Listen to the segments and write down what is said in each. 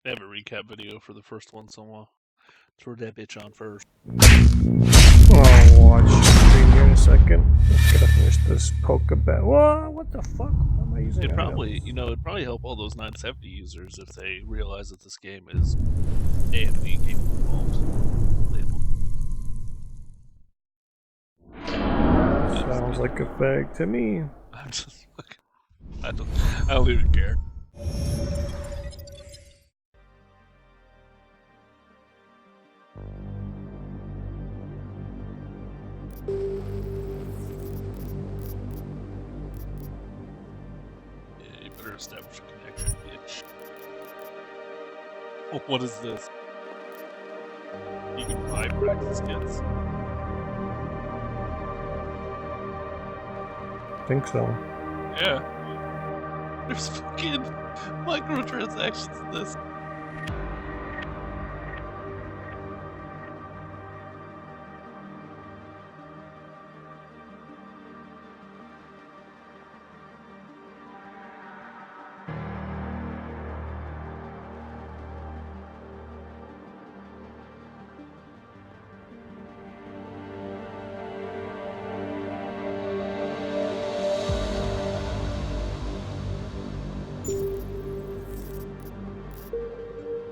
I have a recap video for the first one, so throw that bitch on first. I'll watch stream here in a second. Just gotta finish this Pokeball. Whoa, what the fuck? Why am I using It'd items? probably help all those 970 users if they realize that this game is A&V game involved. Sounds like a fag to me. I'm just I don't even care. Yeah, you better establish a connection, bitch. Oh, what is this? You can buy practice kits. I think so. Yeah. There's fucking microtransactions in this.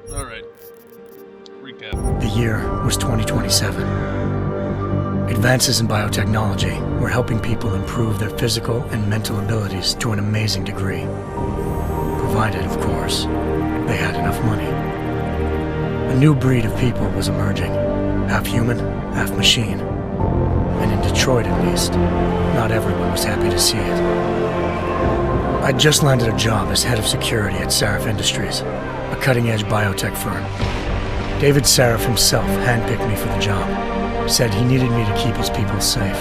Alright. Recap. The year was 2027. Advances in biotechnology were helping people improve their physical and mental abilities to an amazing degree. Provided, of course, they had enough money. A new breed of people was emerging, half human, half machine. And in Detroit, at least, not everyone was happy to see it. I'd just landed a job as head of security at Sarif Industries, a cutting-edge biotech firm. David Sarif himself handpicked me for the job, said he needed me to keep his people safe.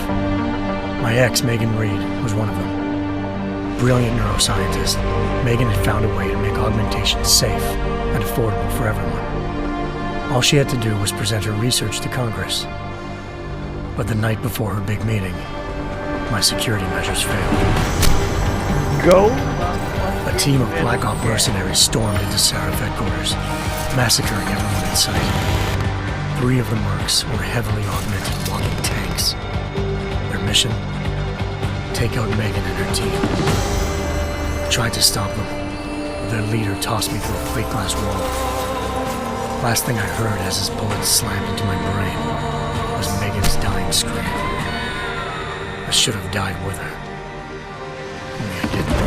My ex, Megan Reed, was one of them. Brilliant neuroscientist, Megan had found a way to make augmentation safe and affordable for everyone. All she had to do was present her research to Congress. But the night before her big meeting, my security measures failed. Go! A team of Black Op mercenaries stormed into Sarif headquarters, massacring everyone in sight. 3 of the mercs were heavily augmented walking tanks. Their mission? Take out Megan and her team. I tried to stop them, but their leader tossed me through a plate glass wall. Last thing I heard as his bullets slammed into my brain was Megan's dying scream. I should have died with her. Only I didn't.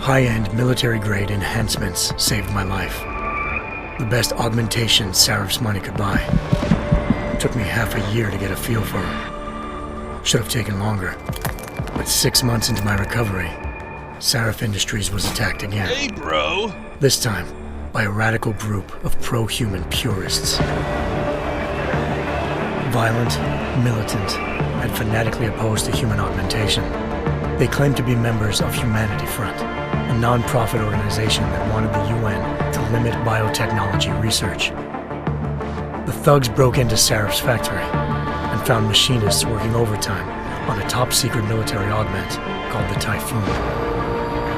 High-end military-grade enhancements saved my life. The best augmentation Sarif's money could buy. It took me half a year to get a feel for her. Should have taken longer. But 6 months into my recovery, Sarif Industries was attacked again. Hey, bro! This time, by a radical group of pro-human purists. Violent, militant, and fanatically opposed to human augmentation. They claimed to be members of Humanity Front, a non-profit organization that wanted the UN to limit biotechnology research. The thugs broke into Sarif's factory and found machinists working overtime on a top-secret military augment called the Typhoon.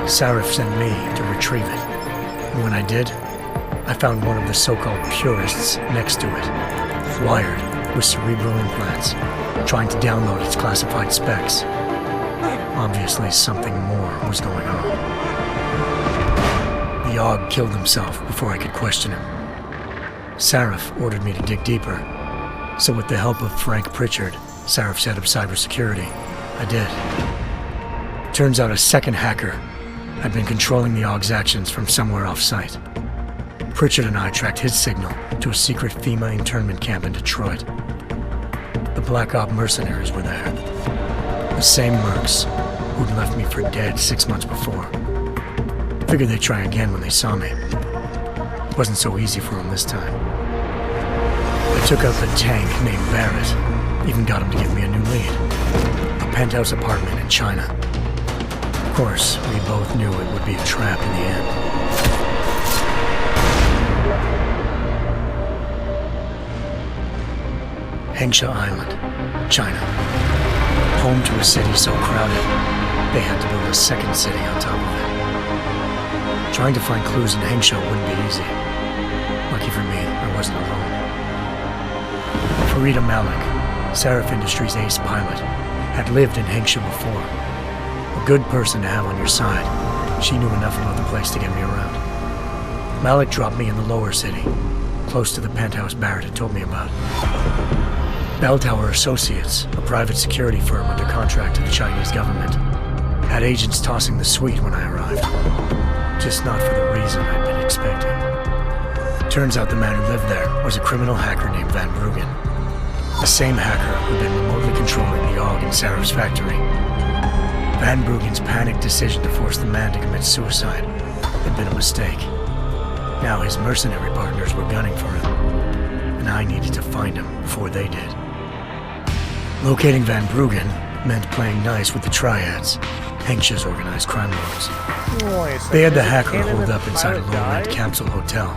Sarif sent me to retrieve it, and when I did, I found one of the so-called purists next to it, wired with cerebral implants, trying to download its classified specs. Obviously, something more was going on. The Aug killed himself before I could question him. Sarif ordered me to dig deeper, so with the help of Frank Pritchard, Sarif's head of cybersecurity, I did. Turns out a second hacker had been controlling the Aug's actions from somewhere off-site. Pritchard and I tracked his signal to a secret FEMA internment camp in Detroit. The Black Op mercenaries were there. The same mercs who'd left me for dead 6 months before. Figured they'd try again when they saw me. It wasn't so easy for them this time. I took out the tank named Barrett, even got him to give me a new lead. A penthouse apartment in China. Of course, we both knew it would be a trap in the end. Hengsha Island, China. Home to a city so crowded, they had to build a second city on top of it. Trying to find clues in Hengsho wouldn't be easy. Lucky for me, I wasn't alone. Farida Malik, Seraph Industries' ace pilot, had lived in Hengsho before. A good person to have on your side. She knew enough about the place to get me around. Malik dropped me in the lower city, close to the penthouse Barrett had told me about. Bell Tower Associates, a private security firm under contract to the Chinese government, had agents tossing the suite when I arrived. Just not for the reason I'd been expecting. Turns out the man who lived there was a criminal hacker named Van Bruggen. The same hacker who'd been remotely controlling the AUG in Seraph's factory. Van Bruggen's panicked decision to force the man to commit suicide had been a mistake. Now his mercenary partners were gunning for him, and I needed to find him before they did. Locating Van Bruggen meant playing nice with the Triads, Hengsho's organized crime lords. They had the hacker holed up inside a low-rent capsule hotel.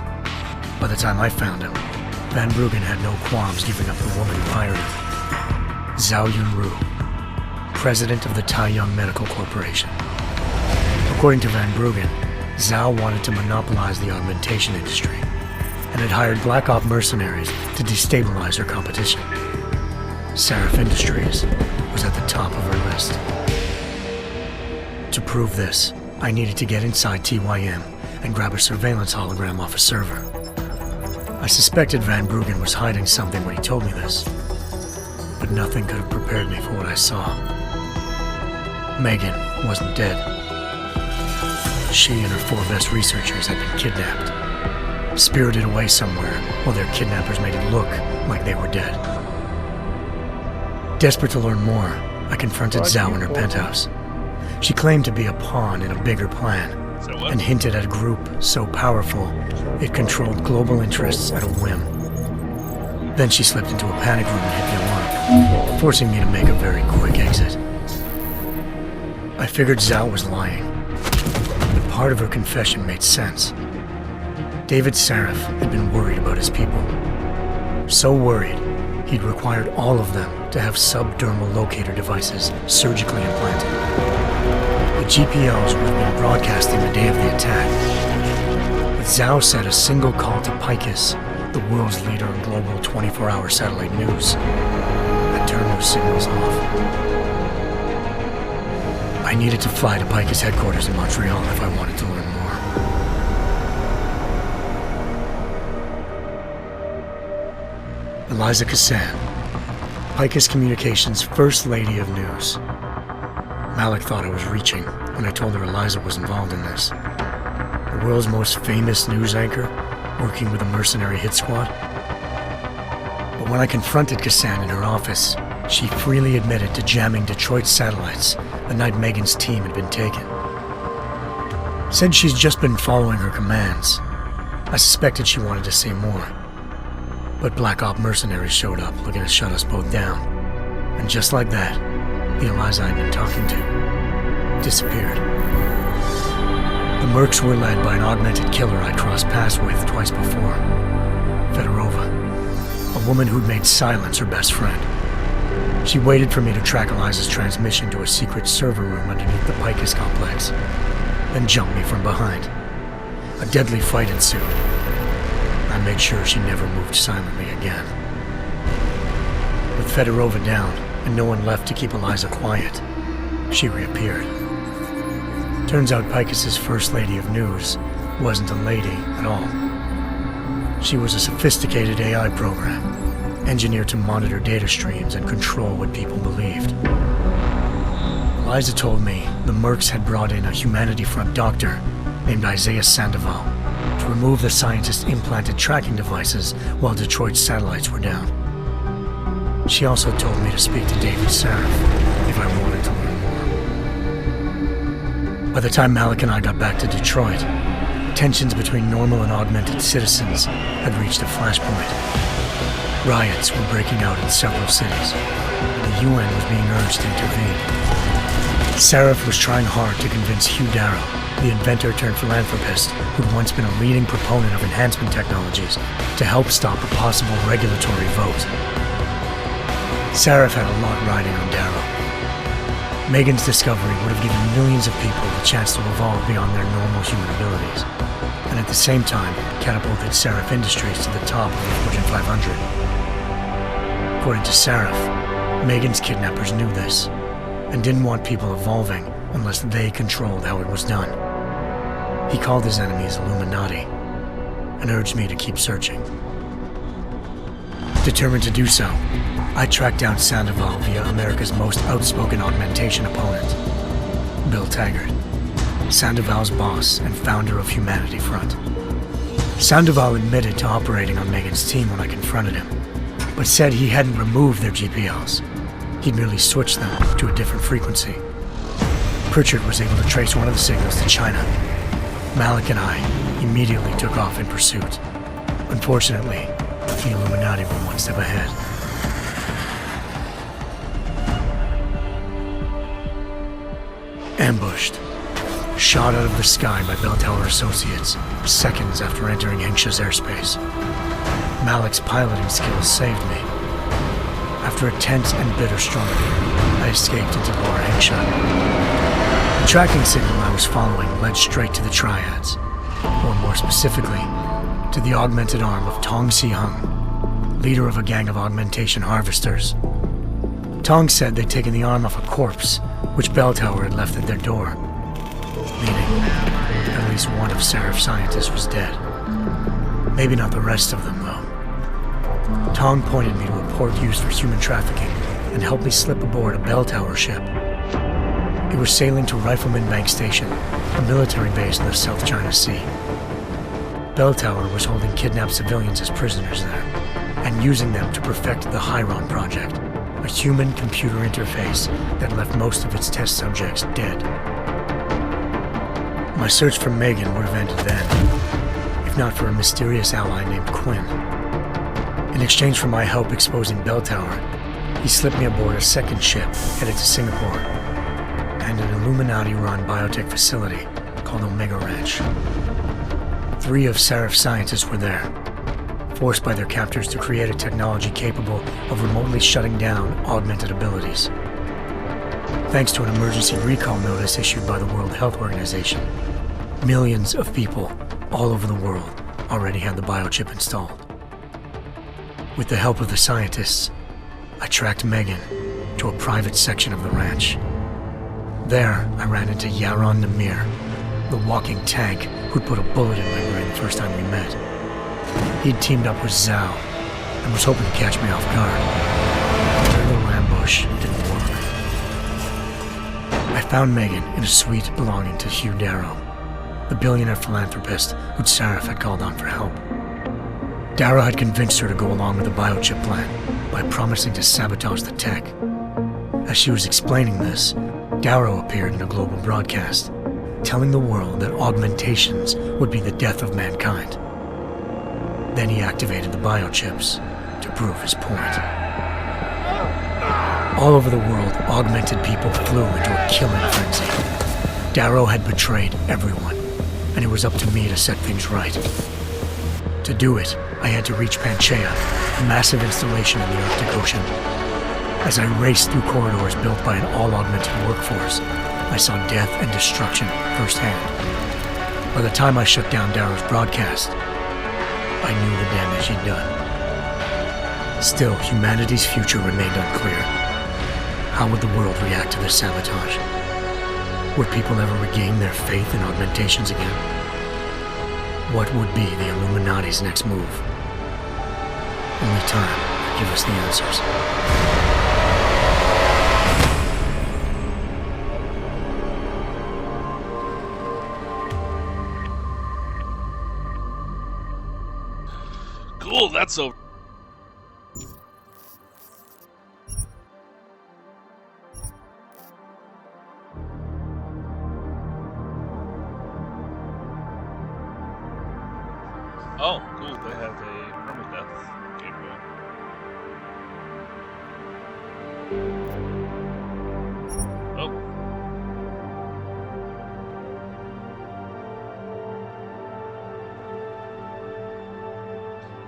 By the time I found him, Van Bruggen had no qualms giving up the woman who hired him. Zhao Yunru, president of the Taiyang Medical Corporation. According to Van Bruggen, Zhao wanted to monopolize the augmentation industry and had hired Black Op mercenaries to destabilize her competition. Seraph Industries was at the top of her list. To prove this, I needed to get inside TYM and grab a surveillance hologram off a server. I suspected Van Bruggen was hiding something when he told me this, but nothing could have prepared me for what I saw. Megan wasn't dead. She and her 4 best researchers had been kidnapped, spirited away somewhere while their kidnappers made it look like they were dead. Desperate to learn more, I confronted Zhao in her penthouse. She claimed to be a pawn in a bigger plan, and hinted at a group so powerful it controlled global interests at a whim. Then she slipped into a panic room and hit the alarm, forcing me to make a very quick exit. I figured Zhao was lying, but part of her confession made sense. David Seraph had been worried about his people. So worried, he'd required all of them to have subdermal locator devices surgically implanted. The GPOs would have been broadcasting the day of the attack. But Zhao said a single call to Picus, the world's leader in global 24-hour satellite news, had turned those signals off. I needed to fly to Picus headquarters in Montreal if I wanted to learn more. Eliza Cassan, Picus Communications' First Lady of News. Malik thought I was reaching when I told her Eliza was involved in this. The world's most famous news anchor, working with a mercenary hit squad. But when I confronted Cassan in her office, she freely admitted to jamming Detroit's satellites the night Megan's team had been taken. Said she's just been following her commands. I suspected she wanted to say more. But Black Op mercenaries showed up looking to shut us both down. And just like that, the Eliza I'd been talking to disappeared. The Mercs were led by an augmented killer I'd crossed paths with twice before, Fedorova, a woman who'd made silence her best friend. She waited for me to track Eliza's transmission to a secret server room underneath the Picus complex, then jumped me from behind. A deadly fight ensued. I made sure she never moved silently again. With Fedorova down, and no one left to keep Eliza quiet, she reappeared. Turns out Picus's First Lady of News wasn't a lady at all. She was a sophisticated AI program, engineered to monitor data streams and control what people believed. Eliza told me the Mercs had brought in a Humanity Front doctor named Isaiah Sandoval to remove the scientist's implanted tracking devices while Detroit's satellites were down. She also told me to speak to David Seraph if I wanted to learn more. By the time Malik and I got back to Detroit, tensions between normal and augmented citizens had reached a flashpoint. Riots were breaking out in several cities, and the UN was being urged to intervene. Seraph was trying hard to convince Hugh Darrow, the inventor turned philanthropist who'd once been a leading proponent of enhancement technologies, to help stop a possible regulatory vote. Seraph had a lot riding on Darrow. Megan's discovery would have given millions of people the chance to evolve beyond their normal human abilities, and at the same time catapulted Seraph Industries to the top of the Fortune 500. According to Seraph, Megan's kidnappers knew this, and didn't want people evolving unless they controlled how it was done. He called his enemies Illuminati, and urged me to keep searching. Determined to do so, I tracked down Sandoval via America's most outspoken augmentation opponent, Bill Taggart, Sandoval's boss and founder of Humanity Front. Sandoval admitted to operating on Megan's team when I confronted him, but said he hadn't removed their GPLs. He'd merely switched them to a different frequency. Pritchard was able to trace one of the signals to China. Malik and I immediately took off in pursuit. Unfortunately, the Illuminati were one step ahead. Ambushed. Shot out of the sky by Bell Tower Associates, seconds after entering Hengsha's airspace. Malik's piloting skills saved me. After a tense and bitter struggle, I escaped into Lower Hengsha. The tracking signal I was following led straight to the Triads, or more specifically, to the augmented arm of Tong Si-hung, leader of a gang of augmentation harvesters. Tong said they'd taken the arm off a corpse, which Bell Tower had left at their door, meaning at least one of Seraph's scientists was dead. Maybe not the rest of them, though. Tong pointed me to a port used for human trafficking and helped me slip aboard a Bell Tower ship. It was sailing to Rifleman Bank Station, a military base in the South China Sea. Bell Tower was holding kidnapped civilians as prisoners there, and using them to perfect the Hyron Project, a human-computer interface that left most of its test subjects dead. My search for Megan would have ended then, if not for a mysterious ally named Quinn. In exchange for my help exposing Bell Tower, he slipped me aboard a second ship headed to Singapore, and an Illuminati-run biotech facility called Omega Ranch. 3 of Seraph's scientists were there, forced by their captors to create a technology capable of remotely shutting down augmented abilities. Thanks to an emergency recall notice issued by the World Health Organization, millions of people all over the world already had the biochip installed. With the help of the scientists, I tracked Megan to a private section of the ranch. There, I ran into Yaron Namir, the walking tank who'd put a bullet in my brain the first time we met. He'd teamed up with Zhao and was hoping to catch me off guard. Their little ambush didn't work. I found Megan in a suite belonging to Hugh Darrow, the billionaire philanthropist who'd Seraph had called on for help. Darrow had convinced her to go along with the biochip plan by promising to sabotage the tech. As she was explaining this, Darrow appeared in a global broadcast, telling the world that augmentations would be the death of mankind. Then he activated the biochips to prove his point. All over the world, augmented people flew into a killing frenzy. Darrow had betrayed everyone, and it was up to me to set things right. To do it, I had to reach Panchaea, a massive installation in the Arctic Ocean. As I raced through corridors built by an all-augmented workforce, I saw death and destruction firsthand. By the time I shut down Darrow's broadcast, I knew the damage he'd done. Still, humanity's future remained unclear. How would the world react to this sabotage? Would people ever regain their faith in augmentations again? What would be the Illuminati's next move? Only time could give us the answers. Cool, that's over. Oh, cool, they have a permadeath gateway. Oh.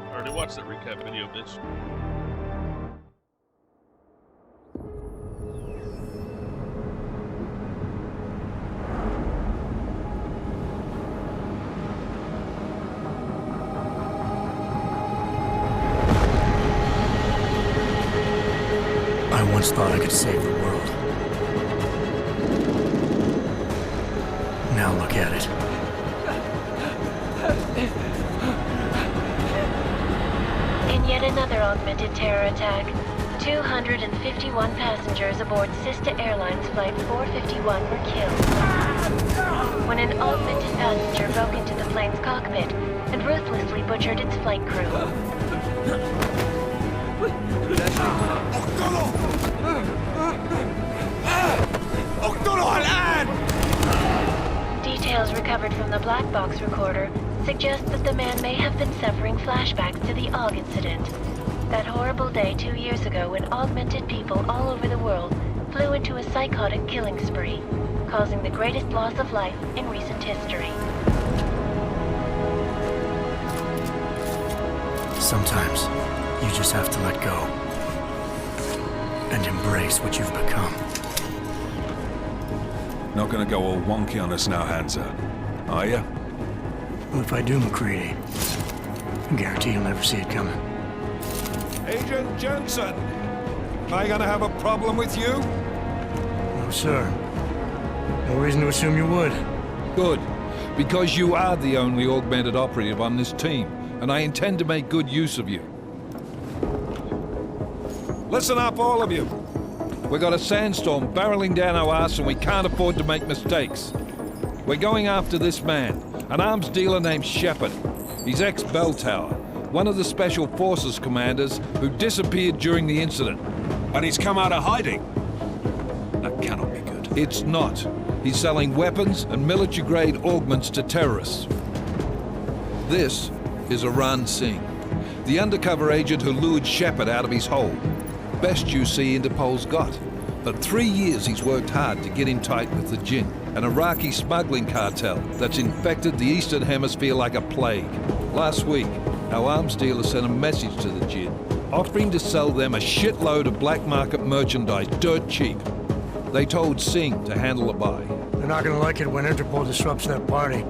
I already watched that recap video, bitch. I once thought I could save the world. Now look at it. In yet another augmented terror attack, 251 passengers aboard Sister Airlines Flight 451 were killed when an augmented passenger broke into the plane's cockpit and ruthlessly butchered its flight crew. Details recovered from the black box recorder suggest that the man may have been suffering flashbacks to the AUG incident. That horrible day 2 years ago when augmented people all over the world flew into a psychotic killing spree, causing the greatest loss of life in recent history. Sometimes, you just have to let go. And embrace what you've become. Not gonna go all wonky on us now, Hansa, are ya? Well, if I do, McCready, I guarantee you'll never see it coming. Agent Jensen! Am I gonna have a problem with you? No, sir. No reason to assume you would. Good, because you are the only augmented operative on this team, and I intend to make good use of you. Listen up, all of you. We got a sandstorm barreling down our arse and we can't afford to make mistakes. We're going after this man, an arms dealer named Shepard. He's ex-Bell Tower, one of the Special Forces commanders who disappeared during the incident. And he's come out of hiding? That cannot be good. It's not. He's selling weapons and military-grade augments to terrorists. This is Aran Singh, the undercover agent who lured Shepard out of his hole. Best you see Interpol's got. For 3 years he's worked hard to get in tight with the Jinn, an Iraqi smuggling cartel that's infected the Eastern Hemisphere like a plague. Last week, our arms dealer sent a message to the Jinn, offering to sell them a shitload of black market merchandise dirt cheap. They told Singh to handle the buy. They're not gonna like it when Interpol disrupts their party.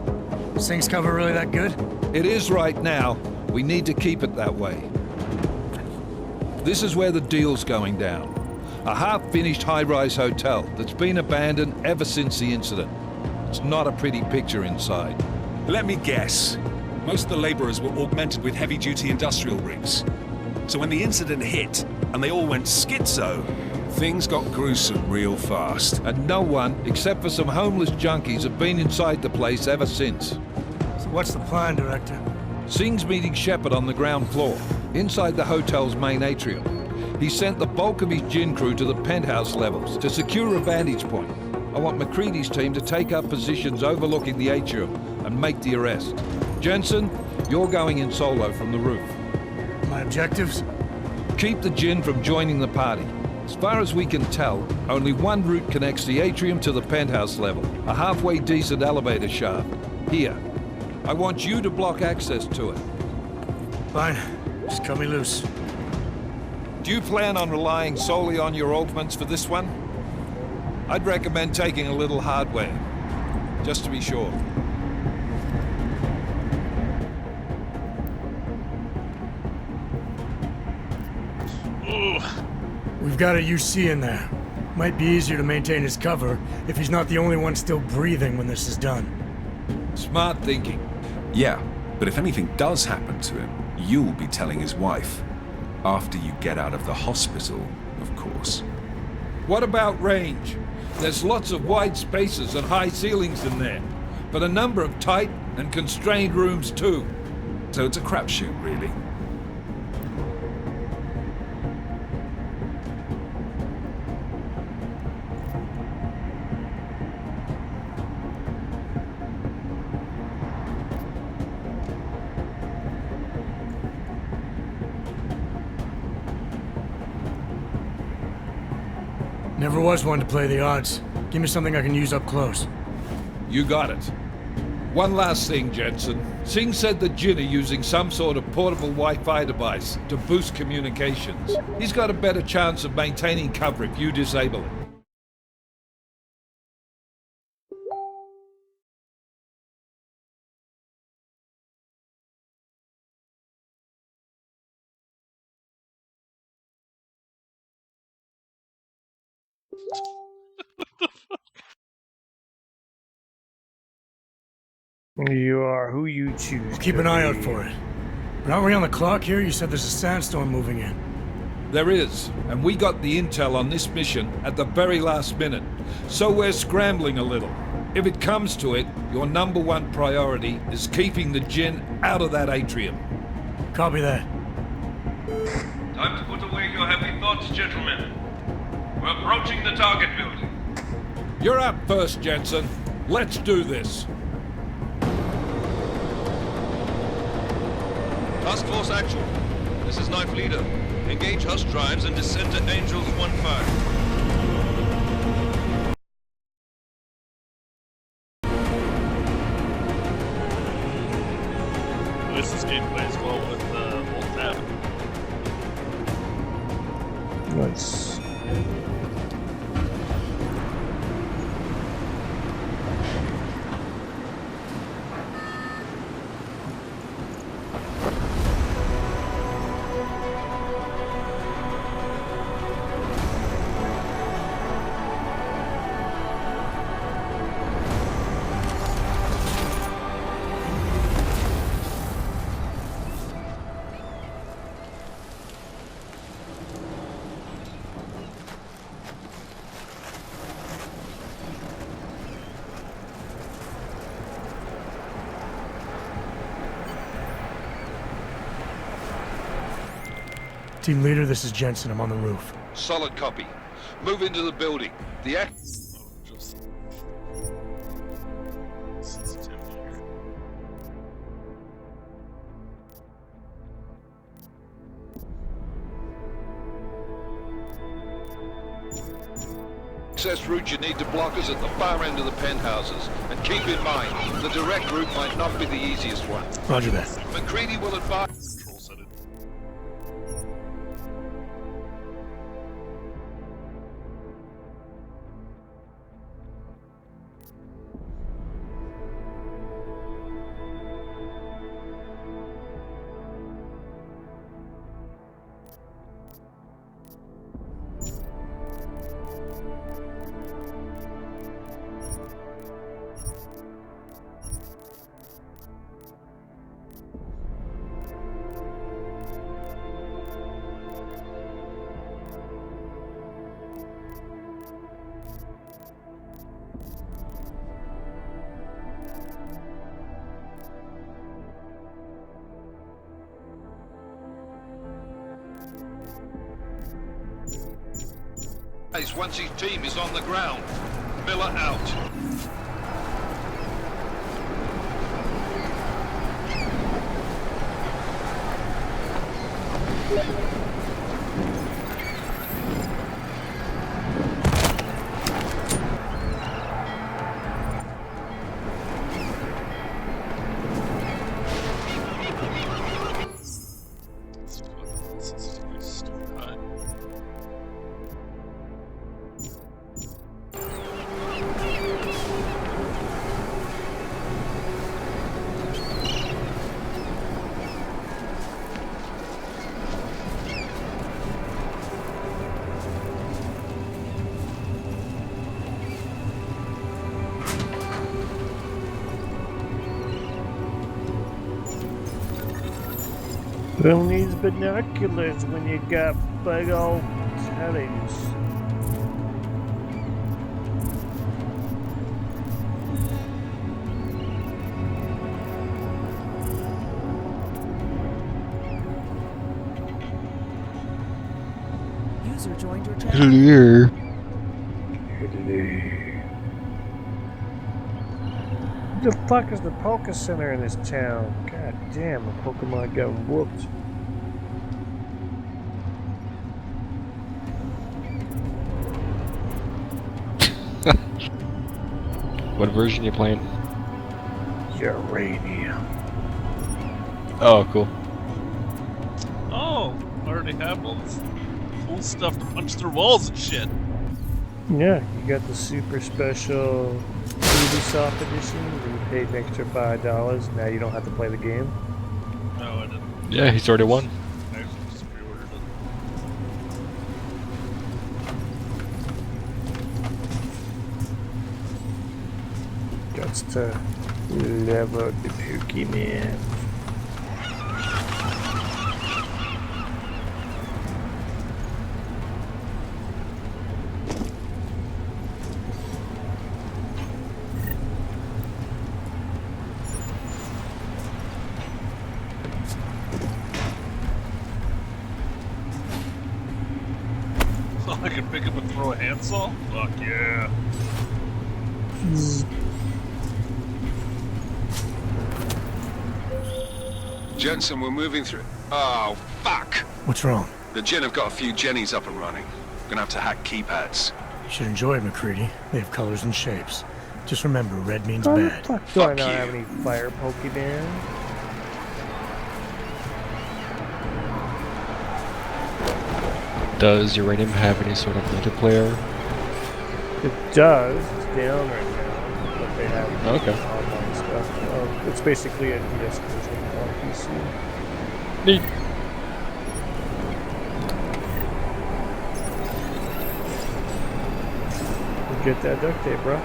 Singh's cover really that good? It is right now. We need to keep it that way. This is where the deal's going down. A half-finished high-rise hotel that's been abandoned ever since the incident. It's not a pretty picture inside. Let me guess. Most of the laborers were augmented with heavy-duty industrial rigs. So when the incident hit, and they all went schizo, things got gruesome real fast. And no one, except for some homeless junkies, have been inside the place ever since. So what's the plan, Director? Singh's meeting Shepard on the ground floor, inside the hotel's main atrium. He sent the bulk of his Jinn crew to the penthouse levels to secure a vantage point. I want McCready's team to take up positions overlooking the atrium and make the arrest. Jensen, you're going in solo from the roof. My objectives? Keep the Jinn from joining the party. As far as we can tell, only one route connects the atrium to the penthouse level, a halfway decent elevator shaft. Here. I want you to block access to it. Fine. Just cut me loose. Do you plan on relying solely on your augments for this one? I'd recommend taking a little hardware, just to be sure. We've got a UC in there. Might be easier to maintain his cover if he's not the only one still breathing when this is done. Smart thinking. Yeah, but if anything does happen to him, you'll be telling his wife. After you get out of the hospital, of course. What about range? There's lots of wide spaces and high ceilings in there, but a number of tight and constrained rooms too. So it's a crapshoot, really. Never was one to play the odds. Give me something I can use up close. You got it. One last thing, Jensen. Singh said the Jinn are using some sort of portable Wi-Fi device to boost communications. He's got a better chance of maintaining cover if you disable it. You are who you choose. We'll keep an eye out for it. But aren't we on the clock here? You said there's a sandstorm moving in. There is, and we got the intel on this mission at the very last minute. So we're scrambling a little. If it comes to it, your #1 priority is keeping the Jinn out of that atrium. Copy that. Time to put away your heavy thoughts, gentlemen. We're approaching the target building. You're up first, Jensen. Let's do this. Task Force Actual. This is Knife Leader. Engage Hush drives and descend to Angels 1-5. This game plays well with Alt Tab. Nice. Team leader, this is Jensen. I'm on the roof. Solid copy. Move into the building. The act. Just sensitivity here. Access route you need to block us at the far end of the penthouses. And keep in mind, the direct route might not be the easiest one. Roger that. McCready will advise. Control set it. Once his team is on the ground. Miller out. Sensitivity is stupid high. Who needs binoculars when you got big old tellies? User joined your channel. Who the fuck is the Poké Center in this town? God damn, a Pokemon got whooped. What version you playing? Uranium. Oh, cool. Oh, I already have all this cool stuff to punch through walls and shit. Yeah, you got the super special Ubisoft edition where you paid an extra $5. Now you don't have to play the game. No, I didn't. Yeah, he's already won. I just pre-ordered it. wants to level the Pokemon. I can pick up and throw a handsaw? Fuck yeah. Jensen, we're moving through. Oh, fuck! What's wrong? The Gen have got a few Jennies up and running. Gonna have to hack keypads. You should enjoy it, McCready. They have colors and shapes. Just remember, red means Why the bad. fuck do I Fuck not you. have any fire Pokemon? Does Uranium have any sort of multiplayer? It does. It's down right now, but they have Okay. online stuff. It's basically a DS version on PC. Neat. Get that duct tape, bro.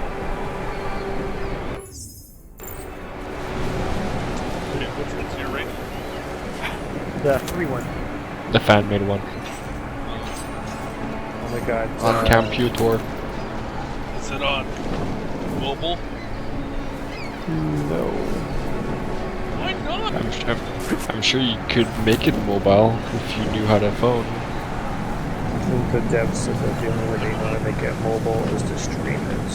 Which one's your rating? The free one. The fan-made one. Oh my god. On computer. Is it on mobile? No. Why not? I'm sure you could make it mobile if you knew how to phone. The devs said that the only way they know to make it mobile is to stream it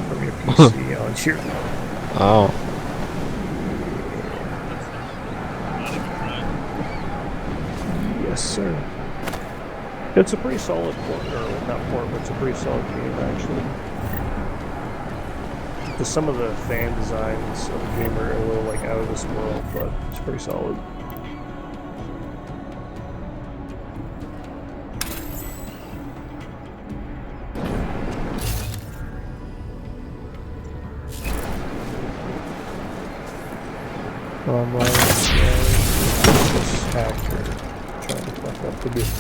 from your PC onto your. Oh. Not even trying. Yes, sir. It's a pretty solid port, or not port, but it's a pretty solid game actually. Some of the fan designs of the game are a little like out of this world, but it's pretty solid. Online, this hacker trying to fuck up the game.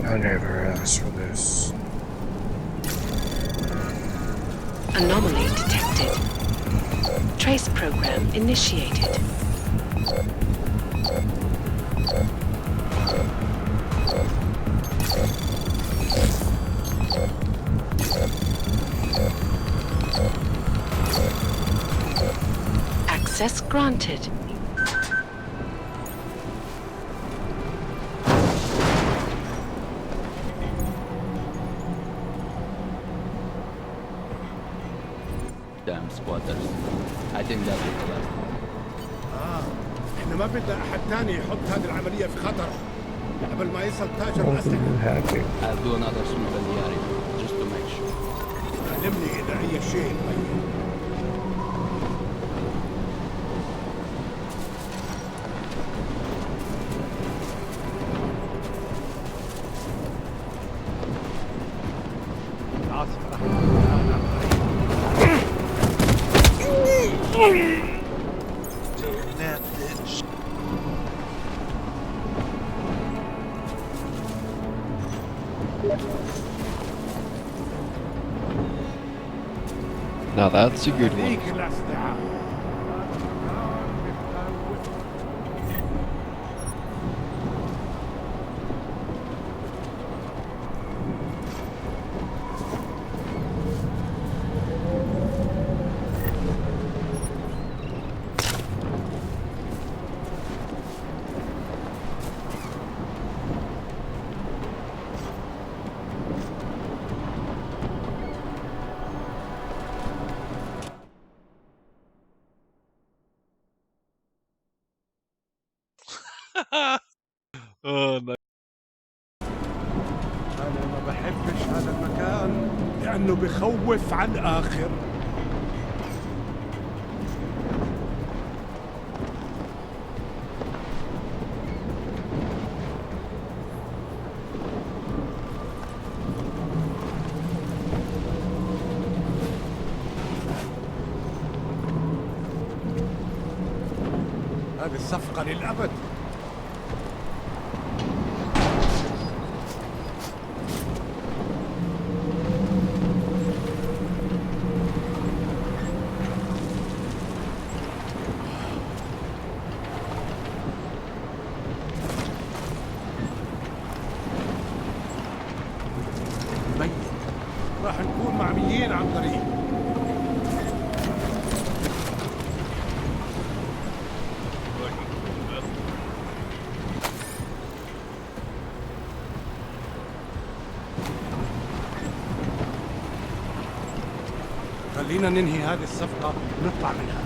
I never asked for this. Anomaly detected. Trace program initiated. Access granted. Damn squatters. I think that was the last one. احنا ما بدنا احد تاني يحط هذه العملية في خطر قبل ما يصل تاجر What الأسلحة. are you hacking? I'll do another sweep in the area, just to make sure. علمني إذا أي شيء تغير. That bitch. Now that's a good one. هذيك الأسلحة. Oh, nice. أنا ما بحبش هذا المكان لأنه بخوف على الآخر. هذه الصفقة للأبد. ميت. راح نكون معميين عن قريب. خلينا ننهي هذه الصفقة ونطلع منها.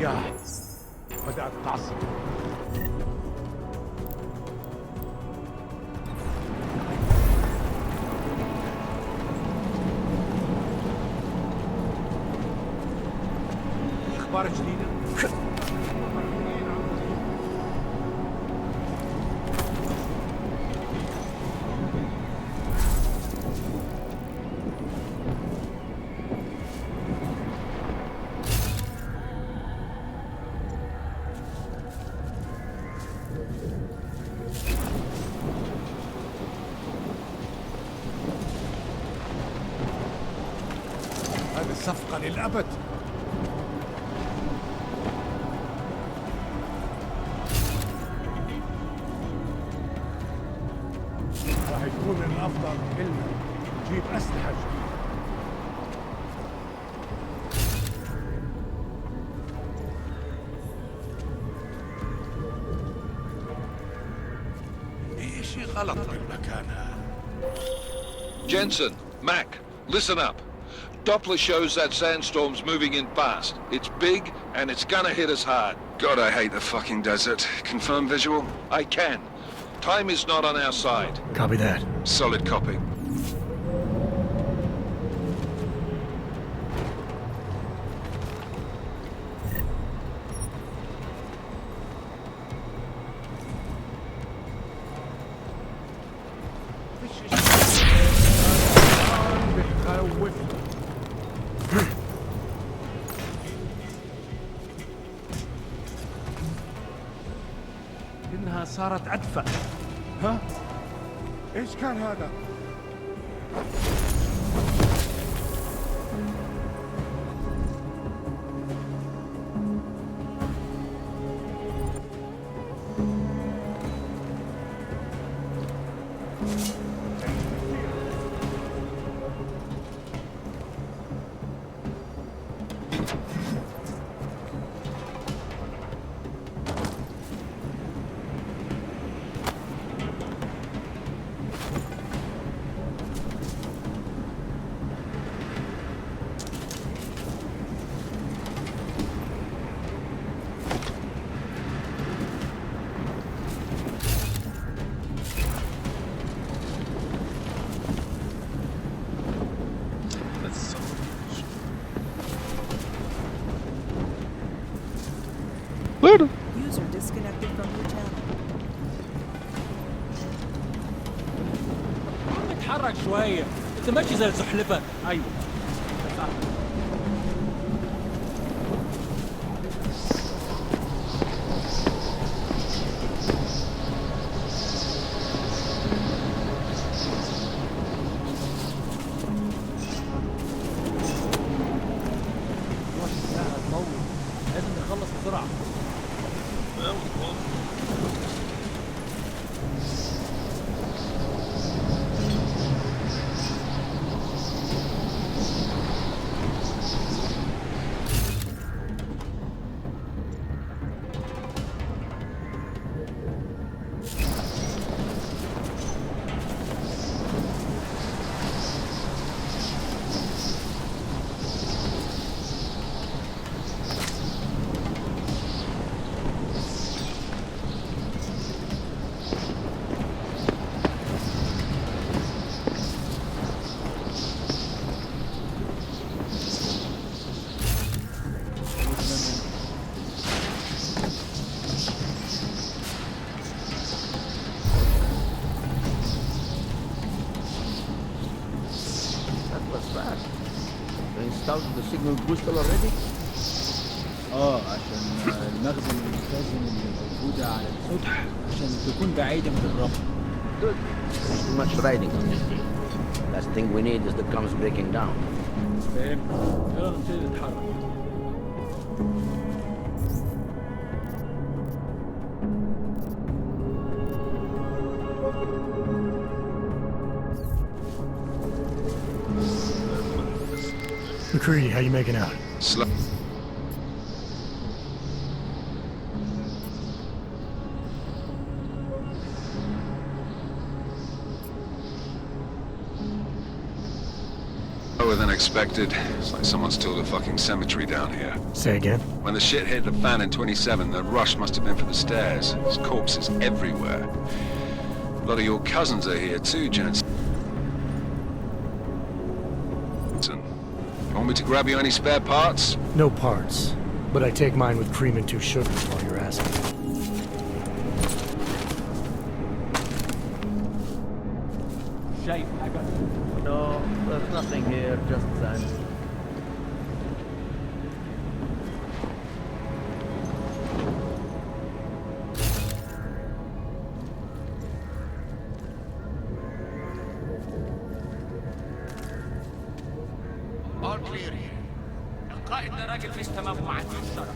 يا بدأت تعصب. أخبار جديدة؟ هذه الصفقة للأبد. راح يكون من الأفضل إلنا نجيب أسلحة جديدة. في شيء غلط بالمكان هذا. Jensen, Mac, listen up. Doppler shows that sandstorm's moving in fast. It's big, and it's gonna hit us hard. God, I hate the fucking desert. Confirm visual? I can. Time is not on our side. Copy that. Solid copy. إنها صارت أدفأ. ها؟ إيش كان هذا؟ User disconnected from your channel. اتحرك شوية، انت ماشي زي الزحلفة. ايوه. لازم نخلص بسرعة. Installed the signal booster already? عشان المخزن الملتزم اللي موجودة على السطح عشان تكون بعيدة من الرمل. Good. There's too much riding on this deal. Last thing we need is the comms breaking down. فاهم؟ يلا نبتدي نتحرك. McCready, how you making out? Slow. Lower than expected. It's like someone's tilled a fucking cemetery down here. Say again? When the shit hit the fan in 27, the rush must have been for the stairs. There's corpses everywhere. A lot of your cousins are here too, Jensen. Want me to grab you any spare parts? No parts, but I take mine with cream and 2 sugars while you're asking. شايف حاجة؟ No, there's nothing here, just sand. All clear here. القائد ده راجل مش تمام وما عندوش شرف.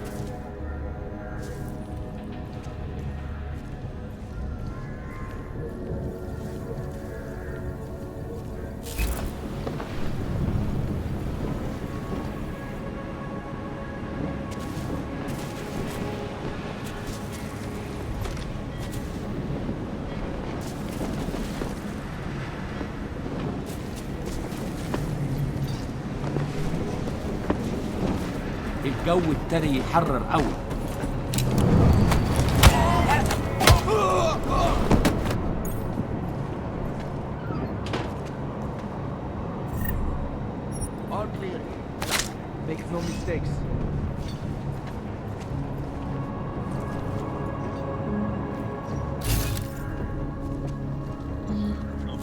الجو ابتدى يحرر قوي. All clear. Make no mistakes.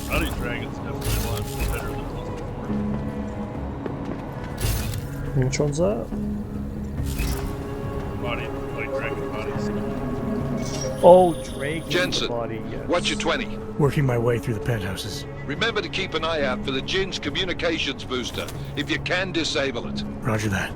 Body Dragon's definitely a lot better than it was before. Which one's that? Body, like Dragon bodies. Oh, Drake. Jensen, body, yes. what's your 20? Working my way through the penthouses. Remember to keep an eye out for the Jin's communications booster. If you can, disable it. Roger that.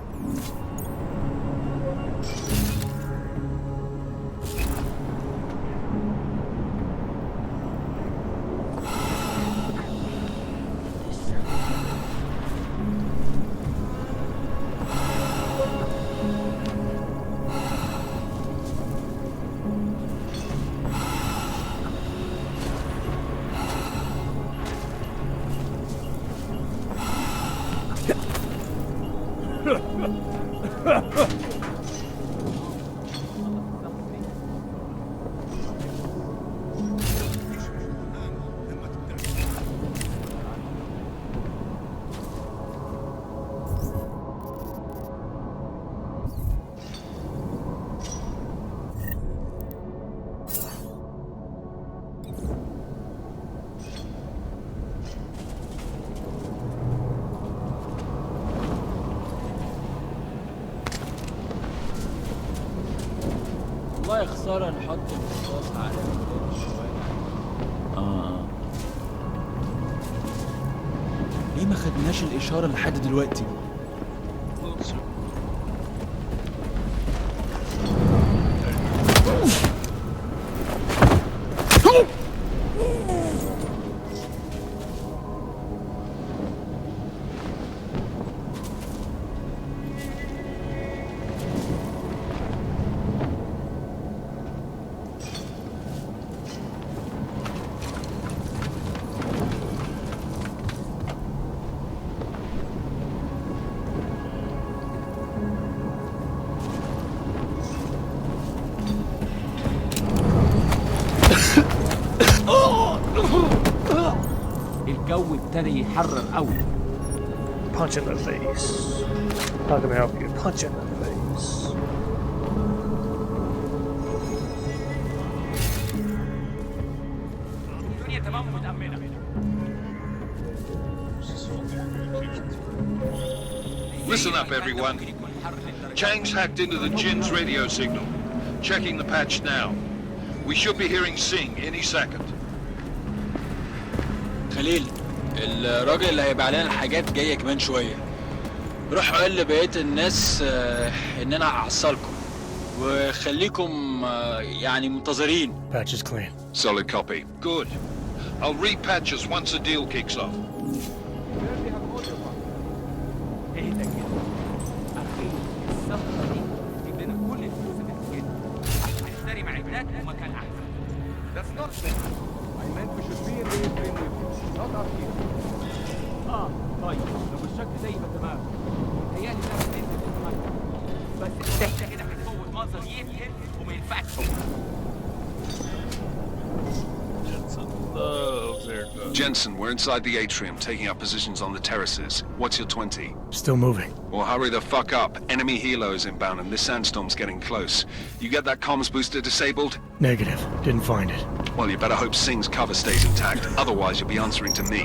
والله خسارة نحط الرصاص على الشوارع. ليه ما خدناش الإشارة لحد دلوقتي؟ الجو ابتدى يحرر قوي. Punch in the face. How can I help you? Punch in the face. Listen up, everyone. Chang's hacked into the Jin's radio signal. Checking the patch now. We should be hearing Sing any second. خليل، الراجل اللي هيبقى علينا الحاجات جاية كمان شوية. روحوا قال لبقية الناس إن أنا هحصلكم وخليكم يعني منتظرين. Patch is clean. Solid copy. Good. I'll repatch us once the deal kicks off. اهدى كده. أخي الصفقة دي تجيب لنا كل الفلوس اللي في الجنة عشان نشتري معدات ومكان أحسن. That's not fair. I meant we should be in the train with you, not up here. طيب لو بالشكل زي ما تمام. متهيألي ده هننزل المكتب. بس انت كده هتفوت منظر يقهر وما ينفعش. Jensen, we're inside the atrium, taking up positions on the terraces. What's your 20? Still moving. Well, hurry the fuck up. Enemy helos inbound and this sandstorm's getting close. You get that comms booster disabled? Negative. Didn't find it. Well, you better hope Singh's cover stays intact. Otherwise, you'll be answering to me.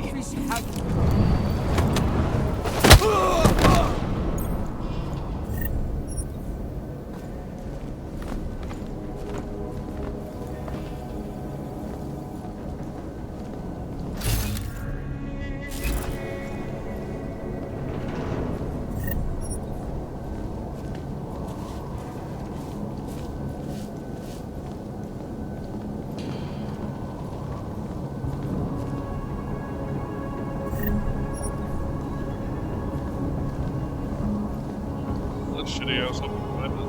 Shitty ass up behind us.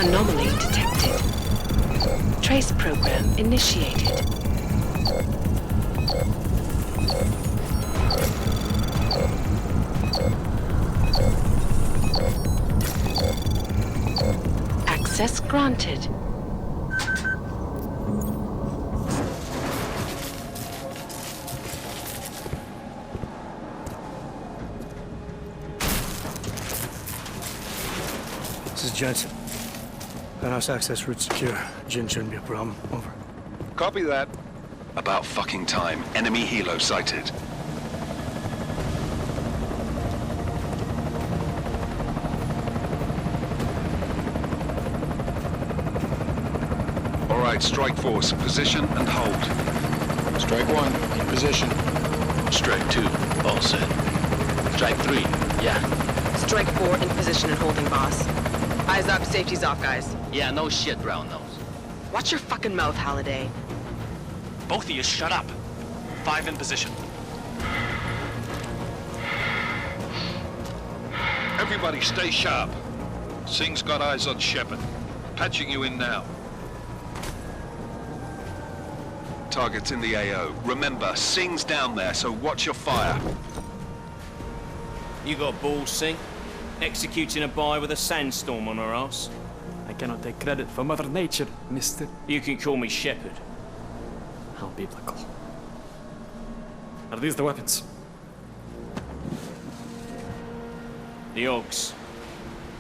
Anomaly detected. Trace program initiated. Access granted. This is Jensen. Penthouse access route secure. Jin shouldn't be a problem. Over. Copy that. About fucking time. Enemy helo sighted. All right, strike force. Position and hold. Strike 1, in position. Strike 2, all set. Strike 3, yeah. Strike 4 in position and holding, boss. Eyes up, safety's off, guys. Yeah, no shit, brown nose. Watch your fucking mouth, Halliday. Both of you shut up. 5 in position. Everybody stay sharp. Singh's got eyes on Shepard. Patching you in now. Target's in the AO. Remember, Singh's down there, so watch your fire. You got balls, Singh? Executing a buy with a sandstorm on our ass? I cannot take credit for Mother Nature, mister. You can call me Shepard. How biblical. Are these the weapons? The Ogs.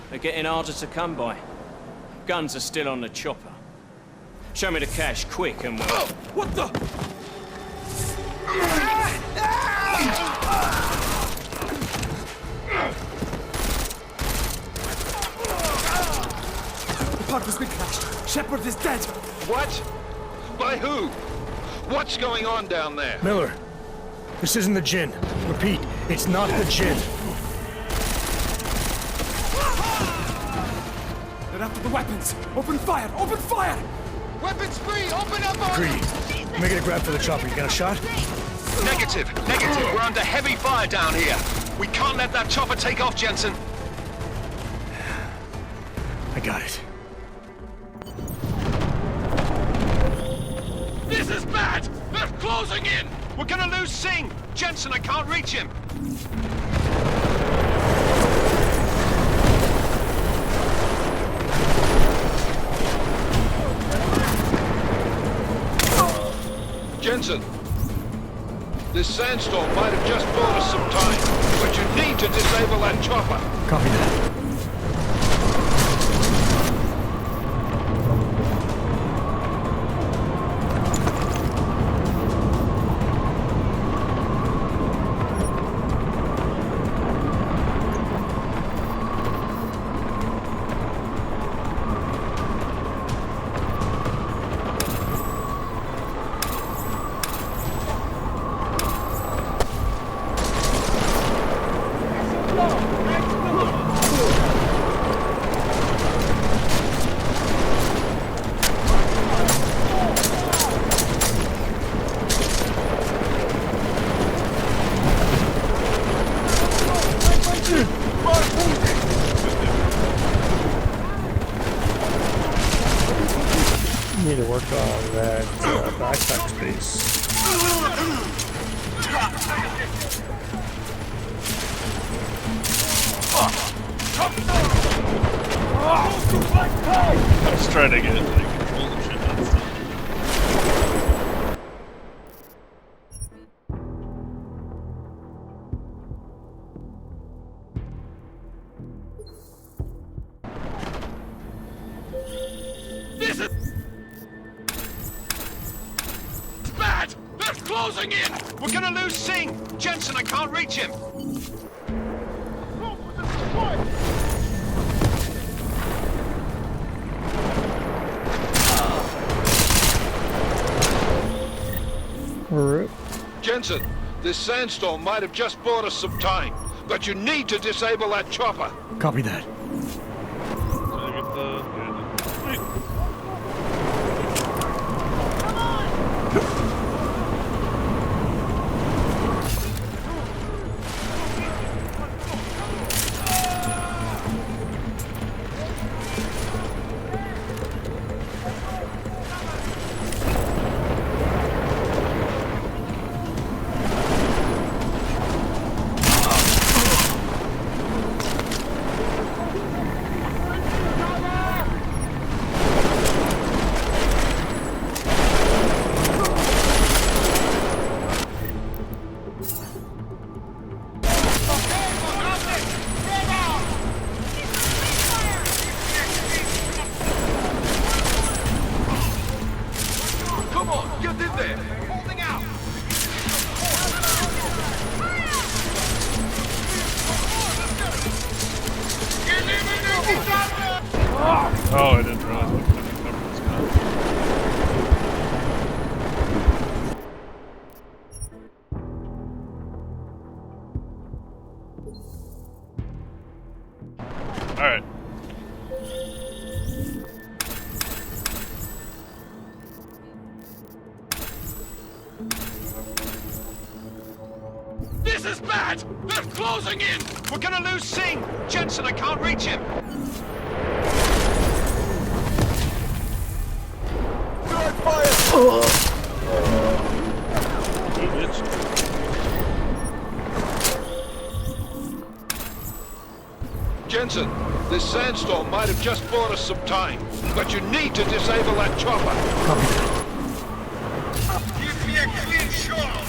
They're getting harder to come by. Guns are still on the chopper. Show me the cash, quick, and we'll... Oh, what the? The park has been crashed. Shepard is dead. What? By who? What's going on down there? Miller, this isn't the Jinn. Repeat, it's not the Jinn. They're after the weapons. Open fire! Open fire! Weapons free! Open up on Greedy. Make it a grab for the chopper. You got a shot? Negative. We're under heavy fire down here. We can't let that chopper take off, Jensen. I got it. This is bad! They're closing in! We're gonna lose Singh! Jensen, I can't reach him! Jensen, this sandstorm might have just bought us some time, but you need to disable that chopper. Copy that. Need to work on that backpack space. I was trying to get control of shit and stuff. This is bad! They're closing in! We're gonna lose Singh! Jensen, I can't reach him! Jensen, this sandstorm might have just bought us some time, but you need to disable that chopper. Copy that. Oh, I didn't realize what kind of cover was gone. Alright. This is bad! They're closing in! We're gonna lose Singh! Jensen, I can't reach him! Jensen, this sandstorm might have just bought us some time, but you need to disable that chopper. Give me a clean shot!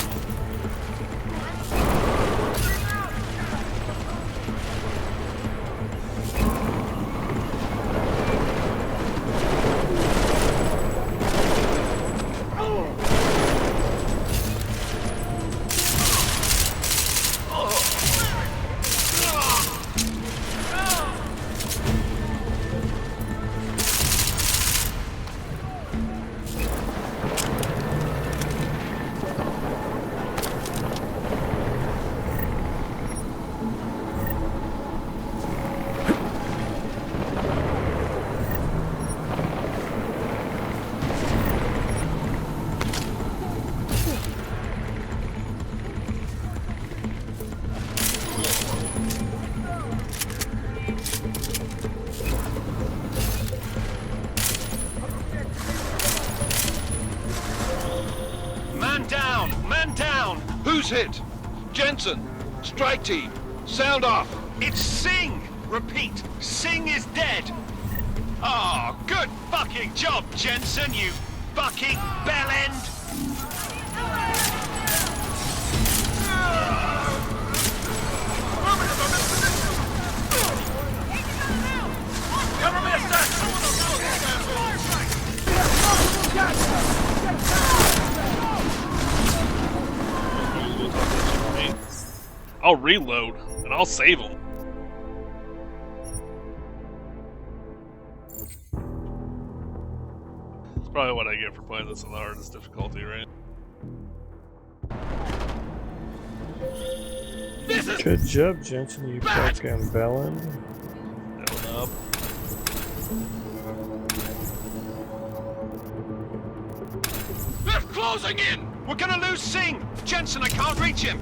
Man down! Who's hit? Jensen, strike team, sound off. It's Singh! Repeat, Singh is dead! Oh, good fucking job, Jensen, you fucking bellend! Cover me, I'll reload, and I'll save them. That's probably what I get for playing this on the hardest difficulty, right? Good job, Jensen, you fucking bellend. Held up. They're closing in! We're gonna lose Singh! Jensen, I can't reach him!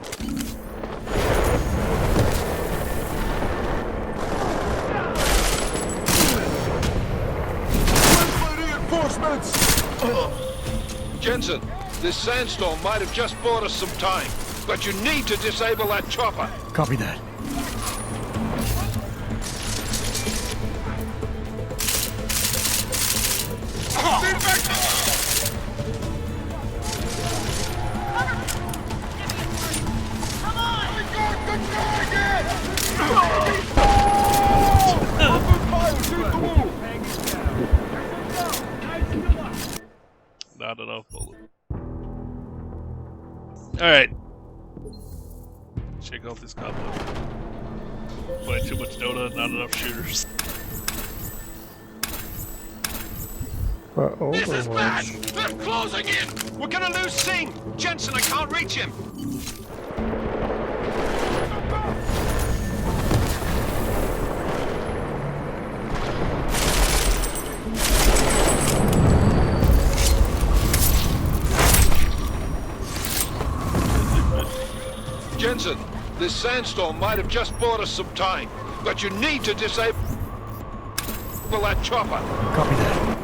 Jensen, this sandstorm might have just bought us some time, but you need to disable that chopper. Copy that. Not enough bullet. Alright. Shake off these combos. Playing too much Dota, not enough shooters. But This is bad! Overwatch. They're closing in! We're gonna lose Singh! Jensen, I can't reach him! Jensen, this sandstorm might have just bought us some time, but you need to disable that chopper. Copy that.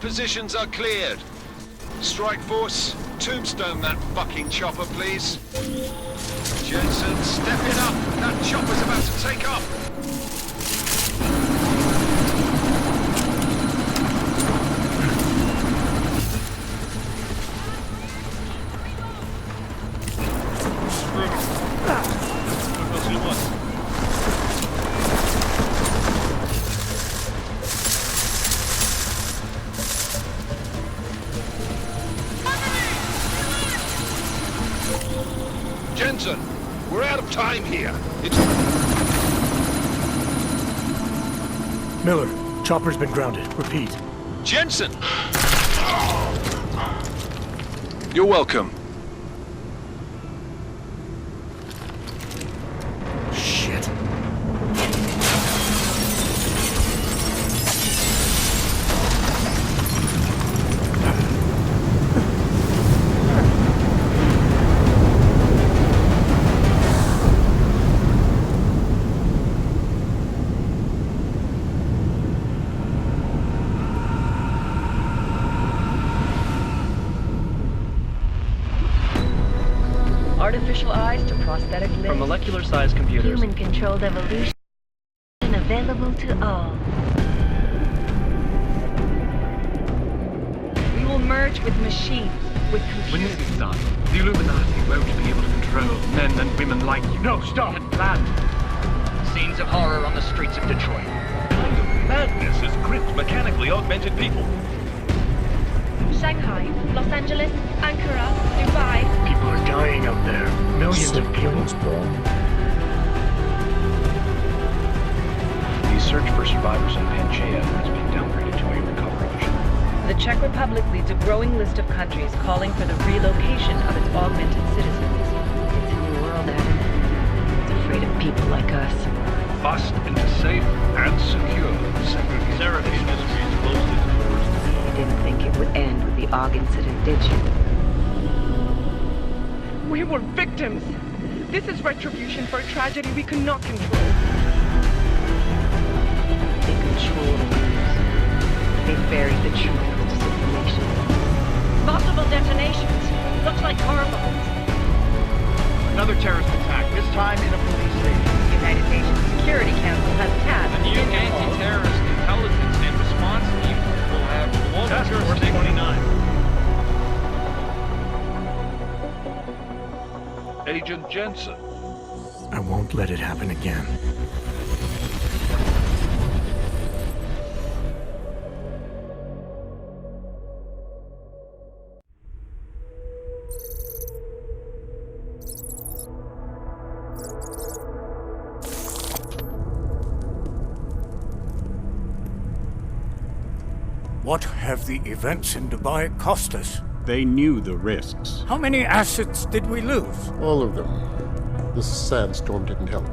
positions are cleared. Strike Force, tombstone that fucking chopper, please. Jensen, step it up. That chopper's about to take off. Jensen, we're out of time here. It's... Miller, chopper's been grounded. Repeat. Jensen! You're welcome. Shit. Artificial eyes to prosthetic limbs. From molecular-sized computers. Human-controlled evolution available to all. We will merge with machines, with computers. When this is done, the Illuminati won't be able to control men and women like you. No, stop! Plan. Scenes of horror on the streets of Detroit. What kind of madness is crypt mechanically augmented people? Shanghai, Los Angeles, Ankara, Dubai. People are dying out there. Millions of people. The search for survivors in Pangaea has been downgraded to a recovery mission. The Czech Republic leads a growing list of countries calling for the relocation of its augmented citizens. It's a new world, Adam. It's afraid of people like us. Bust into safe and secure segregation. Seraphine Industries closed its doors. You didn't think it would end with the AUG incident, did you? We were victims. This is retribution for a tragedy we could not control. They control the news. They buried the truth with disinformation. Multiple detonations. Looks like car bombs. Another terrorist attack, this time in a police station. The United Nations Security Council has tasked A new anti-terrorist intelligence and response team will have global jurisdiction. 29. Agent Jensen. I won't let it happen again. What have the events in Dubai cost us? They knew the risks. How many assets did we lose? All of them. This sandstorm didn't help.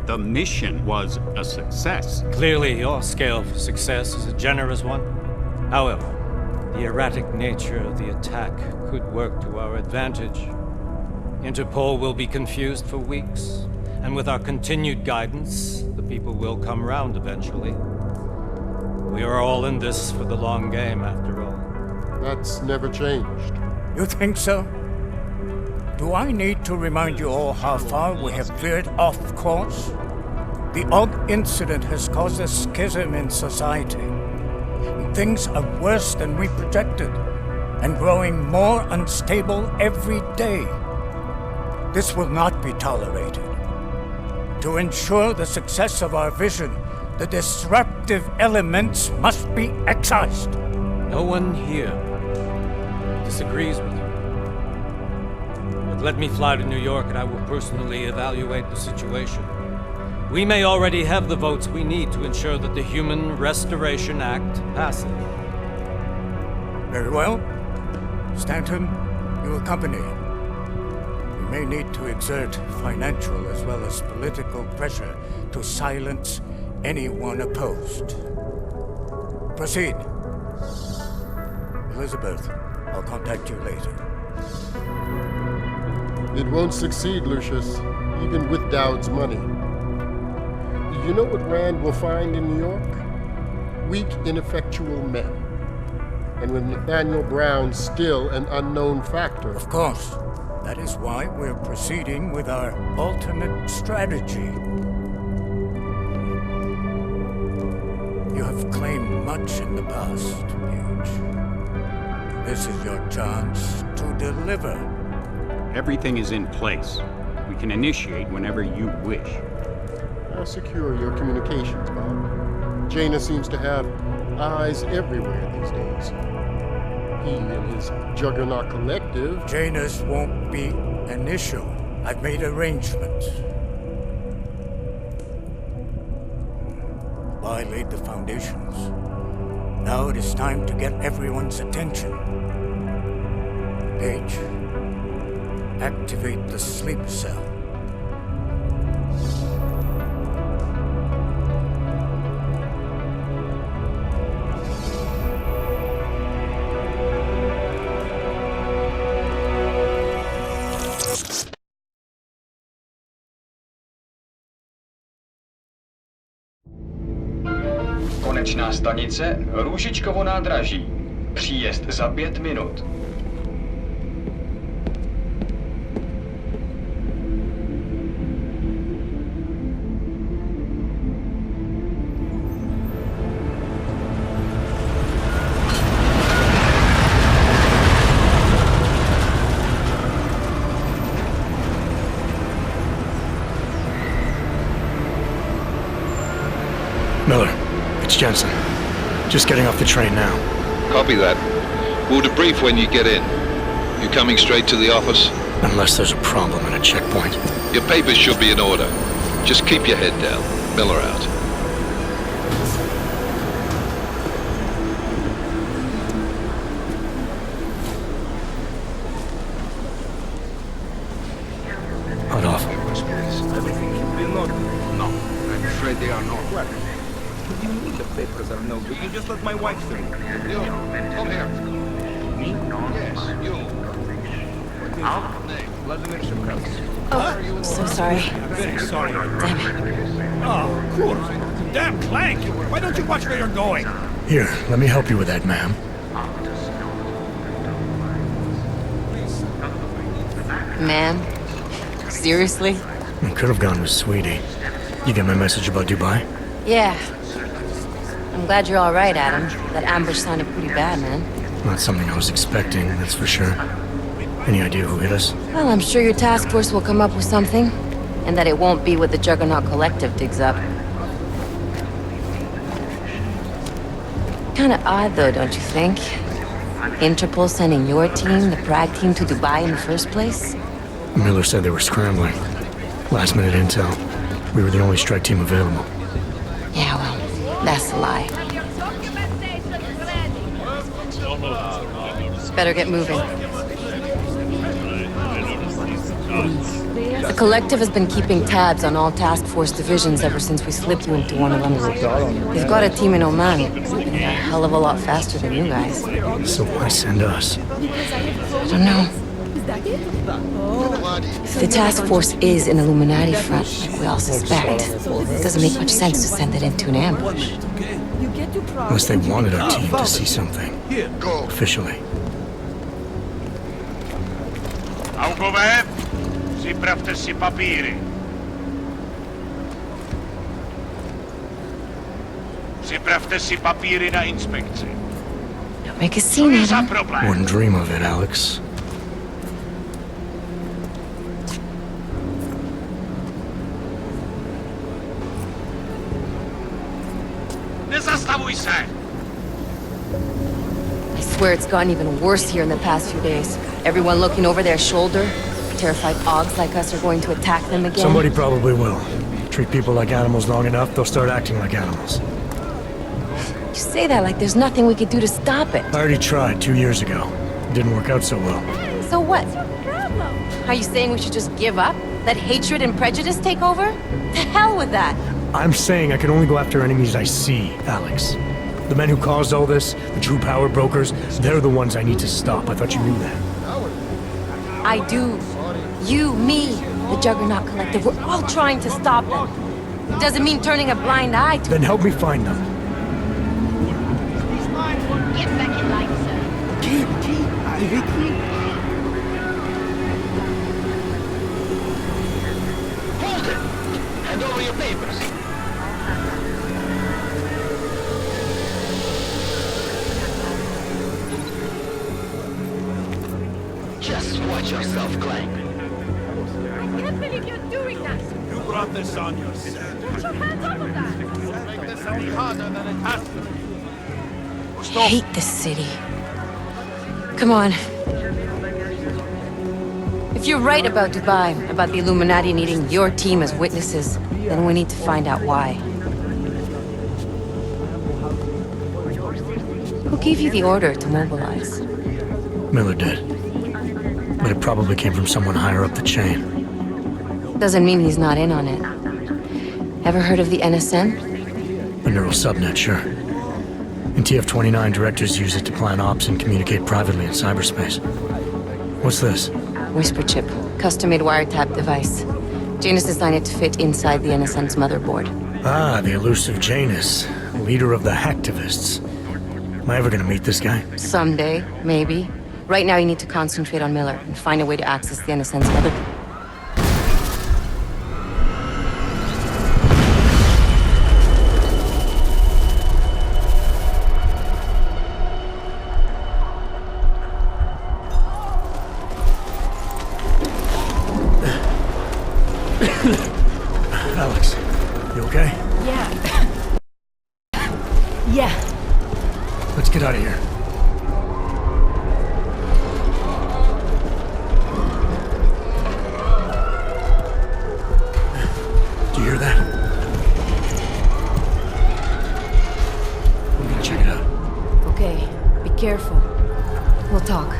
The mission was a success. Clearly, your scale for success is a generous one. However, the erratic nature of the attack could work to our advantage. Interpol will be confused for weeks, and with our continued guidance, the people will come round eventually. We are all in this for the long game, after all. That's never changed. You think so? Do I need to remind you all how far we have veered off course? The AUG incident has caused a schism in society. Things are worse than we projected, and growing more unstable every day. This will not be tolerated. To ensure the success of our vision, the disruptive elements must be excised. No one here disagrees with you. But let me fly to New York and I will personally evaluate the situation. We may already have the votes we need to ensure that the Human Restoration Act passes. Very well. Stanton, you accompany. We may need to exert financial as well as political pressure to silence anyone opposed. Proceed. Elizabeth, I'll contact you later. It won't succeed, Lucius, even with Dowd's money. You know what Rand will find in New York? weak, ineffectual men. And with Nathaniel Brown still an unknown factor. Of course. That is why we're proceeding with our alternate strategy. You have claimed much in the past, Paige. This is your chance to deliver. Everything is in place. We can initiate whenever you wish. How secure your communications, Bob? Jaina seems to have eyes everywhere these days. He and his Juggernaut Collective... Janus won't be an issue. I've made arrangements. I laid the foundations. Now it is time to get everyone's attention. Paige, activate the sleep cell. Konečná stanice Růžičkovo nádraží. Příjezd za 5 minut. Miller, it's Jensen. Just getting off the train now. Copy that. We'll debrief when you get in. You coming straight to the office? Unless there's a problem at a checkpoint. Your papers should be in order. Just keep your head down. Miller out. Hot off. Everything should be in order. No, I'm afraid they are not. What? What do you mean the papers are no good? You just let my wife through. You, come here. Me? Yes, you. What is your name? Vladimir Shevkowski. Oh, so sorry. I'm very sorry. Damn it. Oh, of course. Damn clank! Why don't you watch where you're going? Here, let me help you with that, ma'am. Ma'am? Seriously? I could have gone with Sweetie. You get my message about Dubai? Yeah. I'm glad you're all right, Adam. That ambush sounded pretty bad, man. Not something I was expecting, that's for sure. Any idea who hit us? Well, I'm sure your task force will come up with something. And that it won't be what the Juggernaut Collective digs up. Kinda odd, though, don't you think? Interpol sending your team, the Prague team, to Dubai in the first place? Miller said they were scrambling. Last minute intel. We were the only strike team available. Yeah, well, that's a lie. Better get moving. The Collective has been keeping tabs on all task force divisions ever since we slipped you into one of them. They've got a team in Oman, moving a hell of a lot faster than you guys. So why send us? I don't know. If the task force is an Illuminati front, like we all suspect, it doesn't make much sense to send it into an ambush. Unless they wanted our team to see something. Officially. Augové, připravte si papíry. Připravte si papíry na inspekci. Don't make a scene, Adam. Wouldn't dream of it, Alex. Nezastavuj se! I swear it's gotten even worse here in the past few days. Everyone looking over their shoulder. Terrified Augs like us are going to attack them again. Somebody probably will. Treat people like animals long enough, they'll start acting like animals. You say that like there's nothing we could do to stop it. I already tried 2 years ago. It didn't work out so well. So what? Are you saying we should just give up? Let hatred and prejudice take over? To hell with that! I'm saying I can only go after enemies I see, Alex. The men who caused all this, the true power brokers, they're the ones I need to stop. I thought you knew that. I do. You, me, the Juggernaut Collective, we're all trying to stop them. It doesn't mean turning a blind eye to Then help me find them. Get back in line, sir. Avec vous. Hold it! Hand over your papers. Just watch yourself, Clank. I can't believe you're doing that! You brought this on yourself. Get your hands off of that! Make this any harder than it has to be. I hate this city. Come on. If you're right about Dubai, about the Illuminati needing your team as witnesses, then we need to find out why. Who gave you the order to mobilize? Miller did. But it probably came from someone higher up the chain. Doesn't mean he's not in on it. Ever heard of the NSN? A neural subnet, sure. In TF-29, directors use it to plan ops and communicate privately in cyberspace. What's this? Whisper chip. Custom-made wiretap device. Janus designed it to fit inside the NSN's motherboard. Ah, the elusive Janus, leader of the hacktivists. Am I ever gonna meet this guy? Someday, maybe. Right now you need to concentrate on Miller and find a way to access the NSN's motherboard. Alex, you okay? Yeah. Yeah. Let's get out of here. Do you hear that? We're gonna check it out. Okay, be careful. We'll talk.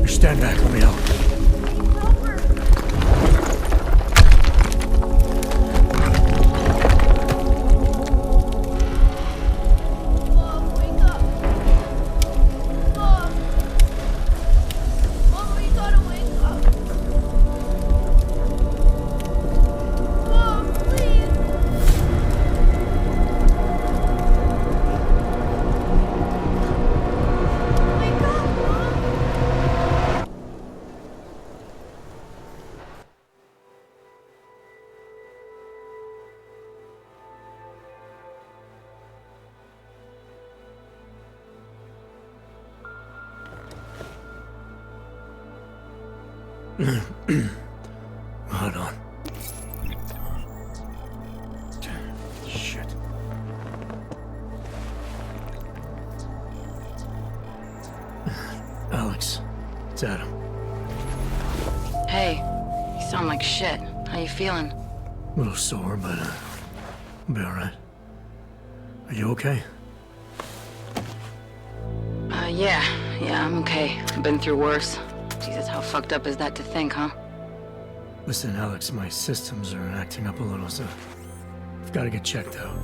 Stand back, let me help. Hold on. Shit. Alex, it's Adam. Hey, you sound like shit. How you feeling? A little sore, but I'll be alright. Are you okay? Yeah, I'm okay. I've been through worse. Jesus, how fucked up is that to think, huh? Listen, Alex, my systems are acting up a little, so I've got to get checked out.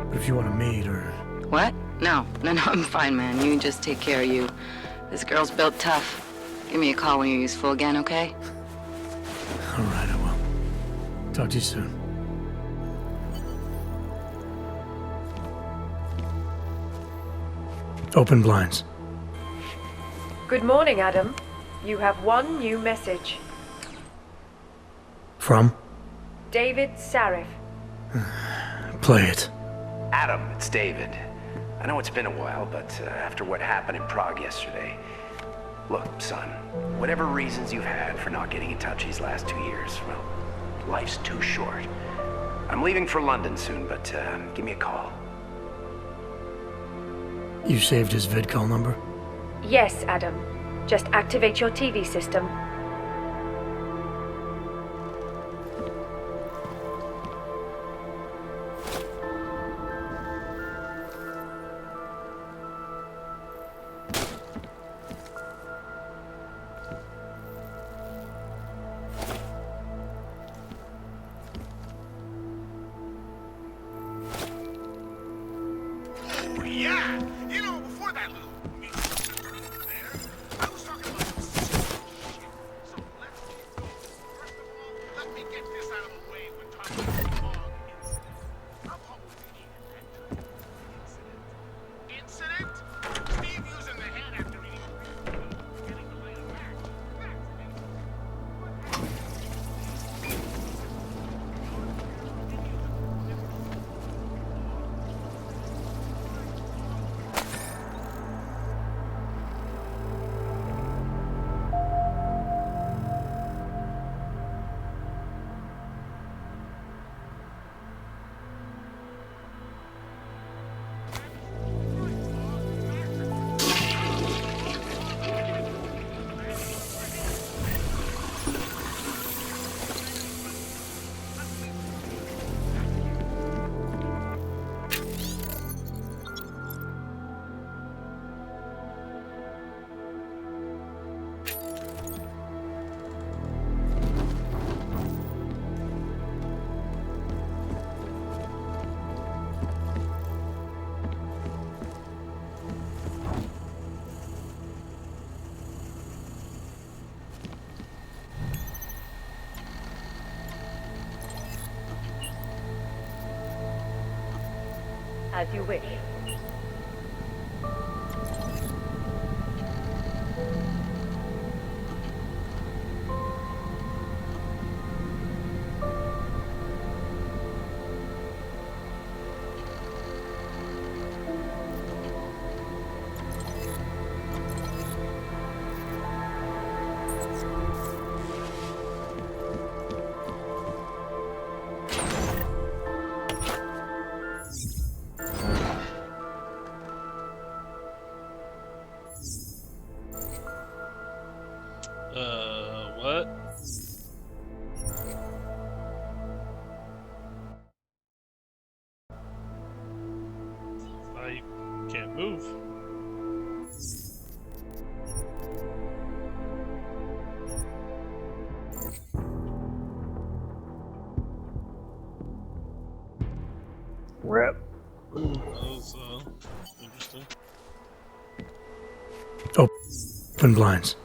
But if you want to meet or... What? No, I'm fine, man. You just take care of you. This girl's built tough. Give me a call when you're useful again, okay? Alright, I will. Talk to you soon. Open blinds. Good morning, Adam. You have one new message. From? David Sarif. Play it. Adam, it's David. I know it's been a while, but after what happened in Prague yesterday... Look, son, whatever reasons you've had for not getting in touch these last 2 years, well, life's too short. I'm leaving for London soon, but give me a call. You saved his vidcall number? Yes, Adam. Just activate your TV system. As you wish. What? I can't move. Rep. That was interesting. Open blinds.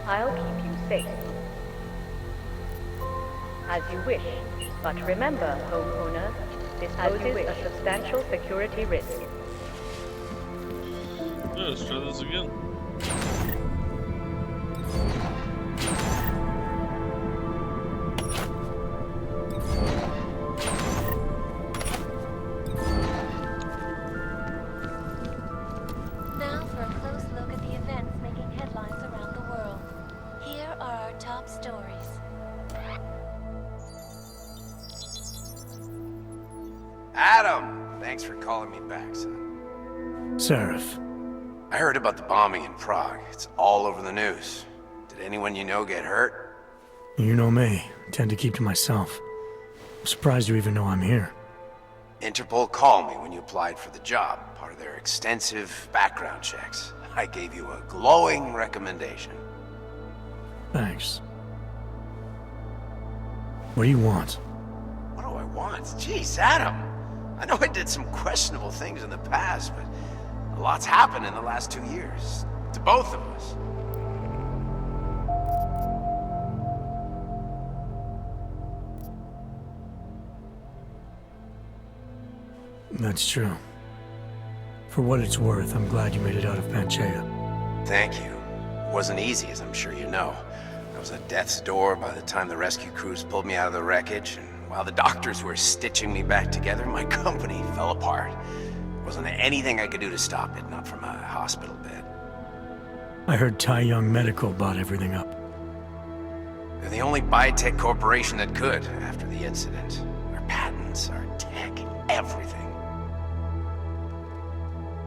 I'll keep you safe. As you wish. But remember, homeowner, this poses a substantial security risk. Yeah, let's try this again. Now for a close look at the events making headlines around the world. Here are our top stories. Adam! Thanks for calling me back, son. Seraph. I heard about the bombing in Prague. It's all over the news. Did anyone you know get hurt? You know me. I tend to keep to myself. I'm surprised you even know I'm here. Interpol called me when you applied for the job, part of their extensive background checks. I gave you a glowing recommendation. Thanks. What do you want? What do I want? Jeez, Adam! I know I did some questionable things in the past, but a lot's happened in the last 2 years. To both of us. That's true. For what it's worth, I'm glad you made it out of Panchaea. Thank you. It wasn't easy, as I'm sure you know. I was at death's door by the time the rescue crews pulled me out of the wreckage, and while the doctors were stitching me back together, my company fell apart. There wasn't anything I could do to stop it, not from a hospital bed. I heard Tai Young Medical bought everything up. They're the only biotech corporation that could, after the incident. Our patents, our tech, everything.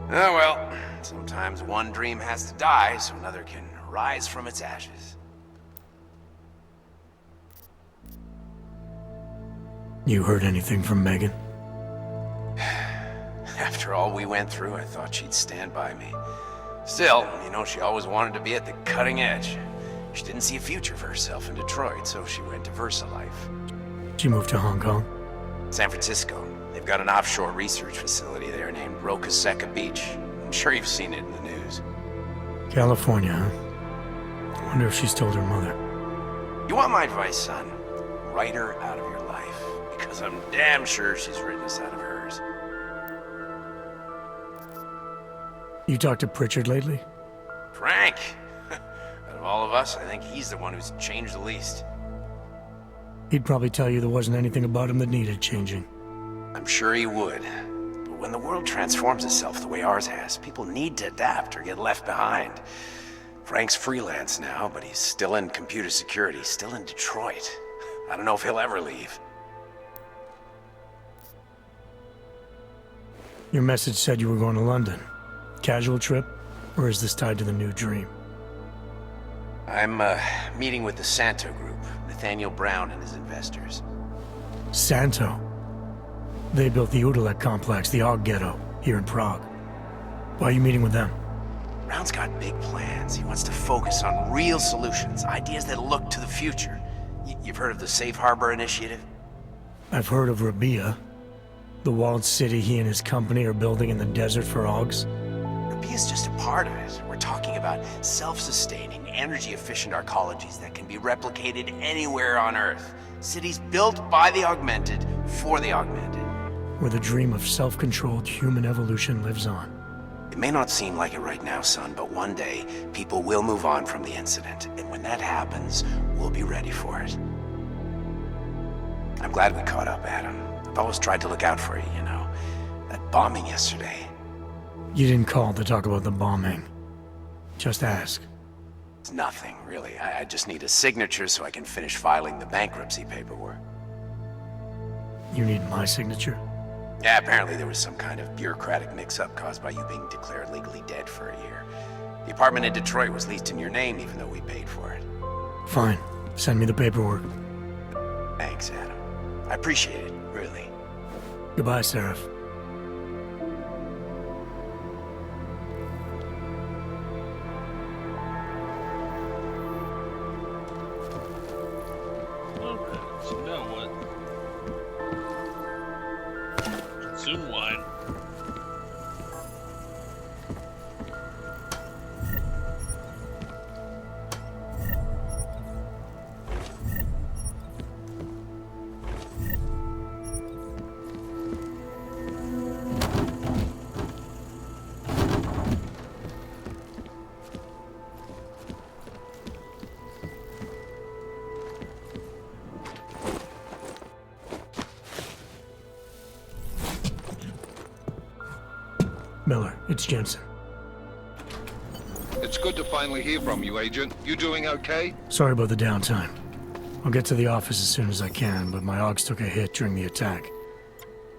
Oh well, sometimes one dream has to die so another can rise from its ashes. You heard anything from Megan? After all we went through, I thought she'd stand by me. Still, you know, she always wanted to be at the cutting edge. She didn't see a future for herself in Detroit, so she went to VersaLife. She moved to Hong Kong? San Francisco. They've got an offshore research facility there named Roca Seca Beach. I'm sure you've seen it in the news. California, huh? I wonder if she's told her mother. You want my advice, son? Write her out of your life, because I'm damn sure she's written us out of hers. You talked to Pritchard lately? Frank! Out of all of us, I think he's the one who's changed the least. He'd probably tell you there wasn't anything about him that needed changing. I'm sure he would. But when the world transforms itself the way ours has, people need to adapt or get left behind. Frank's freelance now, but he's still in computer security, still in Detroit. I don't know if he'll ever leave. Your message said you were going to London. Casual trip? Or is this tied to the new dream? I'm meeting with the Santo Group, Nathaniel Brown and his investors. Santo? They built the Udalek complex, the Og Ghetto, here in Prague. Why are you meeting with them? Brown's got big plans. He wants to focus on real solutions, ideas that look to the future. You've heard of the Safe Harbor Initiative? I've heard of Rabia, the walled city he and his company are building in the desert for Augs. Rabia's just a part of it. We're talking about self-sustaining, energy-efficient arcologies that can be replicated anywhere on Earth. Cities built by the augmented, for the augmented. Where the dream of self-controlled human evolution lives on. It may not seem like it right now, son, but one day, people will move on from the incident. And when that happens, we'll be ready for it. I'm glad we caught up, Adam. I've always tried to look out for you, you know. That bombing yesterday. You didn't call to talk about the bombing. Just ask. It's nothing, really. I just need a signature so I can finish filing the bankruptcy paperwork. You need my signature? Yeah, apparently there was some kind of bureaucratic mix-up caused by you being declared legally dead for a year. The apartment in Detroit was leased in your name even though we paid for it. Fine. Send me the paperwork. Thanks, Adam. I appreciate it, really. Goodbye, Seraph. Okay, so now what? Consume wine. Miller, it's Jensen. It's good to finally hear from you, Agent. You doing okay? Sorry about the downtime. I'll get to the office as soon as I can, but my Augs took a hit during the attack.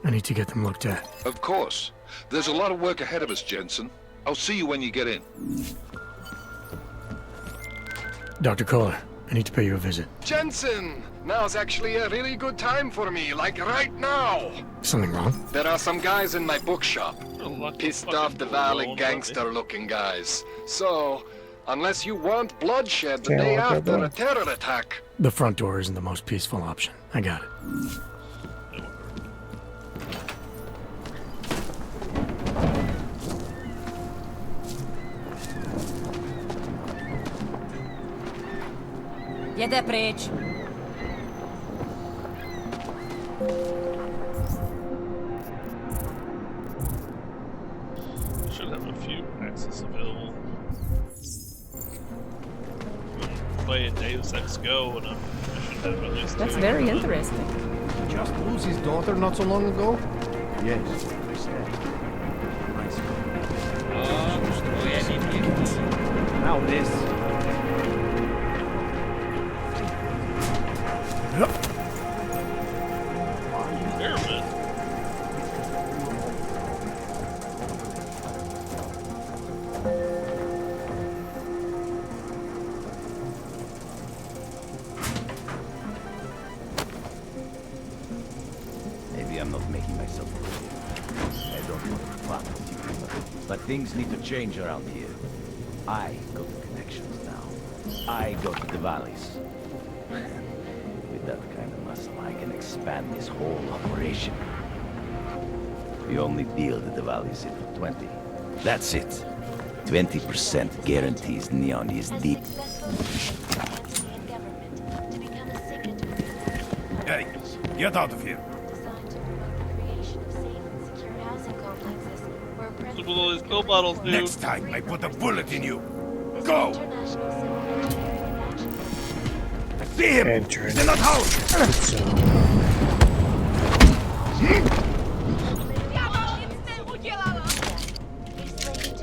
I need to get them looked at. Of course. There's a lot of work ahead of us, Jensen. I'll see you when you get in. Dr. Kohler, I need to pay you a visit. Jensen! Now's actually a really good time for me, like right now! Something wrong? There are some guys in my bookshop. Pissed off the valley gangster-looking guys. So, unless you want bloodshed the day after a terror attack... The front door isn't the most peaceful option. I got it. Jede preč. Should have a few access available. Play a Deus Ex Go, and I should have at least That's two. very interesting. Just lose his daughter not so long ago? Yes, they said. Nice. Now this. Maybe I'm not making myself clear. I don't want to fuck with you, but things need to change around here. I got the connections now. I go to the valleys. With that kind of muscle, I can expand this whole operation. We only deal that the valleys in for 20. That's it. 20% guarantees Neon is deep. Hey, get out of here. Look at all these pill bottles, dude. Next time, I put a bullet in you. Go! I see him! Entrance. He's in that house!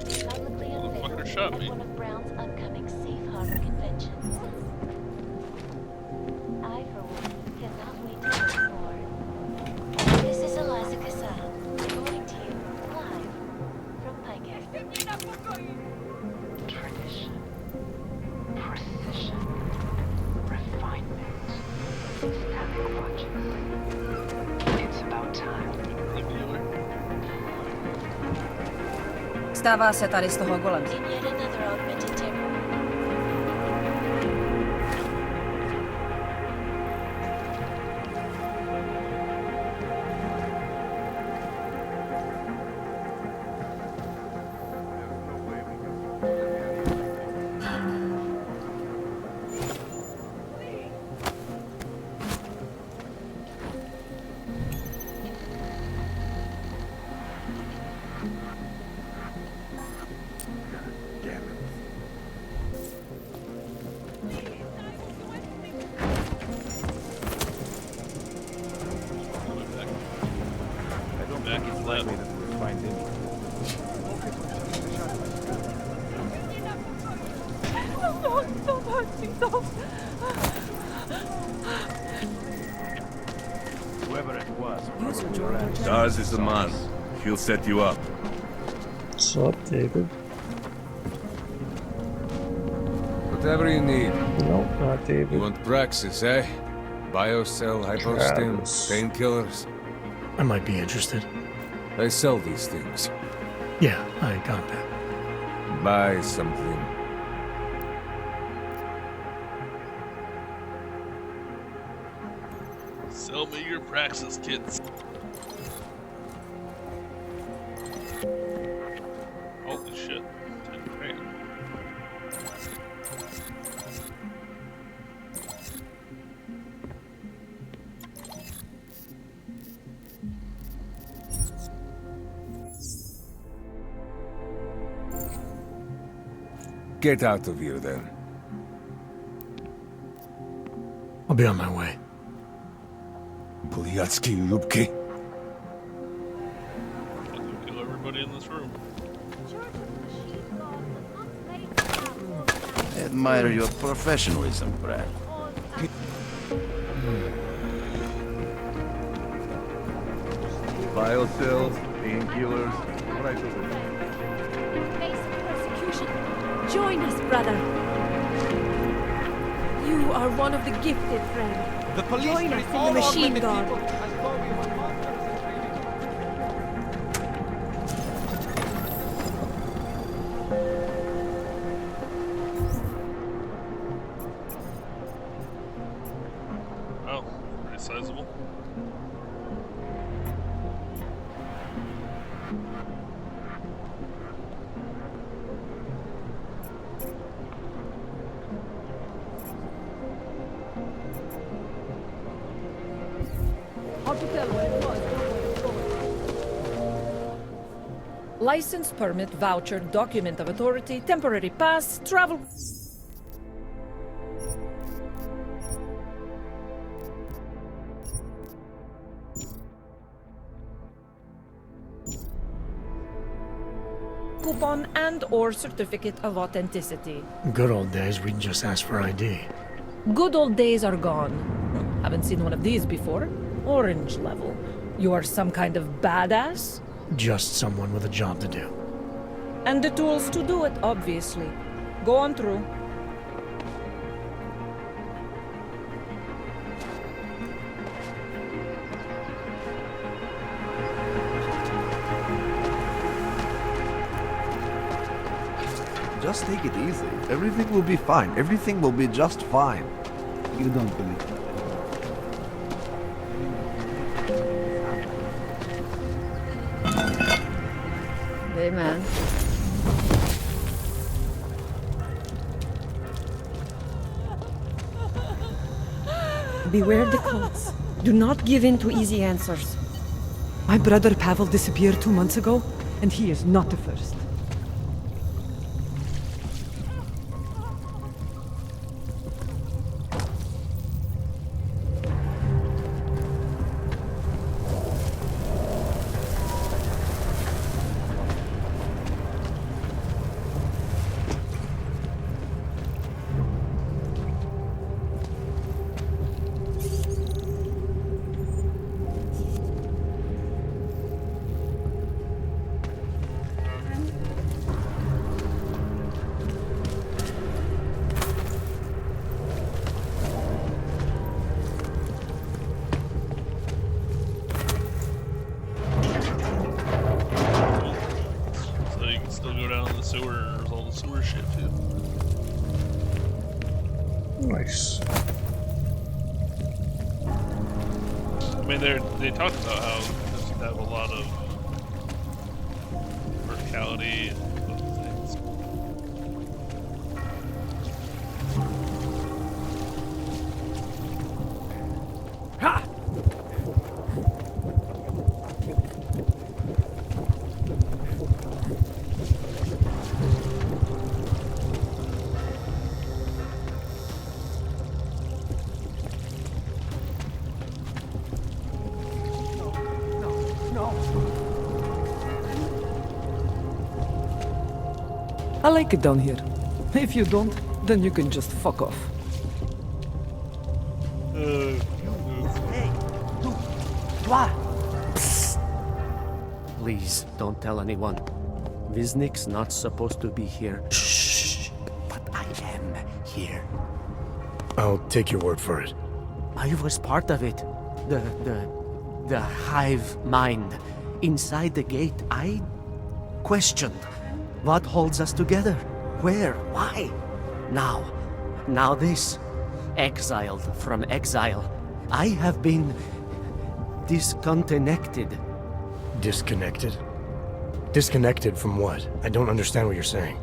Motherfucker shot me. One of Brown's upcoming safe harbor conventions. I, for one, cannot wait to learn more. This is Eliza Casal, reporting to you live from Picast. Tradition, precision, refinement, static logic. It's about time. Stává se tady z toho golem. In yet another augmented terror. Whoever it was, probably Stars is the man. He'll set you up. What's up, David? Whatever you need. Nope, not David. You want Praxis, eh? Biocell, hypostim, painkillers. I might be interested. They sell these things. Yeah, I got that. Buy something. Sell me your Praxis kits. Holy shit. 10 grand. Get out of here, then. I'll be on my way. Bulyatsky Lubki. Kill everybody in this room. I admire your professionalism, Brad. Biocells, painkillers, right over there. Face persecution. Join us, brother. You are one of the gifted, friend. The police Join us treat in the all machine augmented guard. people as though we were monsters. Oh, pretty sizable. tell what it was. License, permit, voucher, document of authority, temporary pass, travel... coupon and/or certificate of authenticity. Good old days, we'd just ask for ID. Good old days are gone. Haven't seen one of these before. Orange level. You are some kind of badass? Just someone with a job to do. And the tools to do it, obviously. Go on through. Just take it easy. Everything will be fine. Everything will be just fine. You don't believe that. Hey, man. Beware the cults. Do not give in to easy answers. My brother Pavel disappeared 2 months ago, and he is not the first. Nice. I mean, they talked about how this would have a lot of verticality and other things. Ha! I like it down here. If you don't, then you can just fuck off. Hey, toi! Please, don't tell anyone. Viznik's not supposed to be here. Shh! But I am here. I'll take your word for it. I was part of it. The hive mind. Inside the gate, I questioned. What holds us together? Where? Why? Now this. Exiled from exile. I have been disconnected. Disconnected? Disconnected from what? I don't understand what you're saying.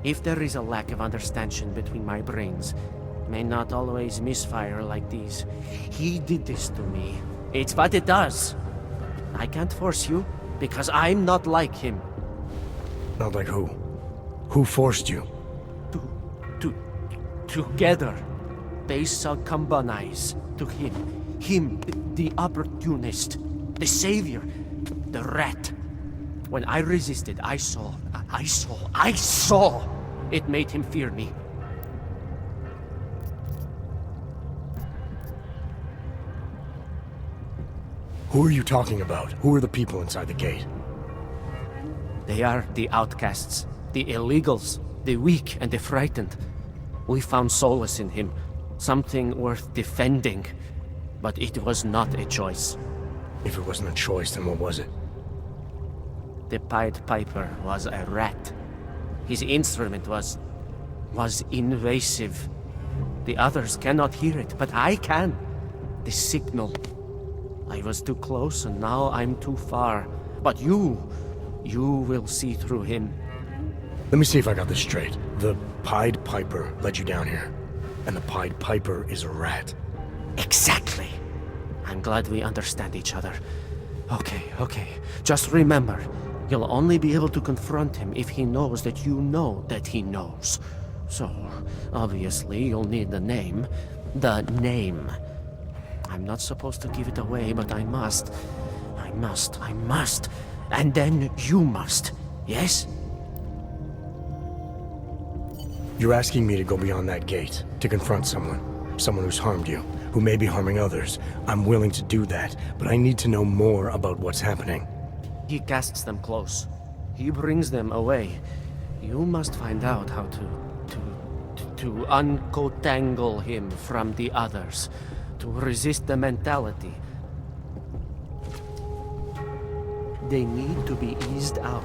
If there is a lack of understanding between my brains, may not always misfire like these. He did this to me. It's what it does. I can't force you, because I'm not like him. Not like who? Who forced you? Together, they succumbanize to him. Him, the opportunist, the savior, the rat. When I resisted, I saw. It made him fear me. Who are you talking about? Who are the people inside the gate? They are the outcasts, the illegals, the weak and the frightened. We found solace in him, something worth defending. But it was not a choice. If it wasn't a choice, then what was it? The Pied Piper was a rat. His instrument was invasive. The others cannot hear it, but I can. The signal. I was too close, and now I'm too far. But you will see through him. Let me see if I got this straight. The Pied Piper led you down here, and the Pied Piper is a rat. Exactly. I'm glad we understand each other. Okay. Just remember, you'll only be able to confront him if he knows that you know that he knows. So, obviously, you'll need the name. The name. I'm not supposed to give it away, but I must. I must. And then you must. Yes? You're asking me to go beyond that gate, to confront someone who's harmed you, who may be harming others. I'm willing to do that, but I need to know more about what's happening. He casts them close. He brings them away. You must find out how to uncotangle him from the others, to resist the mentality. They need to be eased out.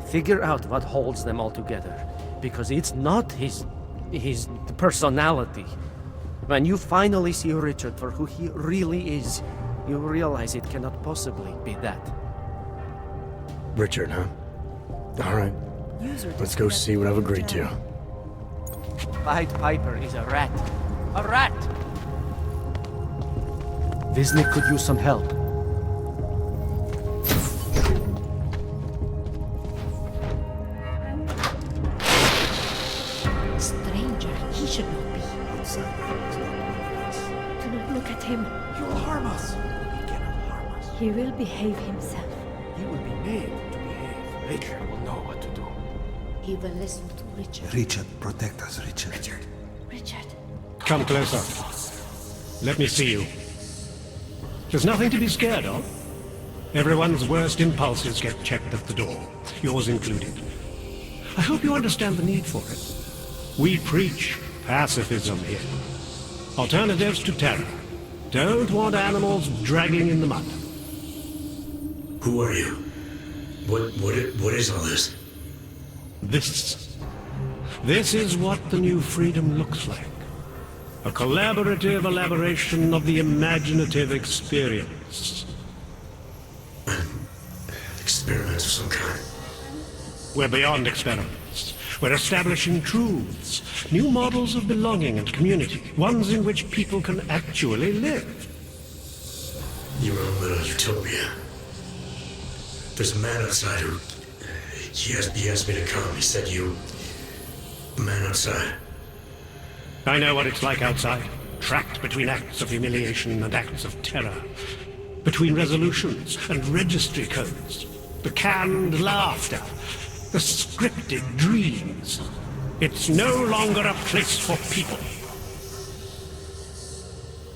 Figure out what holds them all together, because it's not his personality. When you finally see Richard for who he really is, you realize it cannot possibly be that. Richard, huh? All right. Let's go see what I've agreed to. Pied Piper is a rat. A rat! Visnik could use some help. Stranger, he should not be. Do not look at him. He will harm us. He cannot harm us. He will behave himself. He will be made to behave. Richard will know what to do. He will listen to Richard. Richard, protect us, Richard. Richard. Come closer. Let me see you. There's nothing to be scared of. Everyone's worst impulses get checked at the door, yours included. I hope you understand the need for it. We preach pacifism here. Alternatives to terror. Don't want animals dragging in the mud. Who are you? What is all this? This is what the new freedom looks like. A collaborative elaboration of the imaginative experience. An experiment of some kind. We're beyond experiments. We're establishing truths, new models of belonging and community, ones in which people can actually live. Your own little utopia. There's a man outside who... He asked me to come. He said you... A man outside. I know what it's like outside. Trapped between acts of humiliation and acts of terror. Between resolutions and registry codes. The canned laughter. The scripted dreams. It's no longer a place for people.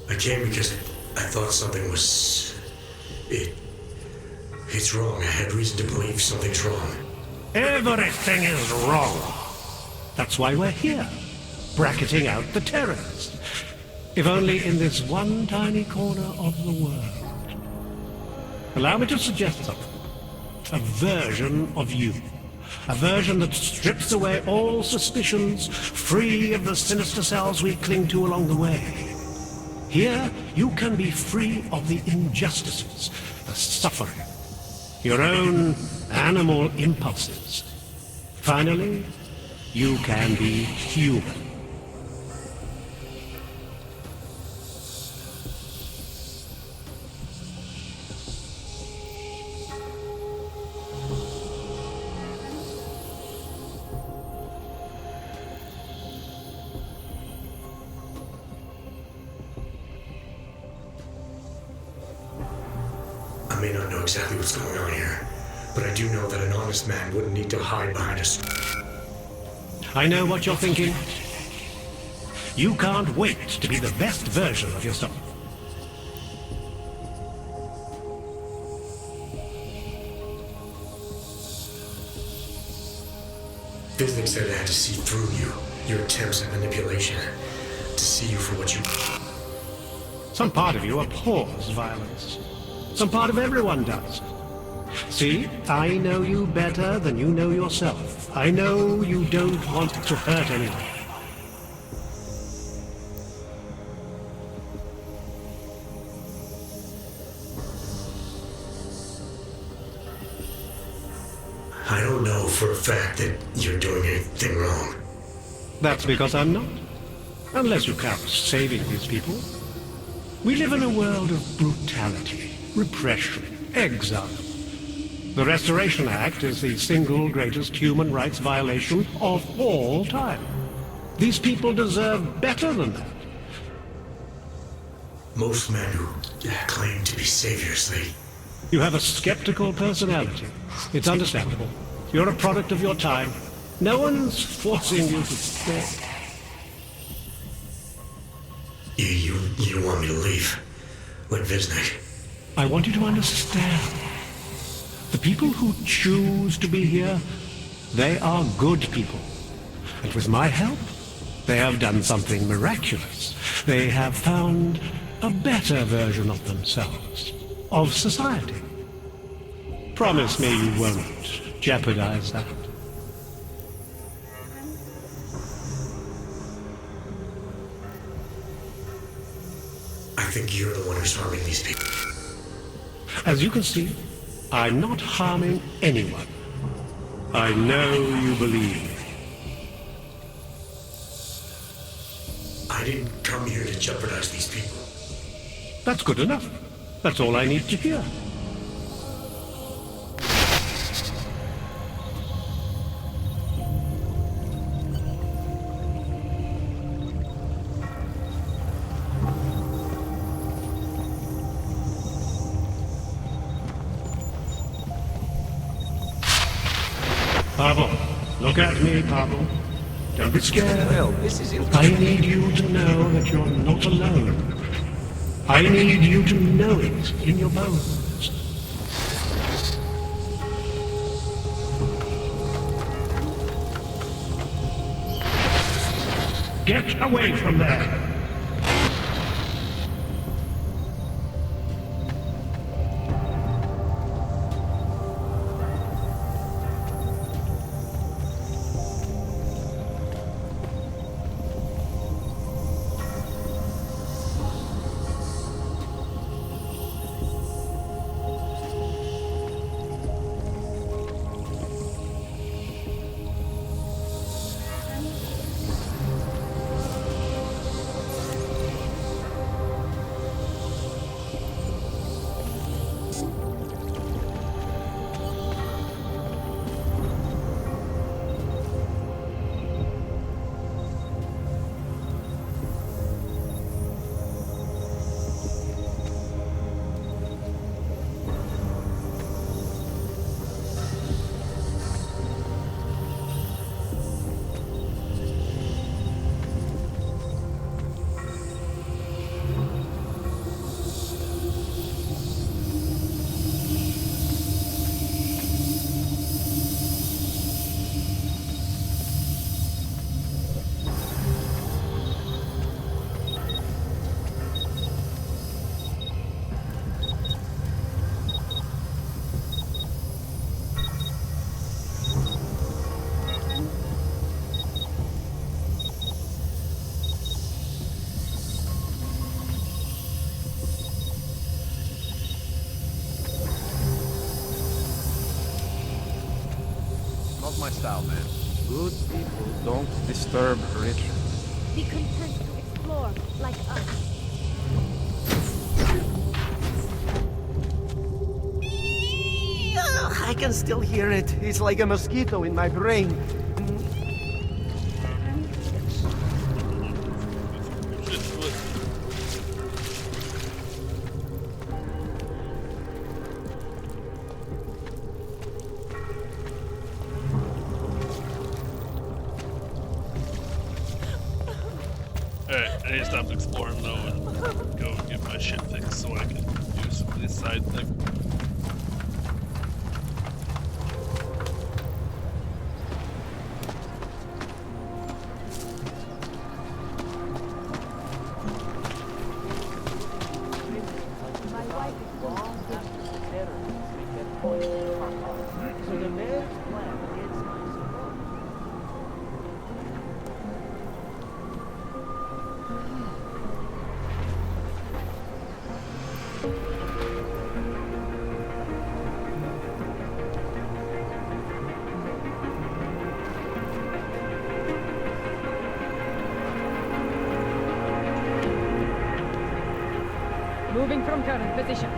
I came because I thought something was... It's wrong. I had reason to believe something's wrong. Everything is wrong. That's why we're here. Bracketing out the terrorists. If only in this one tiny corner of the world. Allow me to suggest something. A version of you. A version that strips away all suspicions, free of the sinister cells we cling to along the way. Here, you can be free of the injustices, the suffering, your own animal impulses. Finally, you can be human. I may not know exactly what's going on here, but I do know that an honest man wouldn't need to hide behind us. I know what you're thinking. You can't wait to be the best version of yourself. Visnik said I had to see through you, your attempts at manipulation, to see you for what you... Some part of you abhors violence. Some part of everyone does. See, I know you better than you know yourself. I know you don't want to hurt anyone. I don't know for a fact that you're doing anything wrong. That's because I'm not. Unless you count saving these people. We live in a world of brutality, repression, exile. The Restoration Act is the single greatest human rights violation of all time. These people deserve better than that. Most men who claim to be saviors, You have a skeptical personality. It's understandable. You're a product of your time. No one's forcing you to stay. You want me to leave? Like Visnik? I want you to understand. The people who choose to be here, they are good people. And with my help, they have done something miraculous. They have found a better version of themselves, of society. Promise me you won't jeopardize that. I think you're the one who's harming these people. As you can see, I'm not harming anyone. I know you believe. I didn't come here to jeopardize these people. That's good enough. That's all I need to hear. Pavel, look at me, Pavel. Don't be scared. Well, this is I need you to know that you're not alone. I need you to know it in your bones. Get away from there. Not my style, man. Good people don't disturb rituals. Be content to explore like us. I can still hear it. It's like a mosquito in my brain. Alright, I need to stop exploring though and go get my shit fixed so I can do some of these side things. Moving from current position.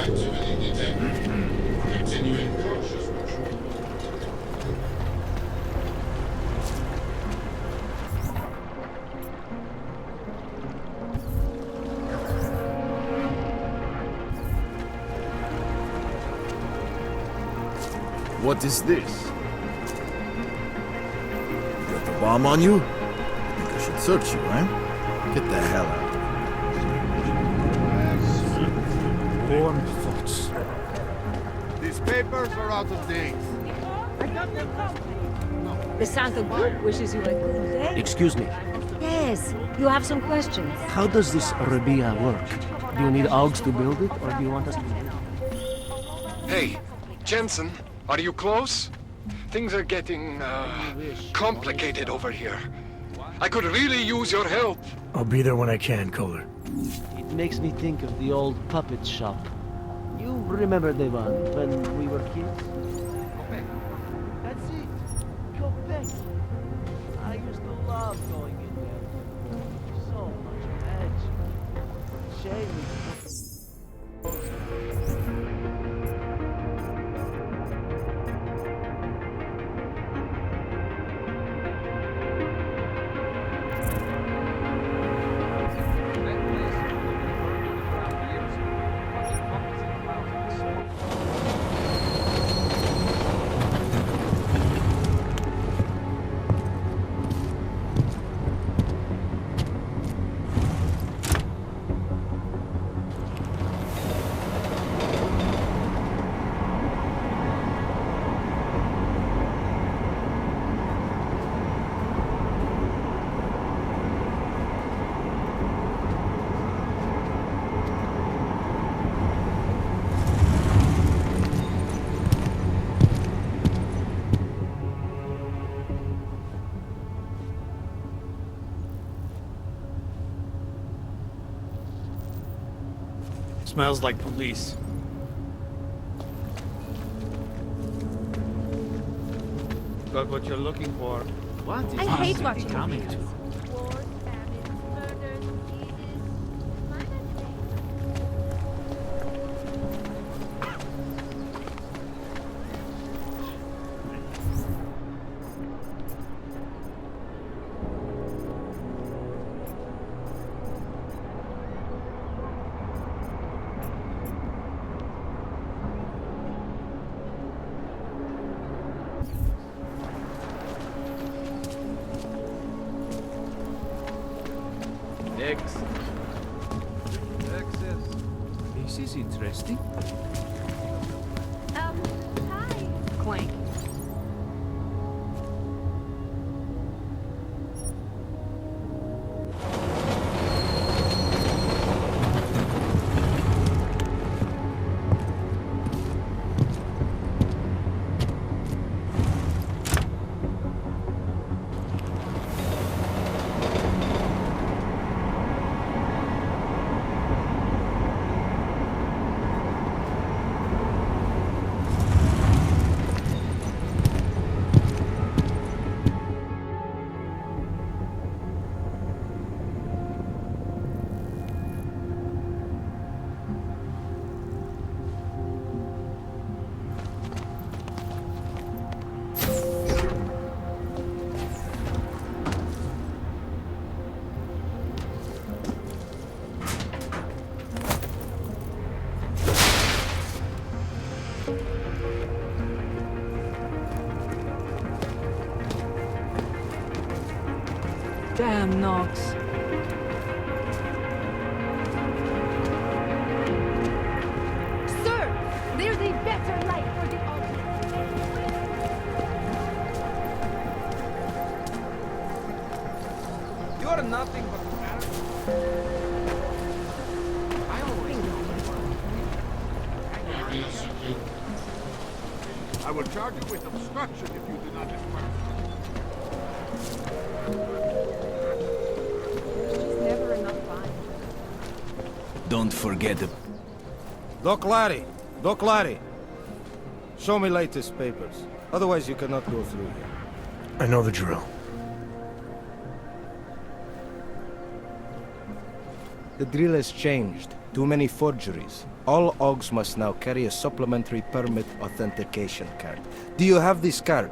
Activity detected. Continuing cautious patrol. What is this? You got the bomb on you? I think I should search you, eh? Get the hell out. Warm thoughts. These papers are out of date. The Santa Group wishes you a good day. Excuse me. Yes, you have some questions. How does this Rabia work? Do you need Augs to build it, or do you want us to build it? Hey, Jensen, are you close? Things are getting, complicated over here. I could really use your help. I'll be there when I can, Kohler. It makes me think of the old puppet shop. You remember the one when we were kids? That's it. Go back. I used to love going in there. So much magic. Shame Smells like police. Got what you're looking for. What is I hate watching coming to? Wars, famines, murders, diseases. This is interesting. Hi. Clank. Damn Knox. Sir, You're nothing but an I always I will charge you with obstruction if you do not disperse. There's never enough time. Don't forget it. Doc Larry! Doc Larry! Show me latest papers. Otherwise you cannot go through here. I know the drill. The drill has changed. Too many forgeries. All OGs must now carry a supplementary permit authentication card. Do you have this card?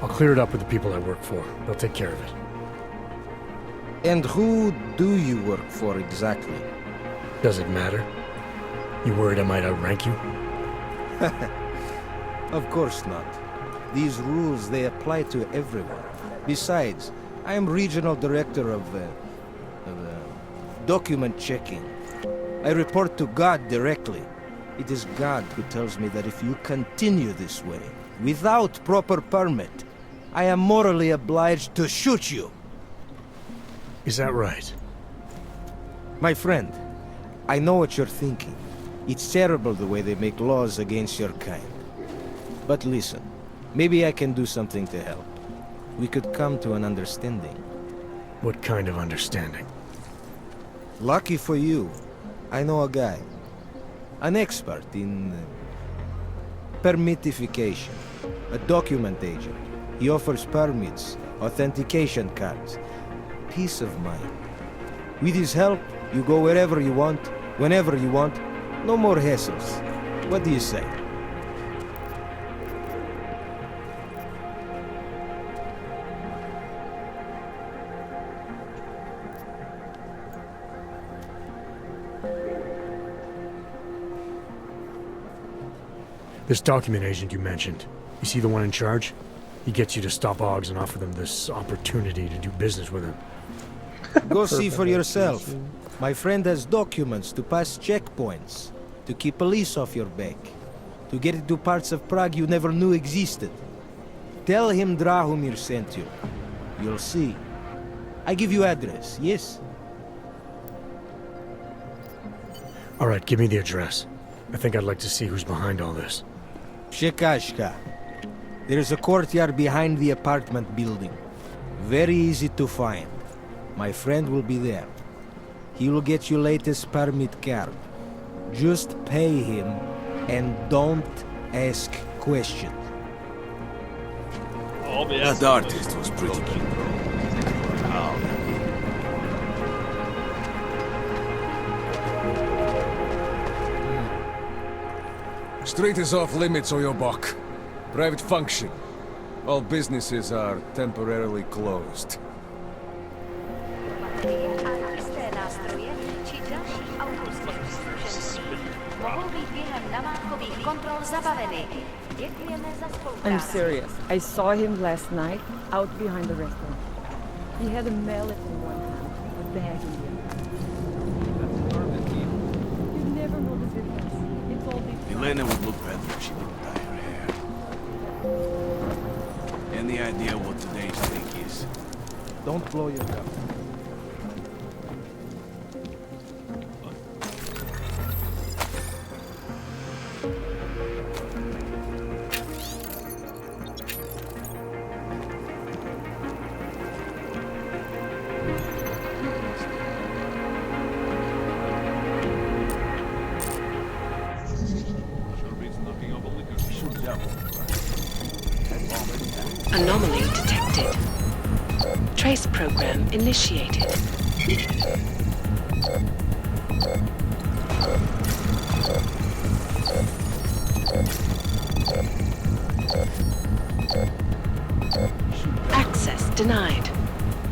I'll clear it up with the people I work for. They'll take care of it. And who do you work for exactly? Does it matter? You worried I might outrank you? Of course not. These rules, they apply to everyone. Besides, I am regional director of document checking. I report to God directly. It is God who tells me that if you continue this way, without proper permit, I am morally obliged to shoot you. Is that right? My friend, I know what you're thinking. It's terrible the way they make laws against your kind. But listen, maybe I can do something to help. We could come to an understanding. What kind of understanding? Lucky for you, I know a guy. An expert in permitification. A document agent. He offers permits, authentication cards. Peace of mind. With his help, you go wherever you want, whenever you want. No more hassles. What do you say? This document agent you mentioned, is he the one in charge? He gets you to stop OGs and offer them this opportunity to do business with him. Go see for yourself. My friend has documents to pass checkpoints, to keep police off your back, to get into parts of Prague you never knew existed. Tell him Drahomir sent you. You'll see. I give you address, yes? All right, give me the address. I think I'd like to see who's behind all this. Shekashka. There is a courtyard behind the apartment building. Very easy to find. My friend will be there. He will get you latest permit card. Just pay him and don't ask questions. That artist was pretty good. Street is off limits, Oyobok. Private function. All businesses are temporarily closed. I'm serious. I saw him last night out behind the restaurant. He had a mallet in one hand, a bag in the other. You never know the difference. It's all these. Elena would look better if she didn't dye her hair. Any idea what today's take is? Don't blow your cover. Anomaly detected. Trace program initiated. Access denied.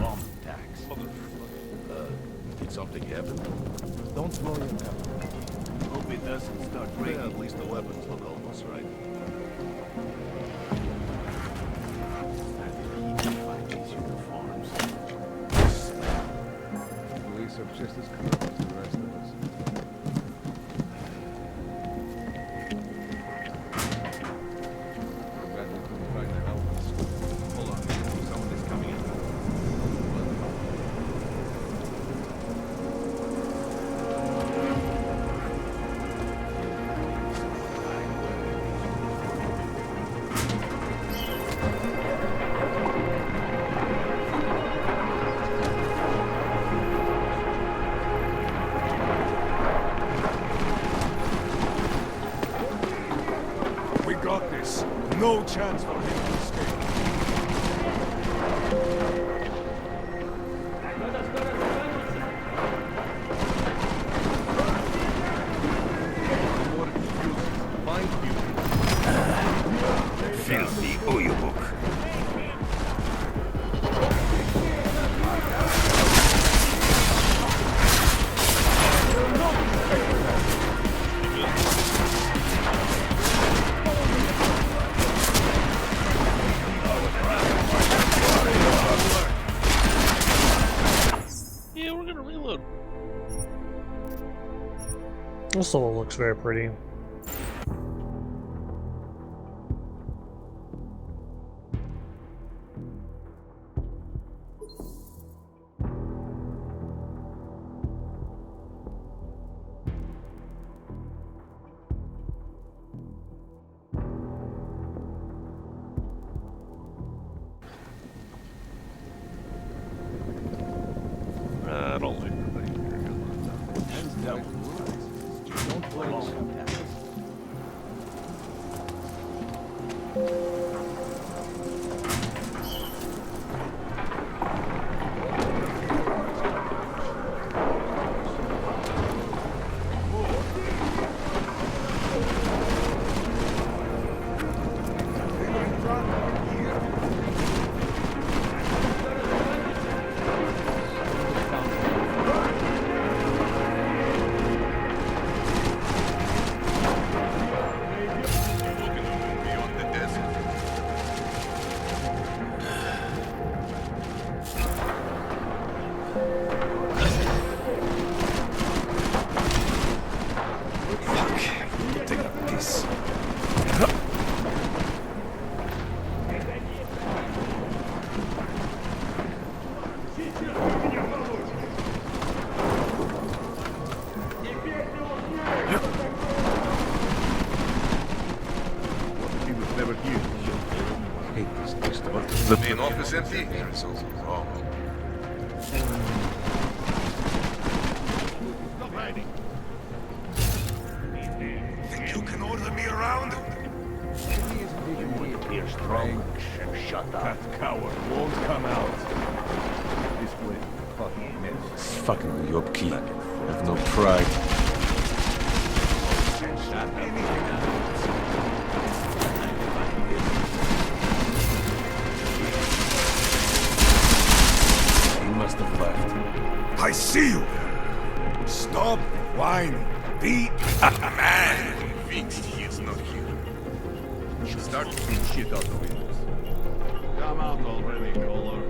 Bomb attacks. Did something happen? Don't blow your cover. Hope it doesn't start raining. At least the weapons look almost right. Police are just as corrupt as the rest of us. no chance for him to escape. Filthy Oyubuk. Yeah, we're gonna reload. This level looks very pretty. I don't like Hands down. Don't play The main office empty? Oh. Stop hiding. Think you can order me around? You appear strong. Shut up. That coward won't come out. This place is fucking mess. It's fucking Yopki. Have no pride. He must have left. I see you! Stop whining. Be a man! Convinced he is not here. Start throwing shit out the windows. Come out already, Caller.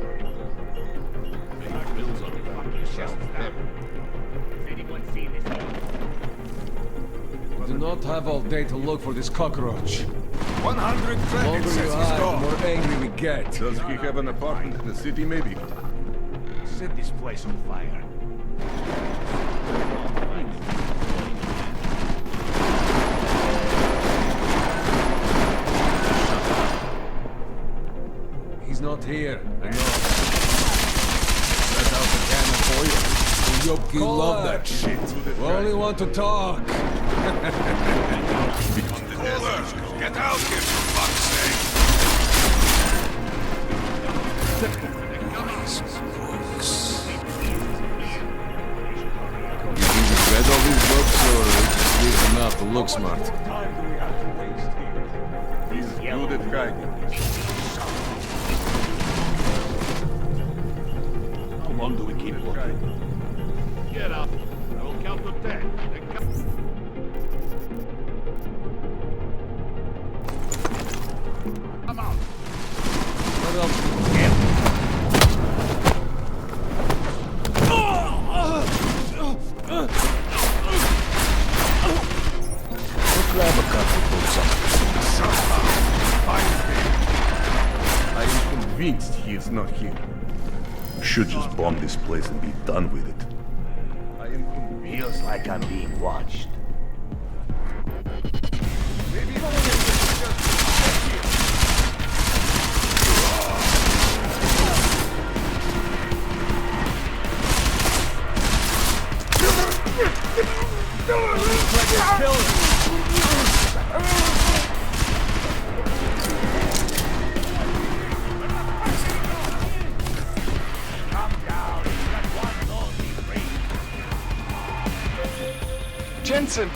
Big bills on the fucking chest. Anyone see this? We do not have all day to look for this cockroach. 100 The credits longer says you he's hide, the gone. more angry we get. Does he have an apartment in the city, maybe? Set this place on fire. He's not here. I know. Set out a can of oil. The Yopki love that shit. We only want to talk. Get out here, for fuck's sake! You either read all these books or just leave them out to look smart. He's good at hiding. How long do we keep looking? Get up. I will count to 10. Then count. Come out. What else do we get? We'll grab a couple books on I am convinced he is not here. Should just bomb this place and be done with it. I am convinced. Feels like I'm being watched. Jensen!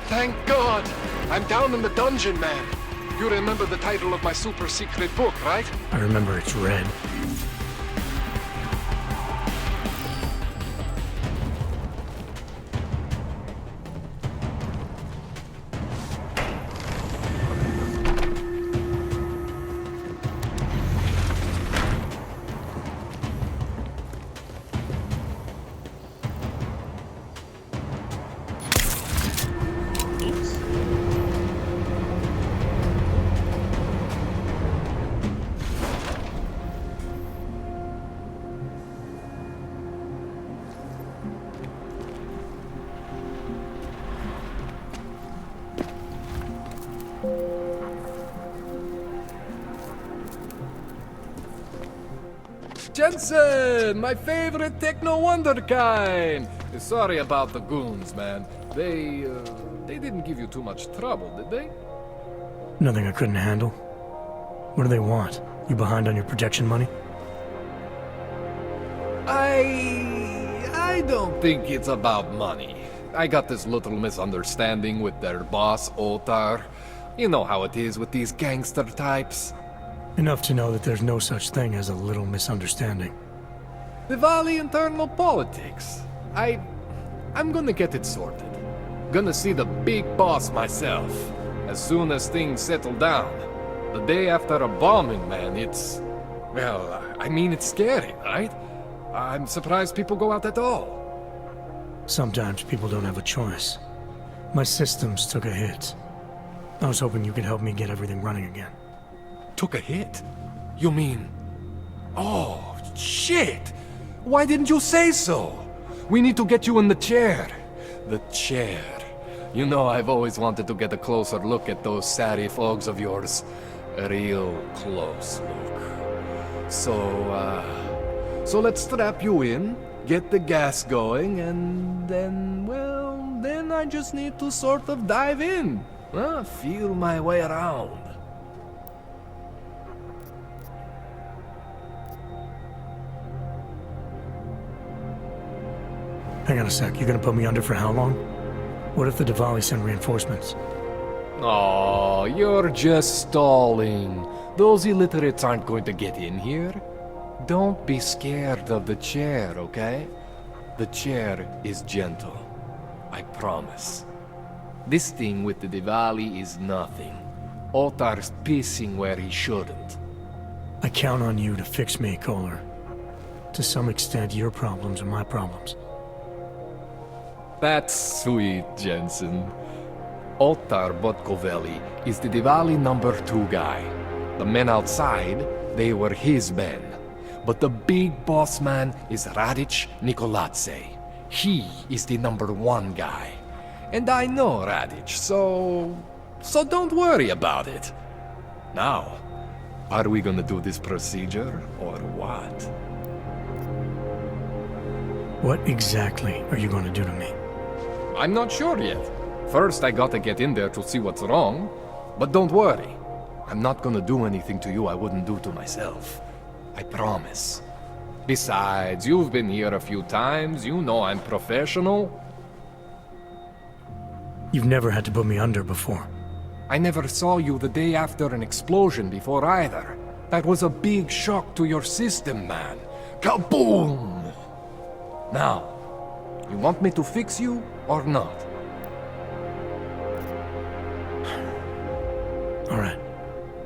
Thank God! I'm down in the dungeon, man. You remember the title of my super secret book, right? I remember it's red. Jensen, my favorite techno wonderkind. Sorry about the goons, man. They didn't give you too much trouble, did they? Nothing I couldn't handle. What do they want? You behind on your protection money? I don't think it's about money. I got this little misunderstanding with their boss, Otar. You know how it is with these gangster types. Enough to know that there's no such thing as a little misunderstanding. Diwali internal politics. I'm gonna get it sorted. Gonna see the big boss myself. As soon as things settle down. The day after a bombing, man, it's... Well, I mean, it's scary, right? I'm surprised people go out at all. Sometimes people don't have a choice. My systems took a hit. I was hoping you could help me get everything running again. Took a hit? You mean... Oh, shit! Why didn't you say so? We need to get you in the chair. The chair. You know, I've always wanted to get a closer look at those satty fogs of yours. A real close look. So let's strap you in, get the gas going, and then, well, then I just need to sort of dive in. Feel my way around. Hang on a sec, you're gonna put me under for how long? What if the Diwali send reinforcements? Oh, you're just stalling. Those illiterates aren't going to get in here. Don't be scared of the chair, okay? The chair is gentle. I promise. This thing with the Diwali is nothing. Otar's pissing where he shouldn't. I count on you to fix me, Kohler. To some extent, your problems are my problems. That's sweet, Jensen. Otar Botkoveli is the Diwali #2 guy. The men outside, they were his men. But the big boss man is Radic Nikoladze. He is the #1 guy. And I know Radic, so don't worry about it. Now, are we gonna do this procedure, or what? What exactly are you gonna do to me? I'm not sure yet. First, I gotta get in there to see what's wrong. But don't worry. I'm not gonna do anything to you I wouldn't do to myself. I promise. Besides, you've been here a few times. You know I'm professional. You've never had to put me under before. I never saw you the day after an explosion before either. That was a big shock to your system, man. Kaboom! Now, you want me to fix you or not? All right,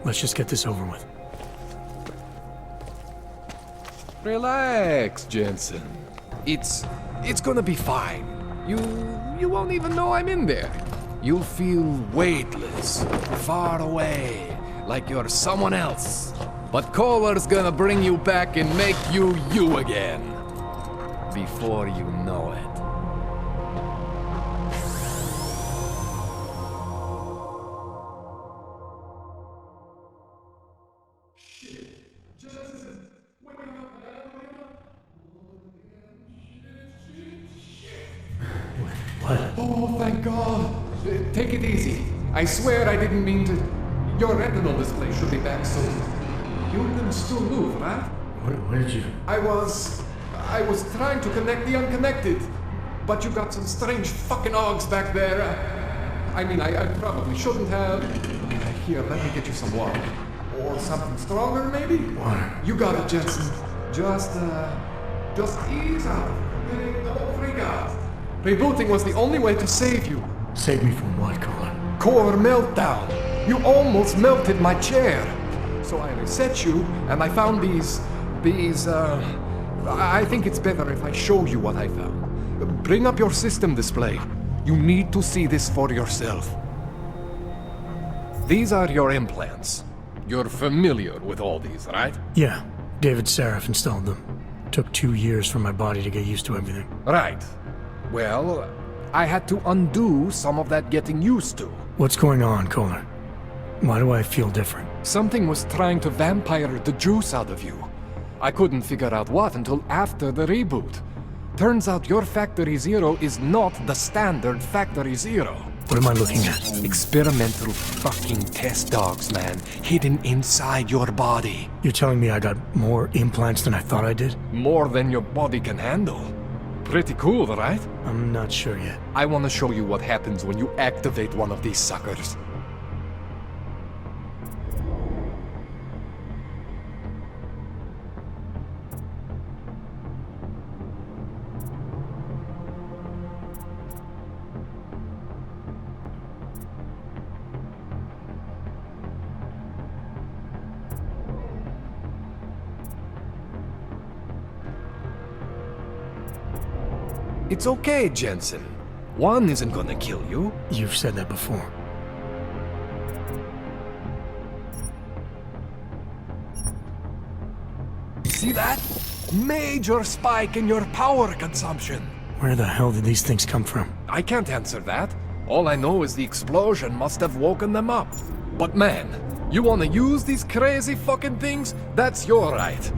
let's just get this over with. Relax, Jensen. It's gonna be fine. You won't even know I'm in there. You'll feel weightless, far away, like you're someone else. But Kohler's gonna bring you back and make you you again. Before you know it. What? Oh, thank God. Take it easy. I swear I didn't mean to... Your retinal display should be back soon. You can still move, right? Where did you... I was trying to connect the unconnected. but you got some strange fucking Augs back there. I mean, I probably shouldn't have. Here, let me get you some water. Or something stronger, maybe? Water. You got it, Jensen. Just ease out. Don't freak out. Rebooting was the only way to save you. Save me from what, Kohler? Core meltdown. You almost melted my chair. So I reset you, and I found these, I think it's better if I show you what I found. Bring up your system display. You need to see this for yourself. These are your implants. You're familiar with all these, right? Yeah, David Sarif installed them. Took 2 years for my body to get used to everything. Right. Well, I had to undo some of that getting used to. What's going on, Kohler? Why do I feel different? Something was trying to vampire the juice out of you. I couldn't figure out what until after the reboot. Turns out your Factory Zero is not the standard Factory Zero. What am I looking at? Experimental fucking test dogs, man. Hidden inside your body. You're telling me I got more implants than I thought I did? More than your body can handle. Pretty cool, right? I'm not sure yet. I want to show you what happens when you activate one of these suckers. It's okay, Jensen. One isn't gonna kill you. You've said that before. See that? Major spike in your power consumption. Where the hell did these things come from? I can't answer that. All I know is the explosion must have woken them up. But man, you wanna use these crazy fucking things? That's your right.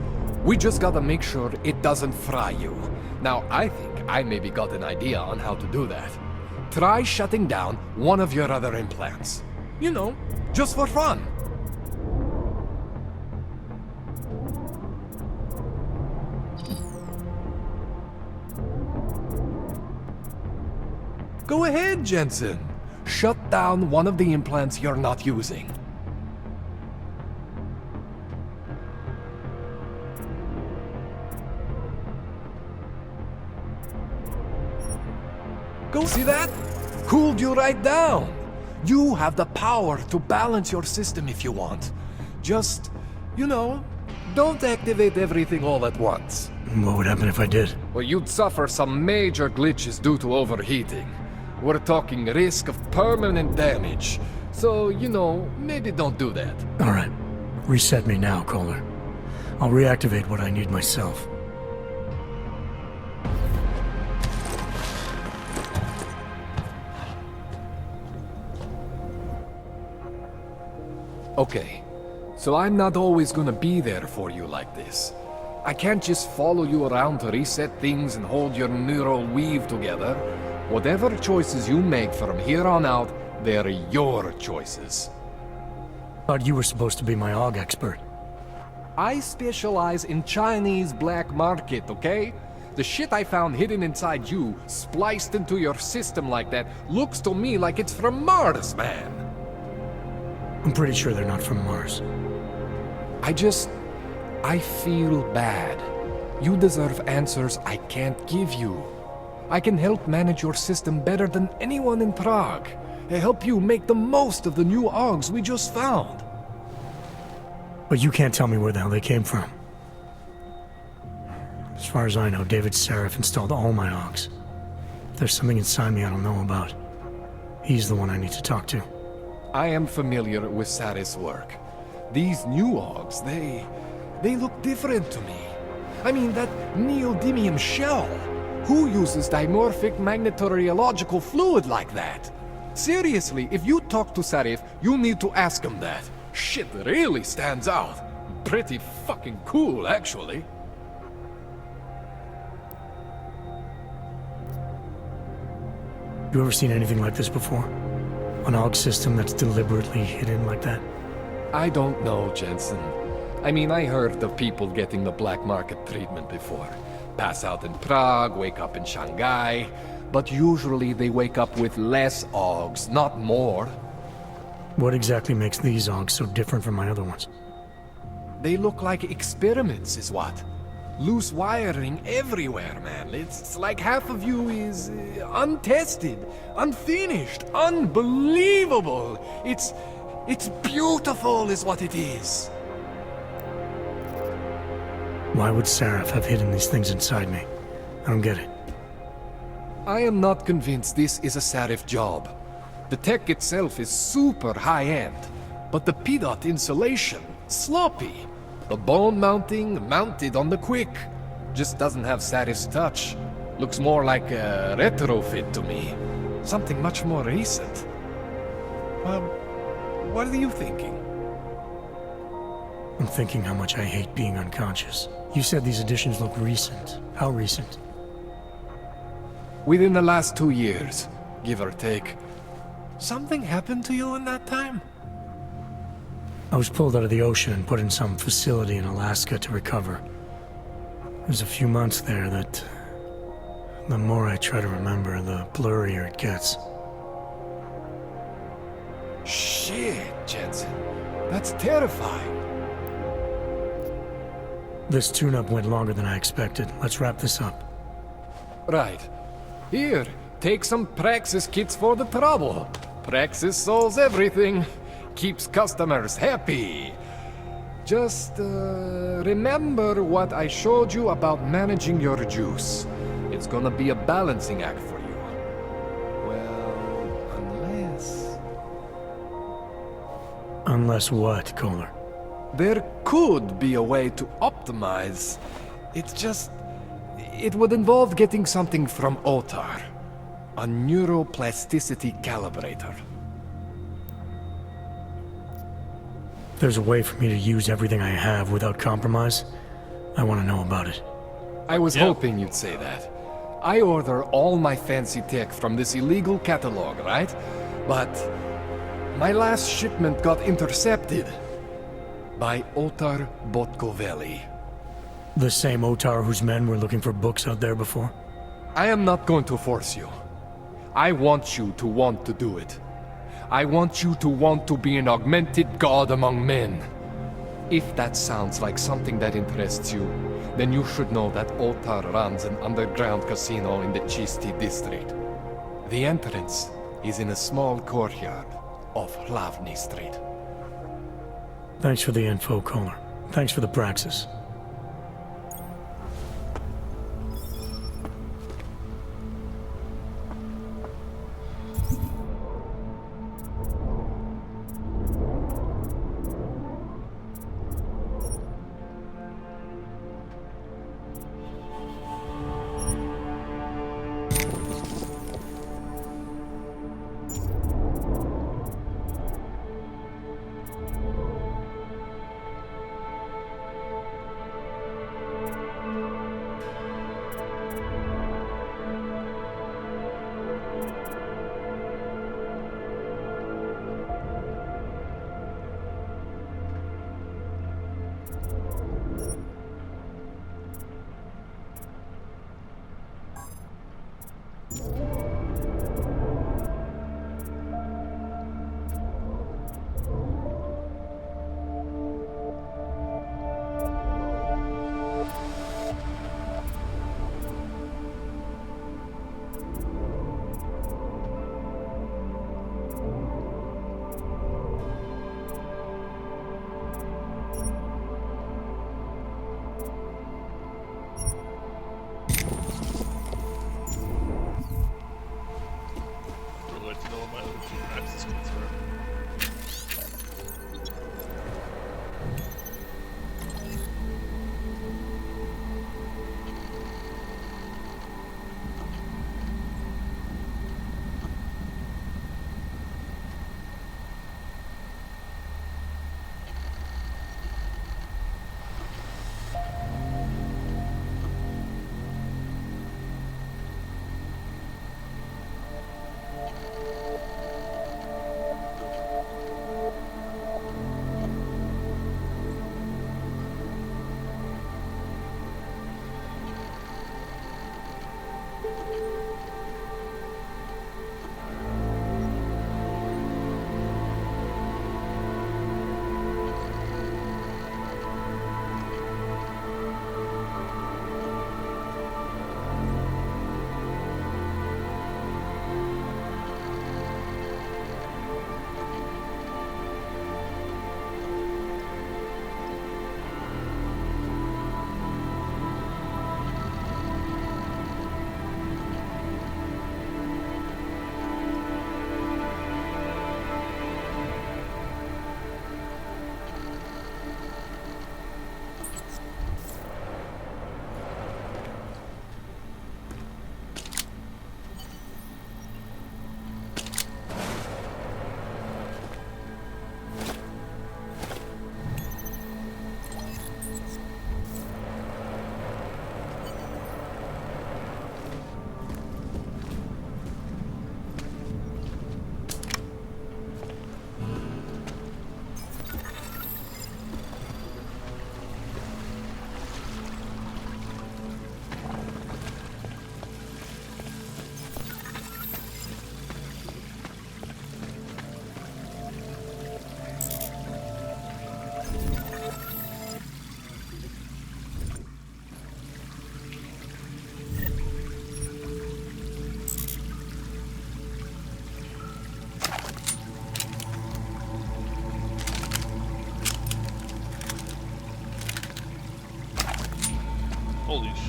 We just gotta make sure it doesn't fry you. Now, I think I maybe got an idea on how to do that. Try shutting down one of your other implants. You know, just for fun. Go ahead, Jensen. Shut down one of the implants you're not using. Go see that? Cooled you right down. You have the power to balance your system if you want. Just, you know, don't activate everything all at once. What would happen if I did? Well, you'd suffer some major glitches due to overheating. We're talking risk of permanent damage. So, you know, maybe don't do that. Alright. Reset me now, Kohler. I'll reactivate what I need myself. Okay, so I'm not always gonna be there for you like this. I can't just follow you around to reset things and hold your neural weave together. Whatever choices you make from here on out, they're your choices. Thought you were supposed to be my AUG expert. I specialize in Chinese black market, okay? The shit I found hidden inside you, spliced into your system like that, looks to me like it's from Mars, man. I'm pretty sure they're not from Mars. I feel bad. You deserve answers I can't give you. I can help manage your system better than anyone in Prague. I help you make the most of the new AUGs we just found. But you can't tell me where the hell they came from. As far as I know, David Sarif installed all my AUGs. If there's something inside me I don't know about, he's the one I need to talk to. I am familiar with Sarif's work. These new AUGs, they look different to me. I mean, that neodymium shell. Who uses dimorphic magnetorheological fluid like that? Seriously, if you talk to Sarif, you need to ask him that. Shit really stands out. Pretty fucking cool, actually. You ever seen anything like this before? An AUG system that's deliberately hidden like that? I don't know, Jensen. I mean, I heard of people getting the black market treatment before. pass out in Prague, wake up in Shanghai, but usually they wake up with less Augs, not more. What exactly makes these Augs so different from my other ones? They look like experiments, is what. Loose wiring everywhere, man. It's like half of you is untested, unfinished, unbelievable. It's beautiful, is what it is. Why would Seraph have hidden these things inside me? I don't get it. I am not convinced this is a Seraph job. The tech itself is super high-end, but the PDOT insulation, sloppy. The bone mounting, mounted on the quick. Just doesn't have Seraph's touch. Looks more like a retrofit to me. Something much more recent. What are you thinking? I'm thinking how much I hate being unconscious. You said these additions look recent. How recent? Within the last 2 years, give or take. Something happened to you in that time? I was pulled out of the ocean and put in some facility in Alaska to recover. There's a few months there that... the more I try to remember, the blurrier it gets. Shit, Jensen. That's terrifying. This tune-up went longer than I expected. Let's wrap this up. Right. Here, take some Praxis kits for the trouble. Praxis solves everything. Keeps customers happy. Just, remember what I showed you about managing your juice. It's gonna be a balancing act for you. Well, unless... Unless what, Kohler? There could be a way to optimize. It's just... it would involve getting something from Otar. A neuroplasticity calibrator. There's a way for me to use everything I have without compromise. I want to know about it. I was hoping you'd say that. I order all my fancy tech from this illegal catalog, right? But my last shipment got intercepted by Otar Botkoveli. The same Otar whose men were looking for books out there before? I am not going to force you. I want you to want to do it. I want you to want to be an augmented god among men. If that sounds like something that interests you, then you should know that Otar runs an underground casino in the Chisti district. The entrance is in a small courtyard off Hlavny Street. Thanks for the info, Kohler. Thanks for the praxis.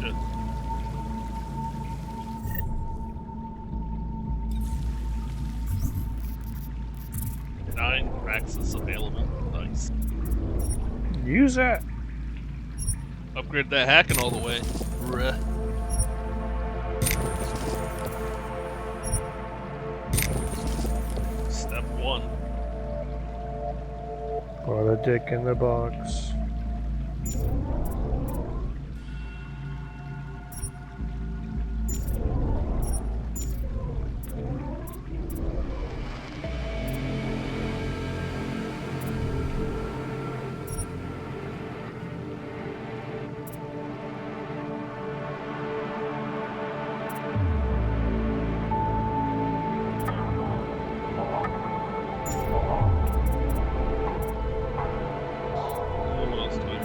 shit. 9 Praxis available. Nice. Use that. Upgrade that hacking all the way. Bruh. Step 1. Put a dick in the box. What else do we need?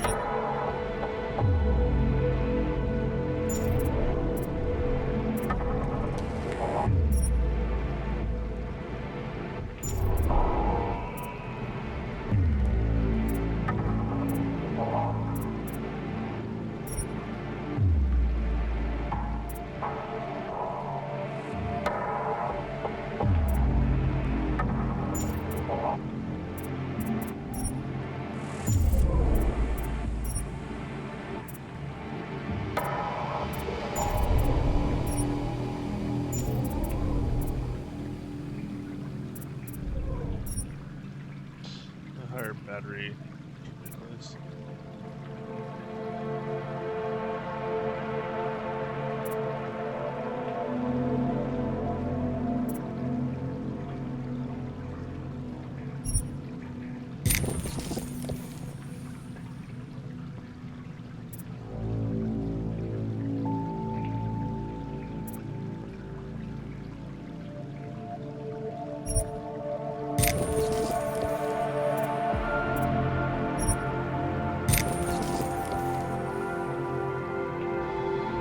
A higher battery. Nice.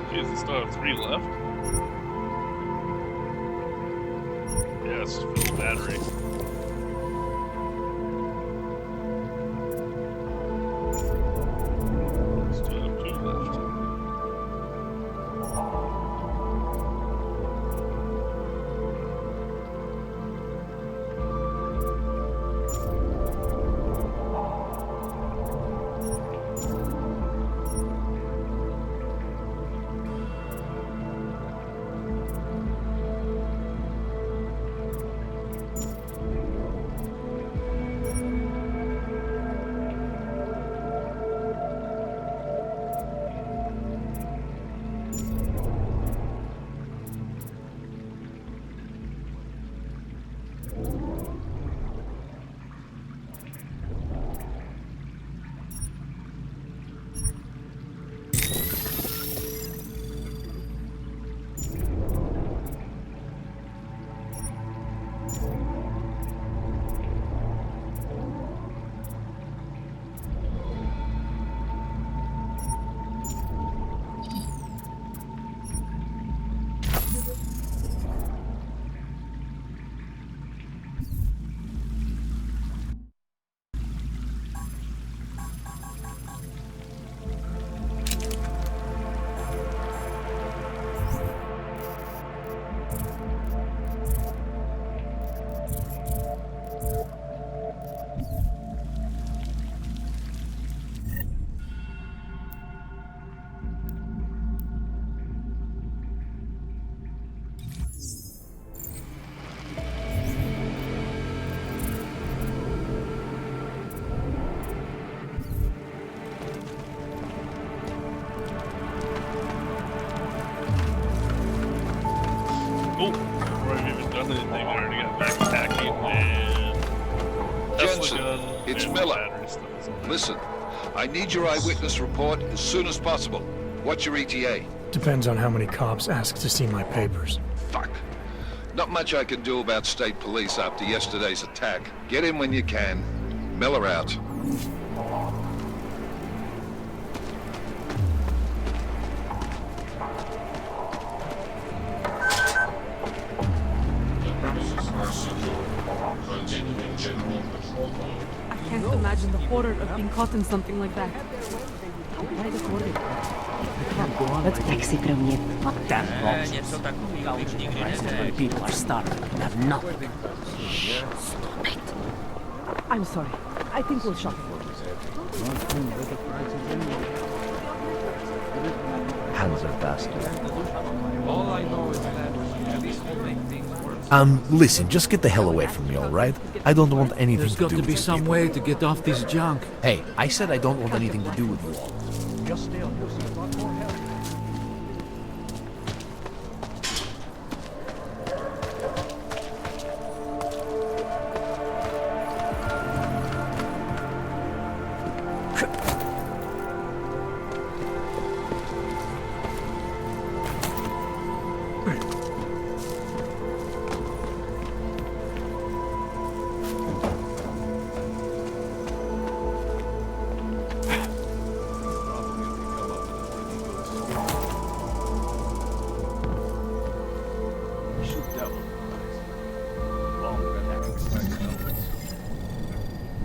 Jeez, I still have 3 left. Yes, full battery. Still have 2 left. Oh, before I've even done anything, I already got back to hacking and Tesla Jensen, gun it's and Miller. battery stuff. Listen, I need your eyewitness report as soon as possible. What's your ETA? Depends on how many cops ask to see my papers. Fuck. Not much I can do about state police after yesterday's attack. Get in when you can. Miller out. The premises are secure. Continuing general patrol mode. I can't imagine the horror of being caught in something like that. I tried recording. I can't. Let's taxi pro mě. Damn laws. Gouging prices when people are starving and have nothing. Shh, stop it. I'm sorry. I think we'll shop. Hands are faster. All I know is that this will make things worse. Listen, just get the hell away from me, alright? I don't want anything There's to do got to with be you some people. way to get off this junk. Hey, I said I don't want anything to do with you all. Just stay on your seat.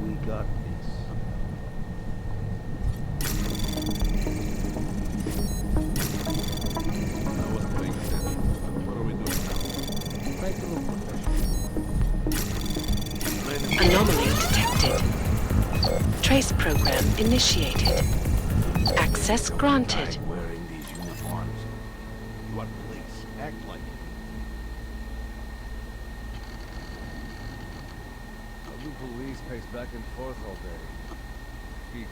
We got this. Anomaly detected. Trace program initiated. Access granted. Wearing these uniforms. You are police. Act like it. The police pace back and forth all day. Beat it.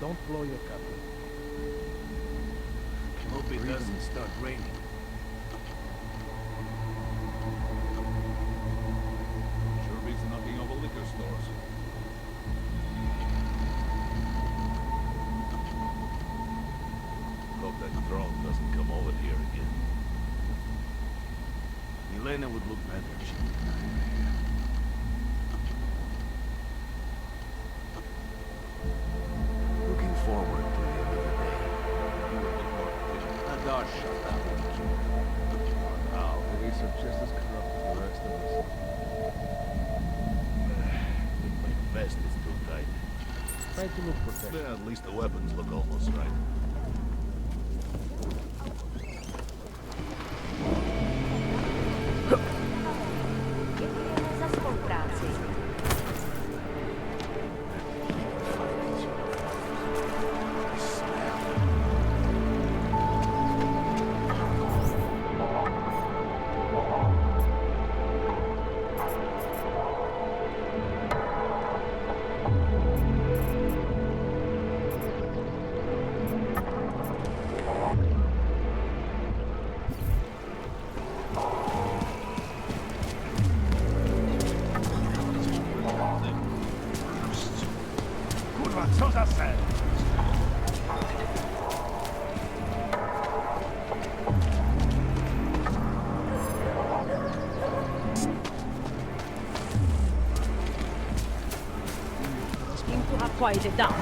Don't blow your cover. Hope it doesn't start raining. Sure beats knocking over liquor stores. Hope that drone doesn't come over here again. Milena would look better if she was not here. Looking forward to the end of the day. You will look more fit. Adar shut down with the key. Now, Police are just as corrupt as the rest of us. think my vest is too tight. Try to look protected. Well, at least the weapons look almost right. Za spolupráci. Kurwa, co za sen? Seem to have quieted down.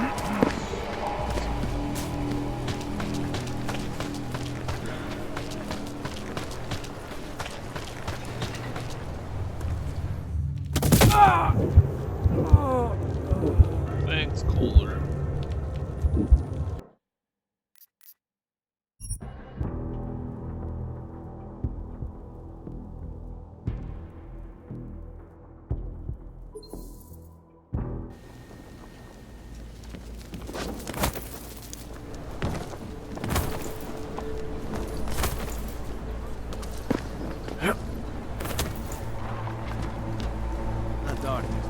Thanks, Kohler. The darkness.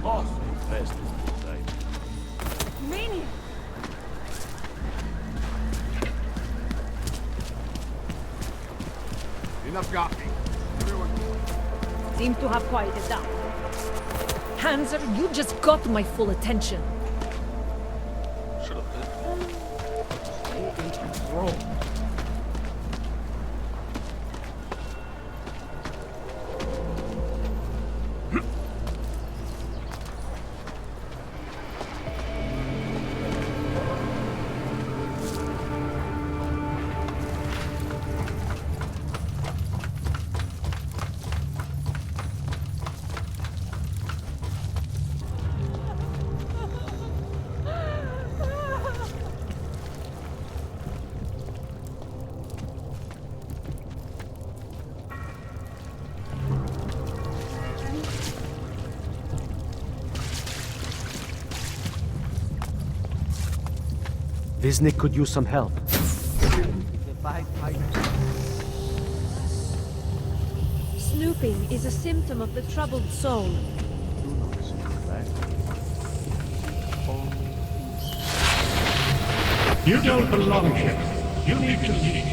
Awesome. Vest is too tight. Mania! Enough gossiping. Everyone. Seem to have quieted down. Hanser, you just got my full attention. Should have been. Stay in control. Viznik could use some help. Snooping is a symptom of the troubled soul. You don't belong here. You need to leave.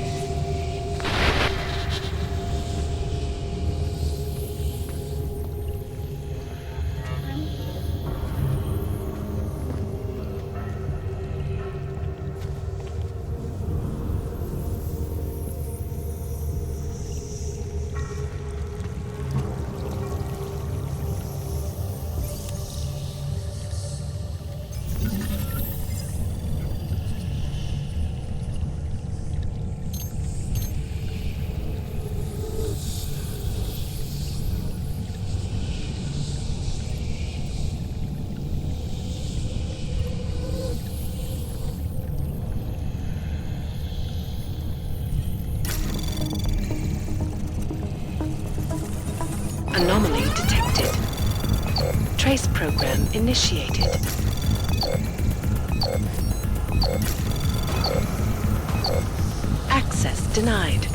Anomaly detected. Trace program initiated. Access denied.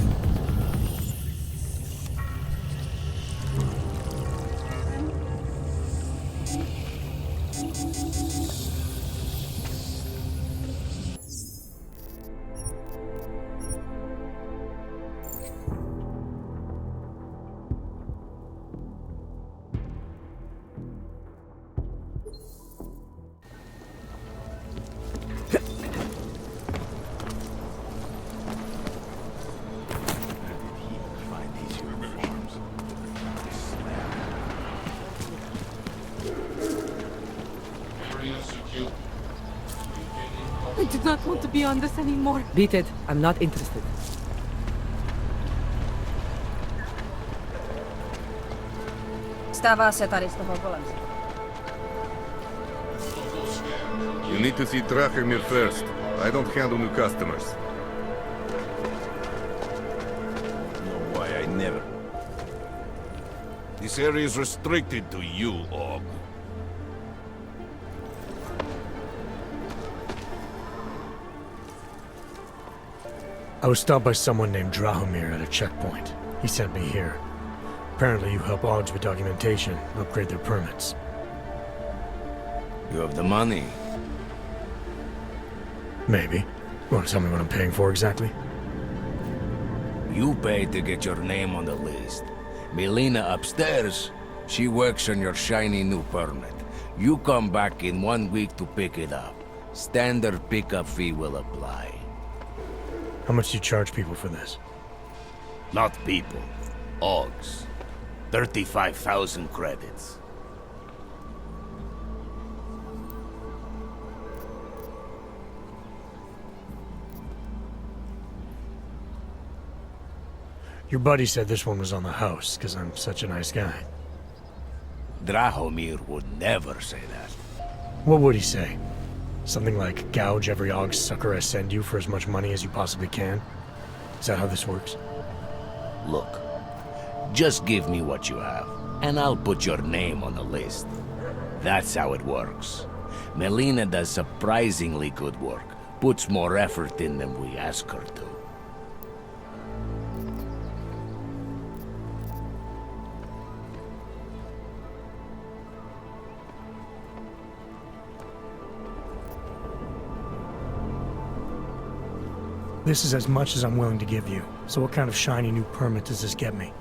I did not want to be on this anymore. Beat it. I'm not interested. Stává se tady z toho kolem. You need to see Drachemir first. I don't handle new customers. Know why I never... This area is restricted to you, Og. I was stopped by someone named Drahomir at a checkpoint. He sent me here. Apparently you help Augs with documentation, upgrade their permits. You have the money. Maybe. You want to tell me what I'm paying for exactly? You pay to get your name on the list. Melina upstairs, she works on your shiny new permit. You come back in 1 week to pick it up. Standard pickup fee will apply. How much do you charge people for this? Not people. Augs. 35,000 credits. Your buddy said this one was on the house, because I'm such a nice guy. Drahomir would never say that. What would he say? Something like, gouge every Aug sucker I send you for as much money as you possibly can? Is that how this works? Look, just give me what you have, and I'll put your name on the list. That's how it works. Melina does surprisingly good work, puts more effort in than we ask her to. This is as much as I'm willing to give you. So what kind of shiny new permit does this get me?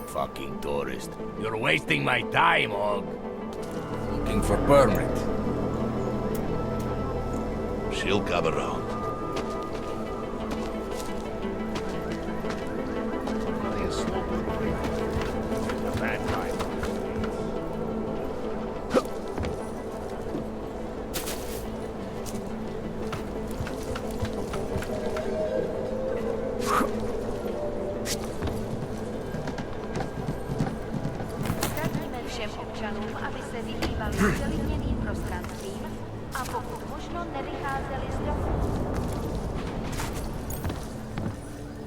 Fucking tourist. You're wasting my time, Og. Looking for permit. She'll come around. Bad time. Všem občanům, aby se vyhýbali přelidněným prostranstvím a pokud možno nevycházeli z domu.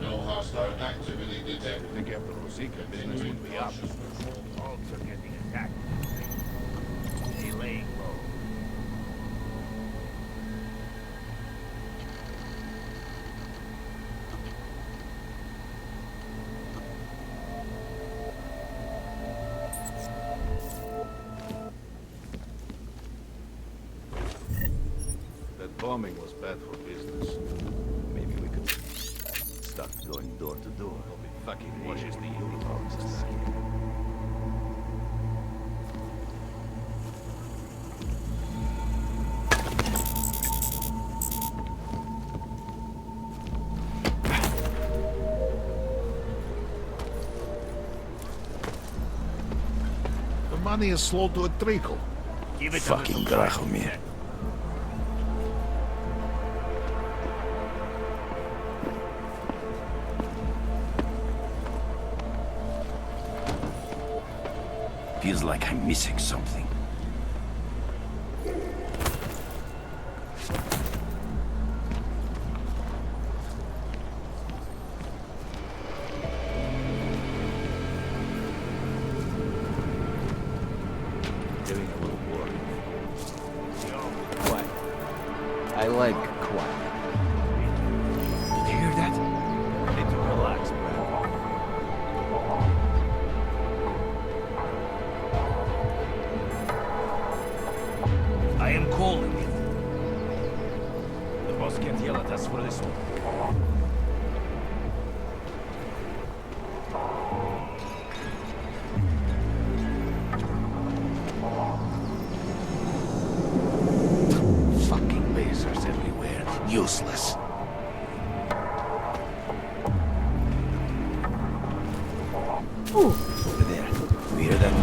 No hostile activity detected. The capital Rosika business would be up. Augs are getting attacked. Delaying low. bombing was bad for business. Maybe we could start going door to door. Fucking washes the uniforms. The money is slow to a trickle. Give it fucking Drachomir. Feels like I'm missing something. Doing a little work. Quiet. I like quiet. Did you hear that? I need to relax, bro. I am calling it. The boss can't yell at us for this one. Fucking lasers everywhere. Useless. Ooh. Over there. You hear that?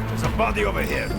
There's a body over here.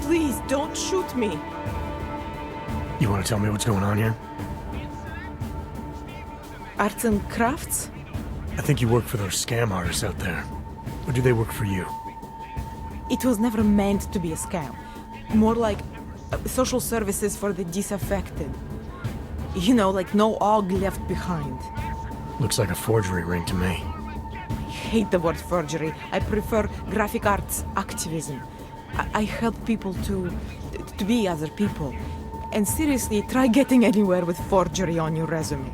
Please, don't shoot me. You want to tell me what's going on here? Arts and crafts? I think you work for those scam artists out there. Or do they work for you? It was never meant to be a scam. More like social services for the disaffected. You know, like no og left behind. Looks like a forgery ring to me. I hate the word forgery. I prefer graphic arts activism. I help people to be other people. And seriously, try getting anywhere with forgery on your resume.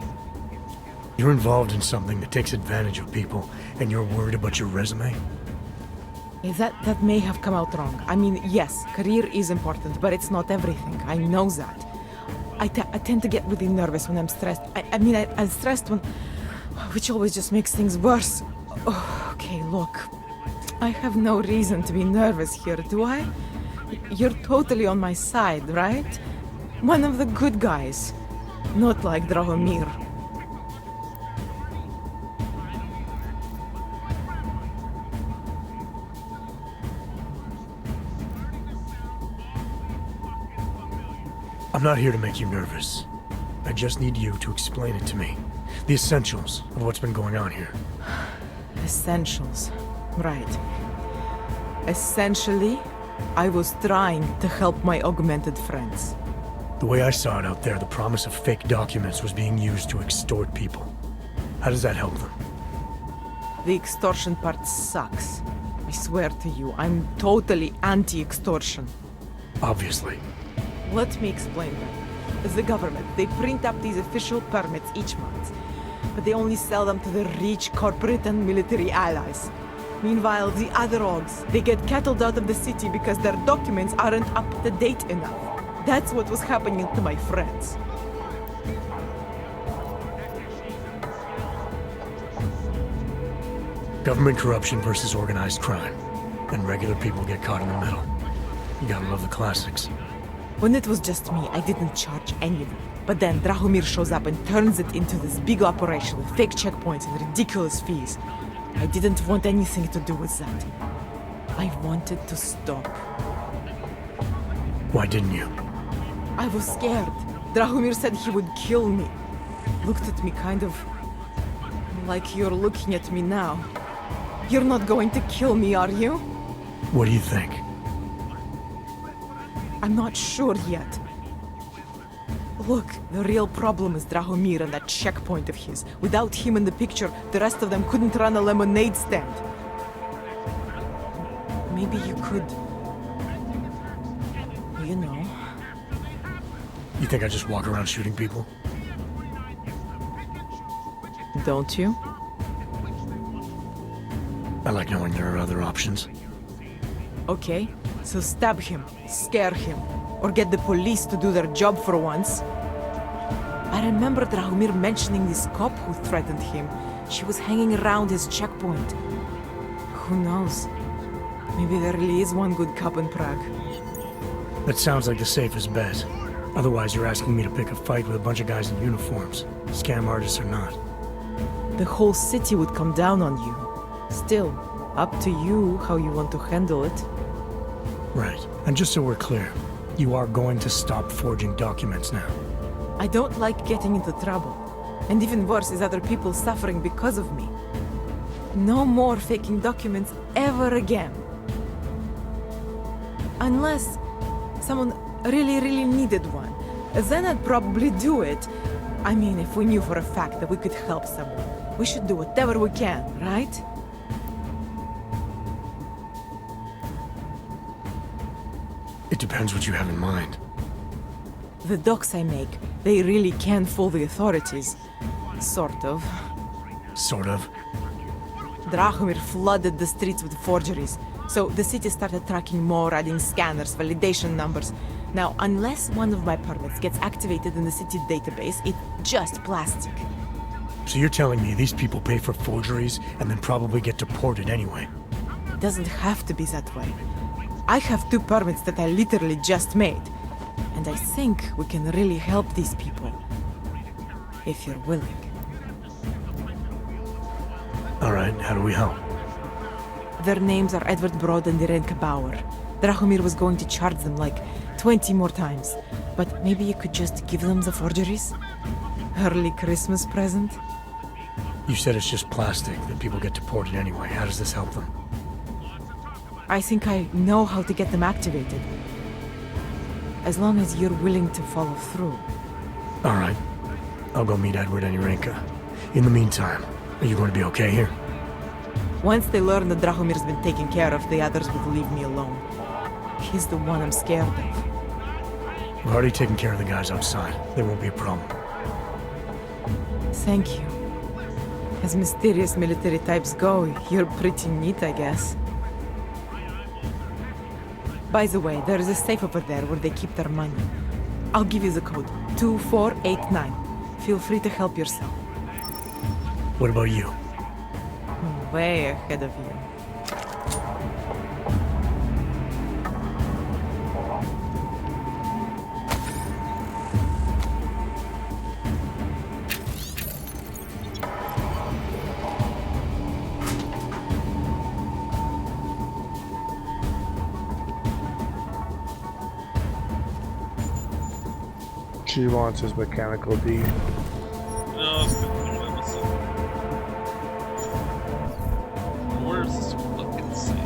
You're involved in something that takes advantage of people, and you're worried about your resume? That may have come out wrong. I mean, yes, career is important, but it's not everything. I know that. I tend to get really nervous when I'm stressed. I'm stressed when... which always just makes things worse. Oh, okay, look. I have no reason to be nervous here, do I? You're totally on my side, right? One of the good guys. Not like Drahomir. I'm not here to make you nervous. I just need you to explain it to me. The essentials of what's been going on here. Essentials. Right. Essentially, I was trying to help my augmented friends. The way I saw it out there, the promise of fake documents was being used to extort people. How does that help them? The extortion part sucks. I swear to you, I'm totally anti-extortion. Obviously. Let me explain that. As the government, they print up these official permits each month, but they only sell them to the rich corporate and military allies. Meanwhile, the other orgs, they get cattled out of the city because their documents aren't up to date enough. That's what was happening to my friends. Government corruption versus organized crime. And regular people get caught in the middle. You gotta love the classics. When it was just me, I didn't charge anyone. But then Drahomir shows up and turns it into this big operation with fake checkpoints and ridiculous fees. I didn't want anything to do with that. I wanted to stop. Why didn't you? I was scared. Drahomir said he would kill me. Looked at me kind of... like you're looking at me now. You're not going to kill me, are you? What do you think? I'm not sure yet. Look, the real problem is Drahomir and that checkpoint of his. Without him in the picture, the rest of them couldn't run a lemonade stand. Maybe you could... you know... You think I just walk around shooting people? Don't you? I like knowing there are other options. Okay, so stab him, scare him, or get the police to do their job for once. I remember Drahomir mentioning this cop who threatened him. She was hanging around his checkpoint. Who knows? Maybe there really is one good cop in Prague. That sounds like the safest bet. Otherwise, you're asking me to pick a fight with a bunch of guys in uniforms, scam artists or not. The whole city would come down on you. Still, up to you how you want to handle it. Right. And just so we're clear, you are going to stop forging documents now. I don't like getting into trouble. And even worse is other people suffering because of me. No more faking documents ever again. Unless someone really needed one. Then I'd probably do it. I mean, if we knew for a fact that we could help someone. We should do whatever we can, right? It depends what you have in mind. The docs I make, they really can fool the authorities. Sort of. Sort of. Drahomir flooded the streets with forgeries, so the city started tracking more, adding scanners, validation numbers. Now, unless one of my permits gets activated in the city database, it's just plastic. So you're telling me these people pay for forgeries and then probably get deported anyway? It doesn't have to be that way. I have 2 permits that I literally just made. And I think we can really help these people. If you're willing. Alright, how do we help? Their names are Edward Broad and Irenka Bauer. Drahomir was going to charge them like 20 more times. But maybe you could just give them the forgeries? Early Christmas present? You said it's just plastic, that people get deported anyway. How does this help them? I think I know how to get them activated. As long as you're willing to follow through. Alright. I'll go meet Edward and Irenka. In the meantime, are you going to be okay here? Once they learn that Drahomir's been taken care of, the others will leave me alone. He's the one I'm scared of. We've already taken care of the guys outside. There won't be a problem. Thank you. As mysterious military types go, you're pretty neat, I guess. By the way, there is a safe over there where they keep their money. I'll give you the code. 2489. Feel free to help yourself. What about you? Way ahead of you. She wants his mechanical D. No, it's good. Where's this fucking safe?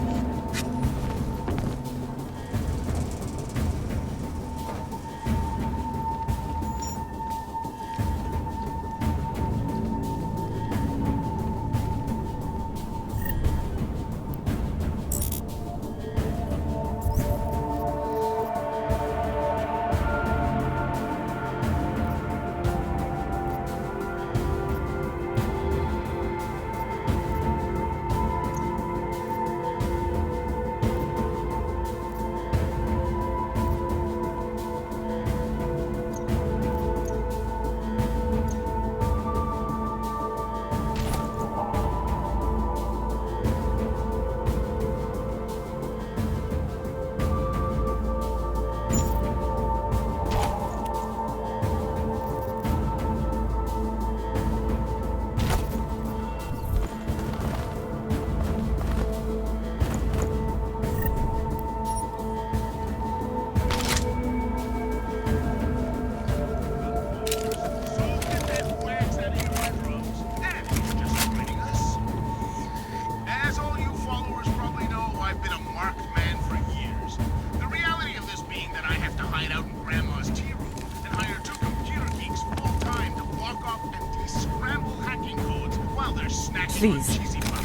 Please,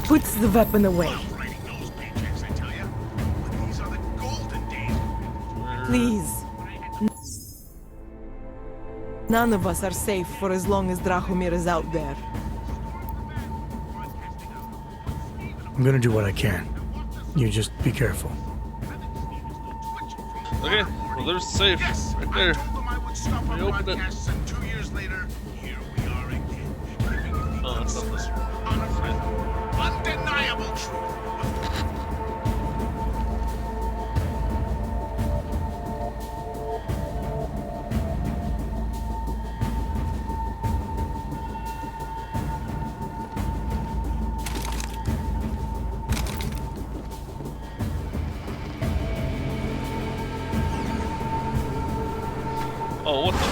put the weapon away. Please. None of us are safe for as long as Drahomir is out there. I'm gonna do what I can. You just be careful. Okay, well there's the safe right there. We opened it. Oh, that's not this. Undeniable truth. Oh, what the?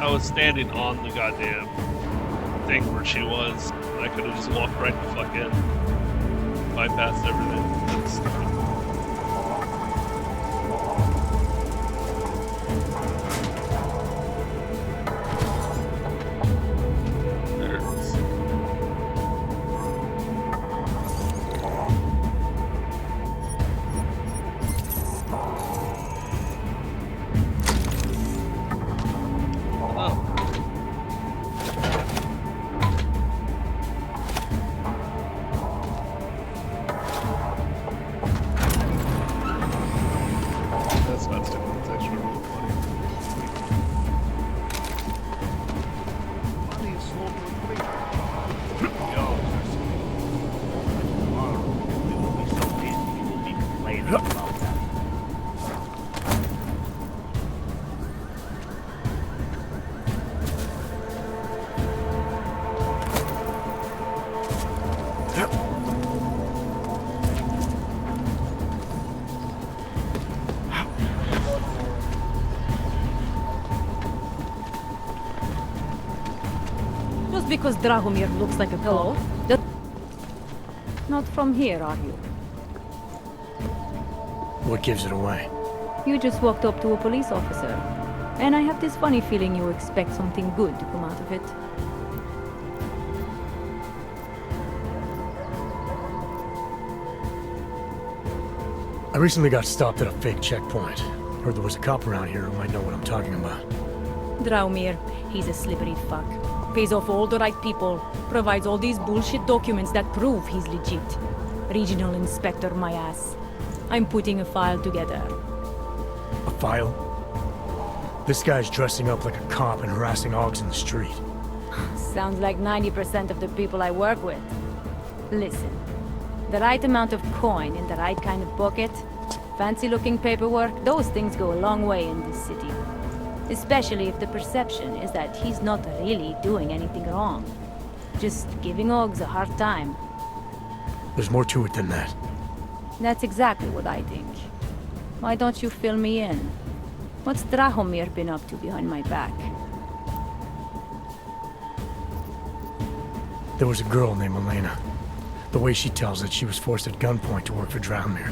I was standing on the goddamn thing where she was. I could have just walked right the fuck in. Bypassed everything. That's stupid. There it is. Oh. That's not stupid. That's actually really funny. Just because Drahomir looks like a dog. Not from here, are you? What gives it away? You just walked up to a police officer. And I have this funny feeling you expect something good to come out of it. I recently got stopped at a fake checkpoint. Heard there was a cop around here who might know what I'm talking about. Draumir, he's a slippery fuck. Pays off all the right people, provides all these bullshit documents that prove he's legit. Regional inspector, my ass. I'm putting a file together. A file? This guy's dressing up like a cop and harassing hogs in the street. Sounds like 90% of the people I work with. Listen, the right amount of coin in the right kind of pocket, fancy-looking paperwork, those things go a long way in this city. Especially if the perception is that he's not really doing anything wrong. Just giving Ogs a hard time. There's more to it than that. That's exactly what I think. Why don't you fill me in? What's Drahomir been up to behind my back? There was a girl named Elena. The way she tells it, she was forced at gunpoint to work for Drahomir.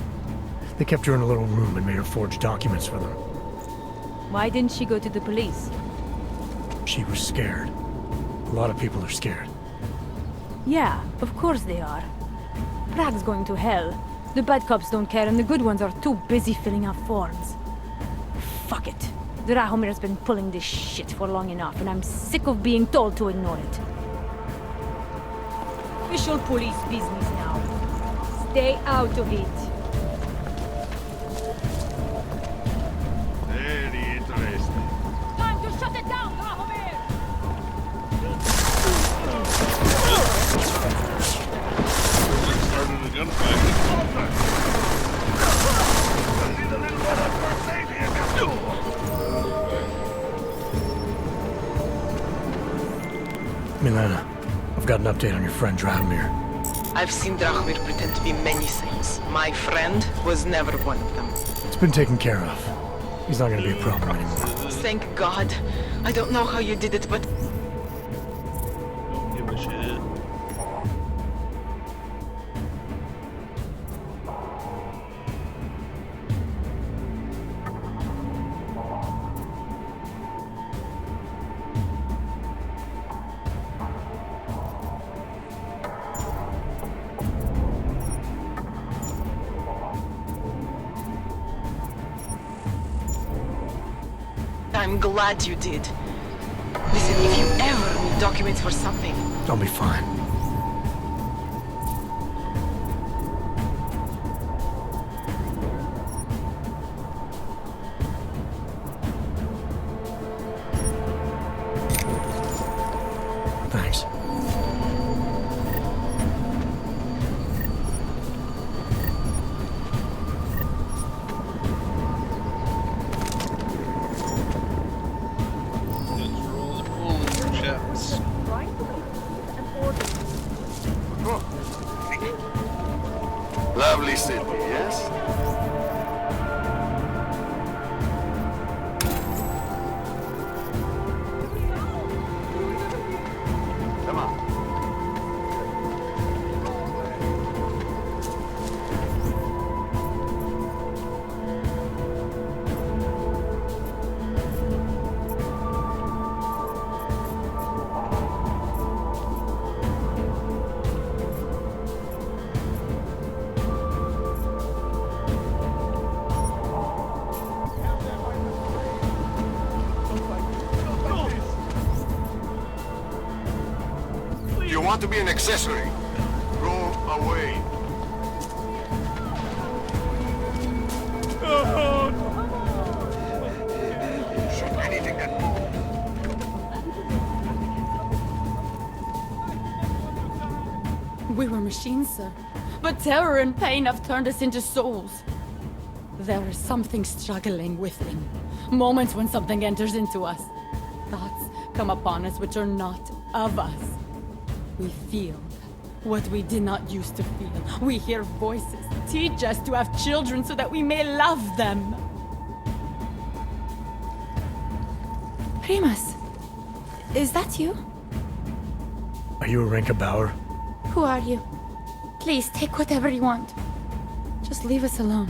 They kept her in a little room and made her forge documents for them. Why didn't she go to the police? She was scared. A lot of people are scared. Yeah, of course they are. Prague's going to hell. The bad cops don't care and the good ones are too busy filling out forms. Fuck it. Drahomir's been pulling this shit for long enough and I'm sick of being told to ignore it. Official police business now. Stay out of it. Very interesting. Time to shut it down, Drahomir! Started a gunfight. Milena, I've got an update on your friend Drahomir. I've seen Drahomir pretend to be many things. My friend was never one of them. It's been taken care of. He's not gonna be a problem anymore. Thank God. I don't know how you did it, but... Don't give a shit. I'm glad you did. Listen, if you ever need documents for something... I'll be fine. Thanks. Lovely city, yes? Come on. You want to be an accessory? Go away. Anything that... We were machines, sir. But terror and pain have turned us into souls. There is something struggling within. Moments when something enters into us. Thoughts come upon us which are not of us. We feel what we did not used to feel. We hear voices. Teach us to have children so that we may love them. Primus, is that you? Are you a Renka Bauer? Who are you? Please, take whatever you want. Just leave us alone.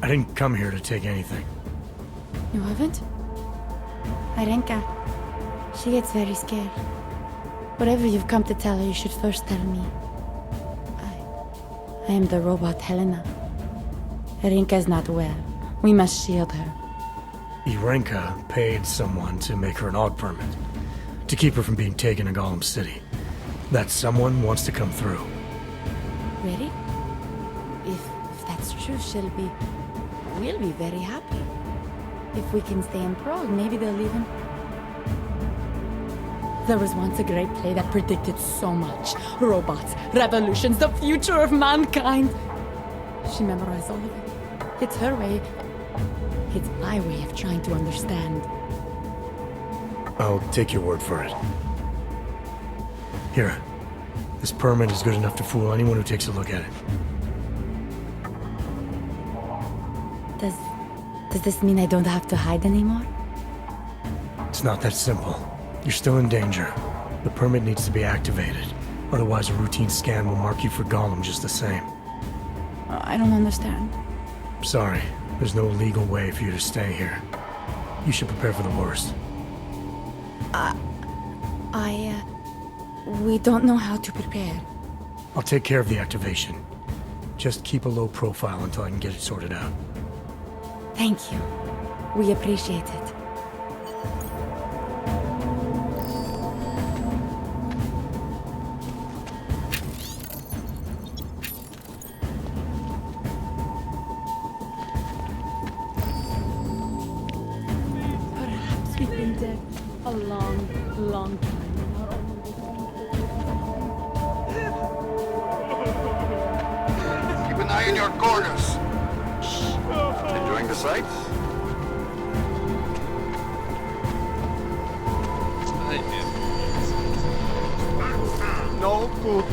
I didn't come here to take anything. You haven't? Arenka. She gets very scared. Whatever you've come to tell her, you should first tell me. I am the robot Helena. Erinka's not well. We must shield her. Irenka paid someone to make her an AUG permit, to keep her from being taken to Golem City. That someone wants to come through. Really? If that's true, we'll be very happy. If we can stay in Prague, maybe they'll even... There was once a great play that predicted so much. Robots, revolutions, the future of mankind. She memorized all of it. It's her way. It's my way of trying to understand. I'll take your word for it. Here. This permit is good enough to fool anyone who takes a look at it. Does this mean I don't have to hide anymore? It's not that simple. You're still in danger. The permit needs to be activated. Otherwise, a routine scan will mark you for Golem just the same. I don't understand. Sorry. There's no legal way for you to stay here. You should prepare for the worst. We don't know how to prepare. I'll take care of the activation. Just keep a low profile until I can get it sorted out. Thank you. We appreciate it. Perhaps we've been dead a long, long time. Keep an eye on your corners. Enjoying the sights? No good.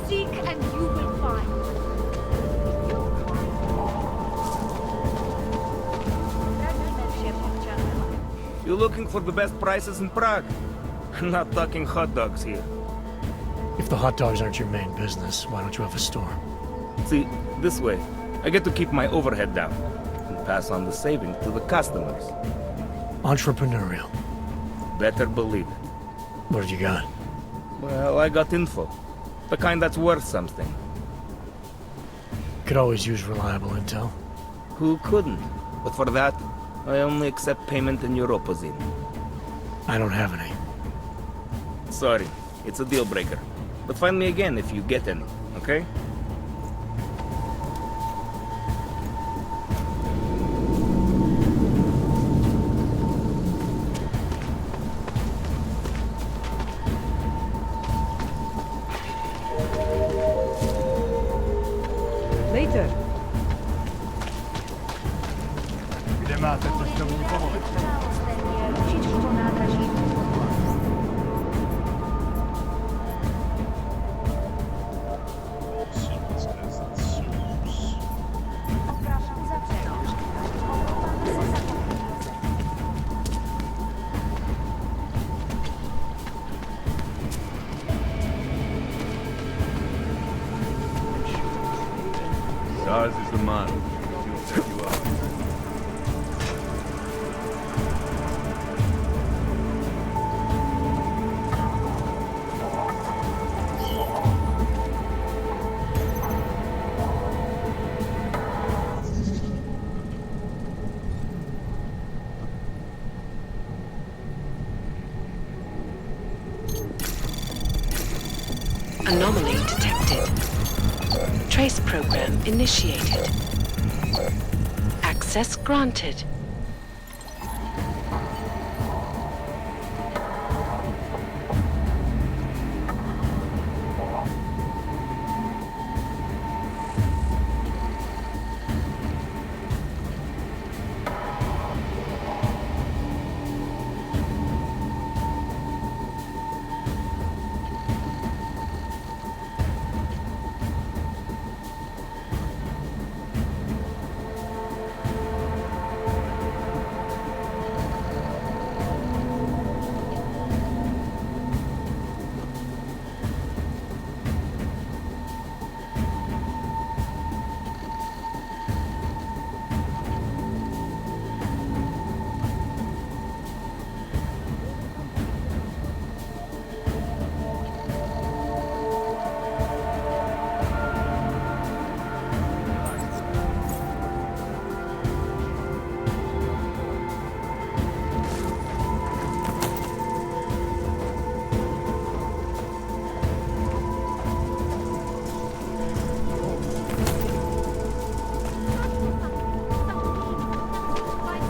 Seek and you will find. You looking for the best prices in Prague? Not talking hot dogs here. If the hot dogs aren't your main business, why don't you have a store? See, this way, I get to keep my overhead down and pass on the savings to the customers. Entrepreneurial. Better believe it. What you got? Well, I got info. The kind that's worth something. Could always use reliable intel. Who couldn't? But for that, I only accept payment in Europozine. I don't have any. Sorry, it's a deal breaker. But find me again if you get any, okay? Later. Kde máte cestovní povolenku? Ours is the man. He'll set you up. Anomaly detected. Trace program initiated. Access granted.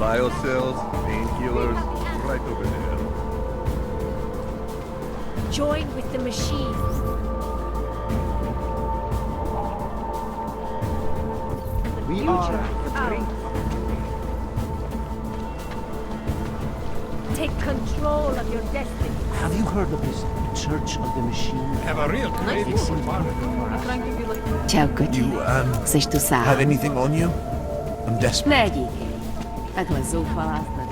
Biocells, painkillers, right over there. Join with the machine. We are free. Take control of your destiny. Have you heard of this Church of the Machine? Have a real craving for Ciao, Cookie. Chceš tu sám? Have anything on you? I'm desperate. Ne, díky. Takhle zoufalá snad.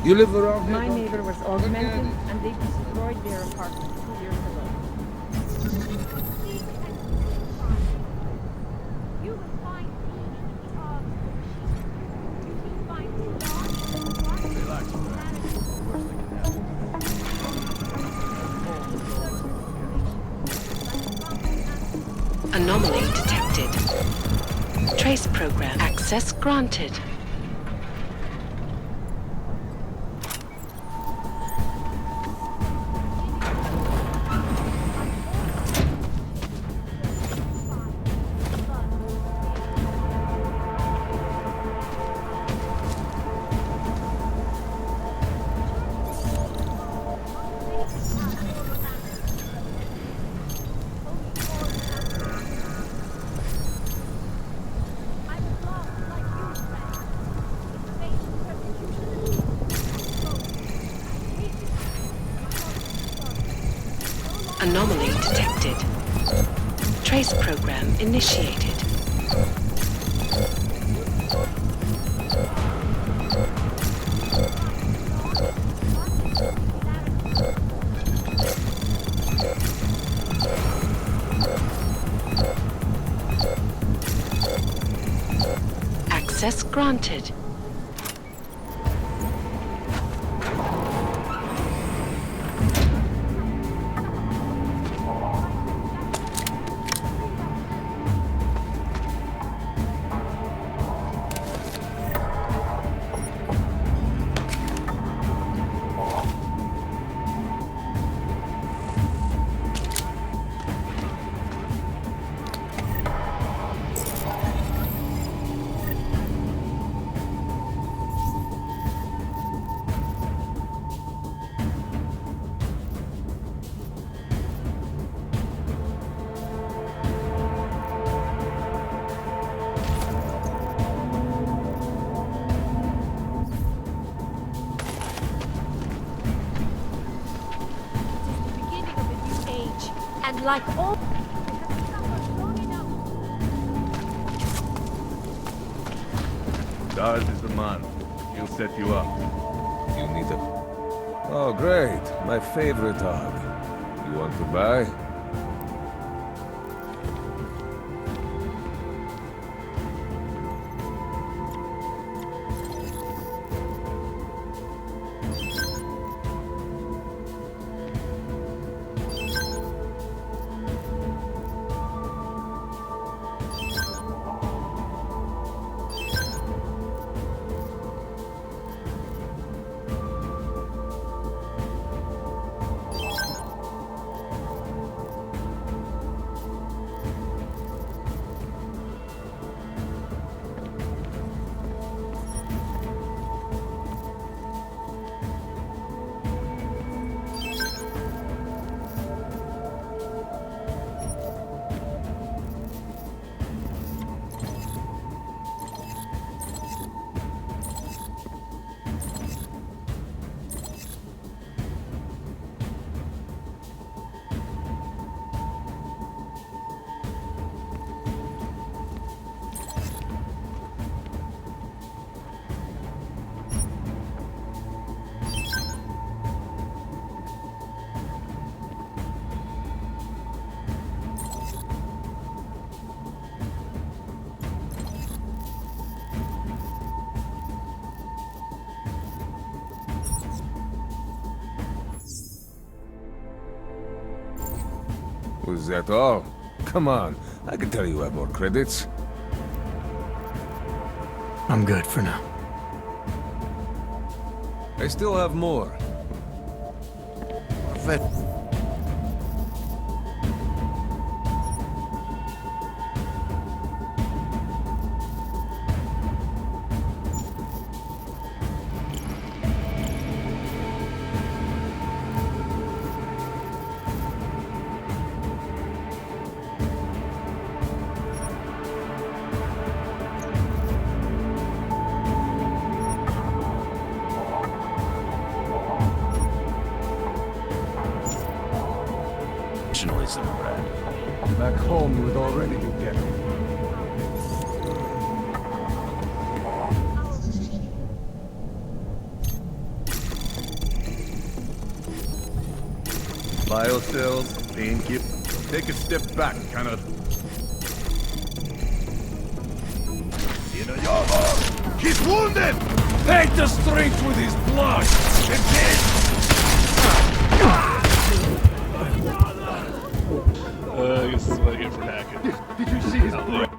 You live around here? My neighbor was augmented and they destroyed their apartment 2 years ago. Anomaly detected. Trace program access granted. Anomaly detected. Trace program initiated. Access granted. And like all... Dars is the man. He'll set you up. You need a... Oh, great. My favorite hog. You want to buy? Was that all? Come on, I can tell you have more credits. I'm good for now. I still have more. Back home, you would already be dead. Biocells, pain kit. Take a step back, kind of. He's wounded! Paint the streets with his blood! I guess this is what I get for hacking. Did you see his breath?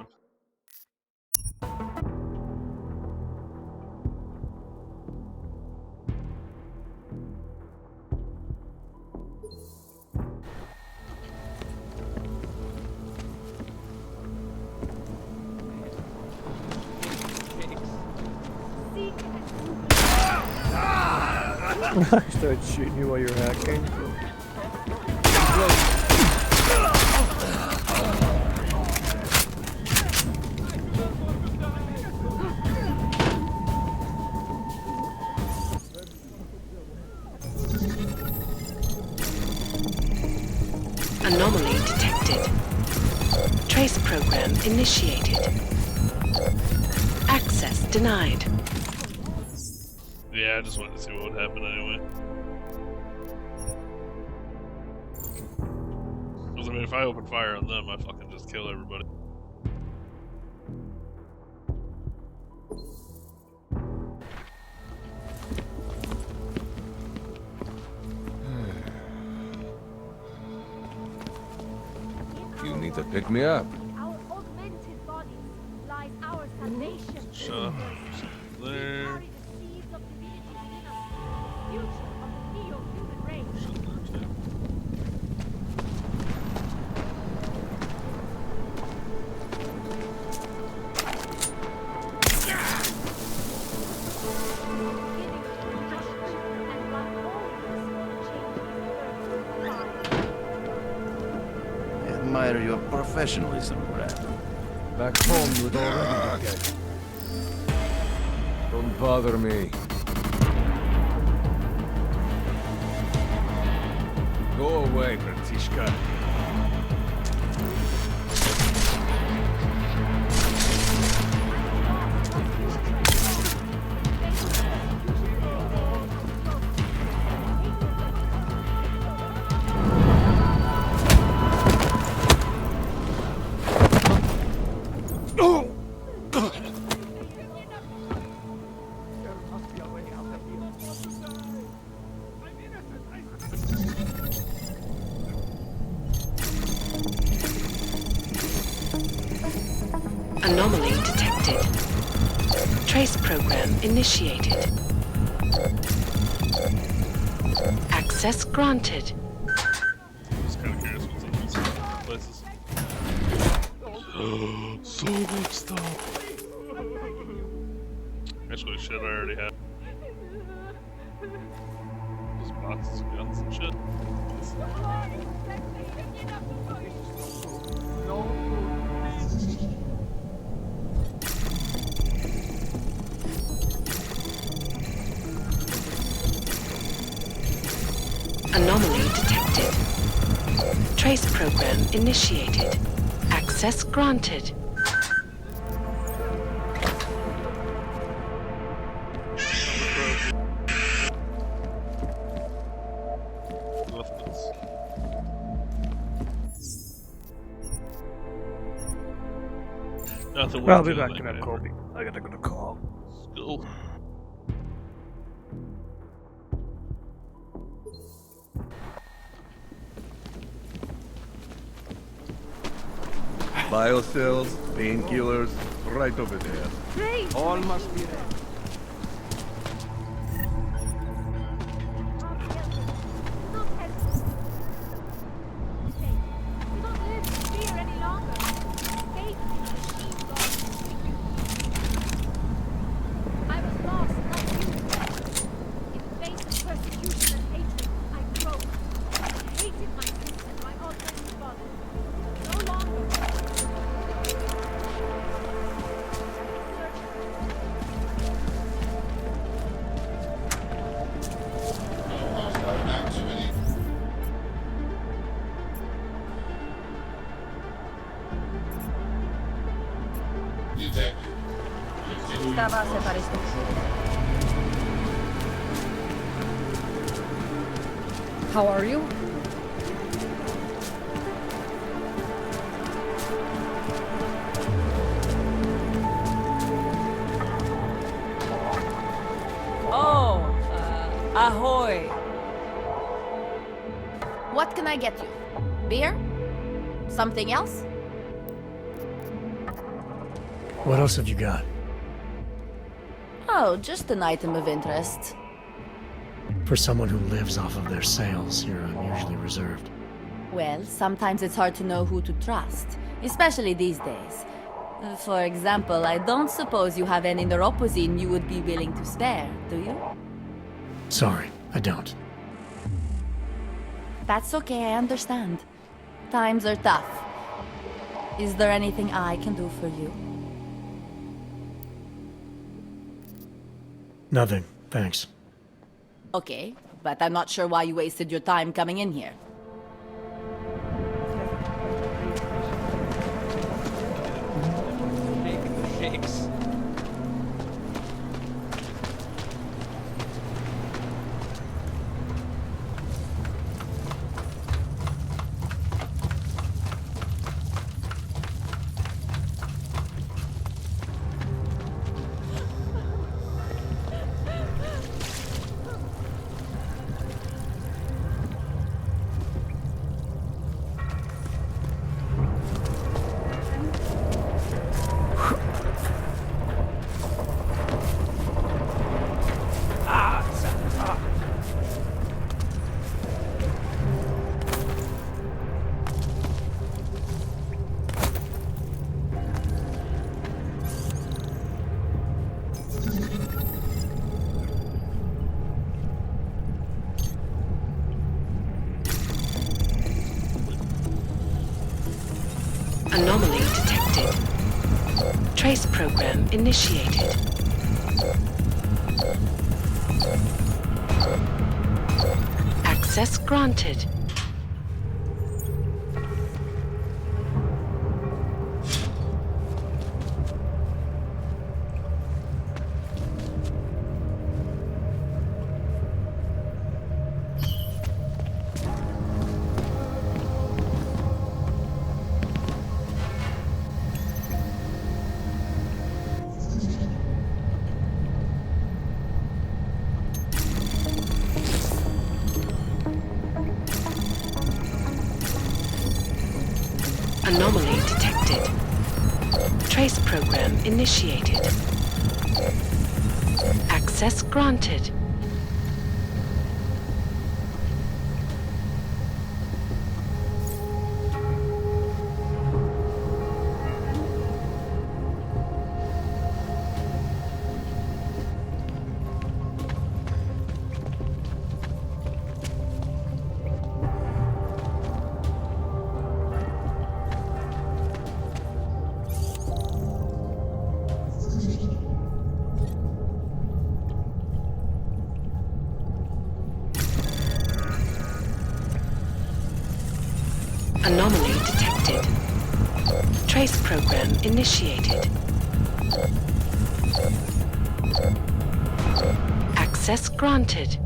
I started shooting you while you're hacking. Anomaly detected. Trace program initiated. Access denied. Yeah, I just wanted to see what would happen anyway. Because, I mean, if I open fire on them, I fucking just kill everybody. You need to pick me up. Our augmented bodies lies our salvation. Shut up. There. I admire your professionalism, Brad. Back home, you would already be dead. Don't bother me. Go away, Bratishka. Anomaly detected. Trace program initiated. Access granted. Just kind of curious what's in these places. So much stuff. Actually, shit I already have. Those boxes of guns and shit. Anomaly detected. Trace program initiated. Access granted. Nothing. I'll be back in a Colby. I gotta go to call. School. Biocells, painkillers, right over there. All must be ready. How are you? Oh, ahoy. What can I get you? Beer? Something else? What else have you got? Oh, just an item of interest. For someone who lives off of their sales, you're unusually reserved. Well, sometimes it's hard to know who to trust, especially these days. For example, I don't suppose you have any neuropozyne you would be willing to spare, do you? Sorry, I don't. That's okay, I understand. Times are tough. Is there anything I can do for you? Nothing, thanks. Okay, but I'm not sure why you wasted your time coming in here. Shakes. Anomaly detected. Trace program initiated. Access granted. Anomaly detected. Trace program initiated. Access granted. Anomaly detected. Trace program initiated. Access granted.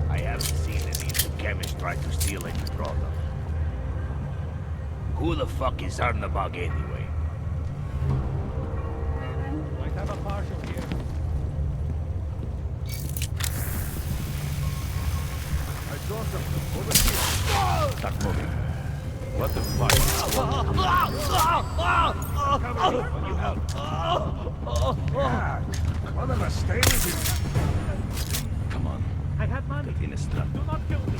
I haven't seen any of the chemists try to steal any product. Who the fuck is Arnabog anyway? Might have a partial here. I saw something over here. Start moving. What the fuck? Coming when you help. God, one of us stay with you. Come on. I had money. Finestra. Do not kill me.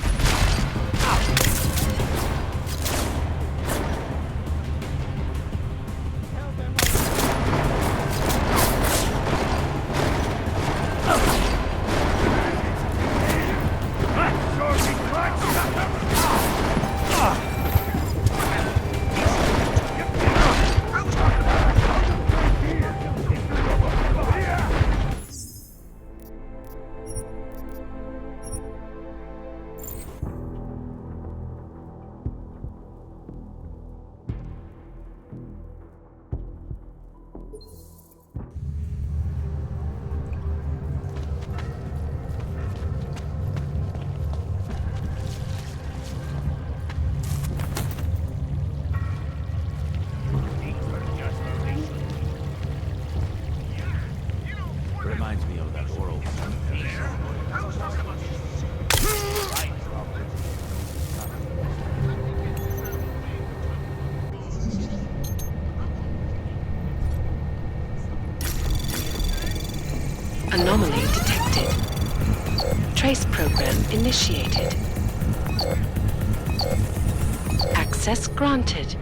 Reminds me of that oral. Anomaly detected. Trace program initiated. Access granted.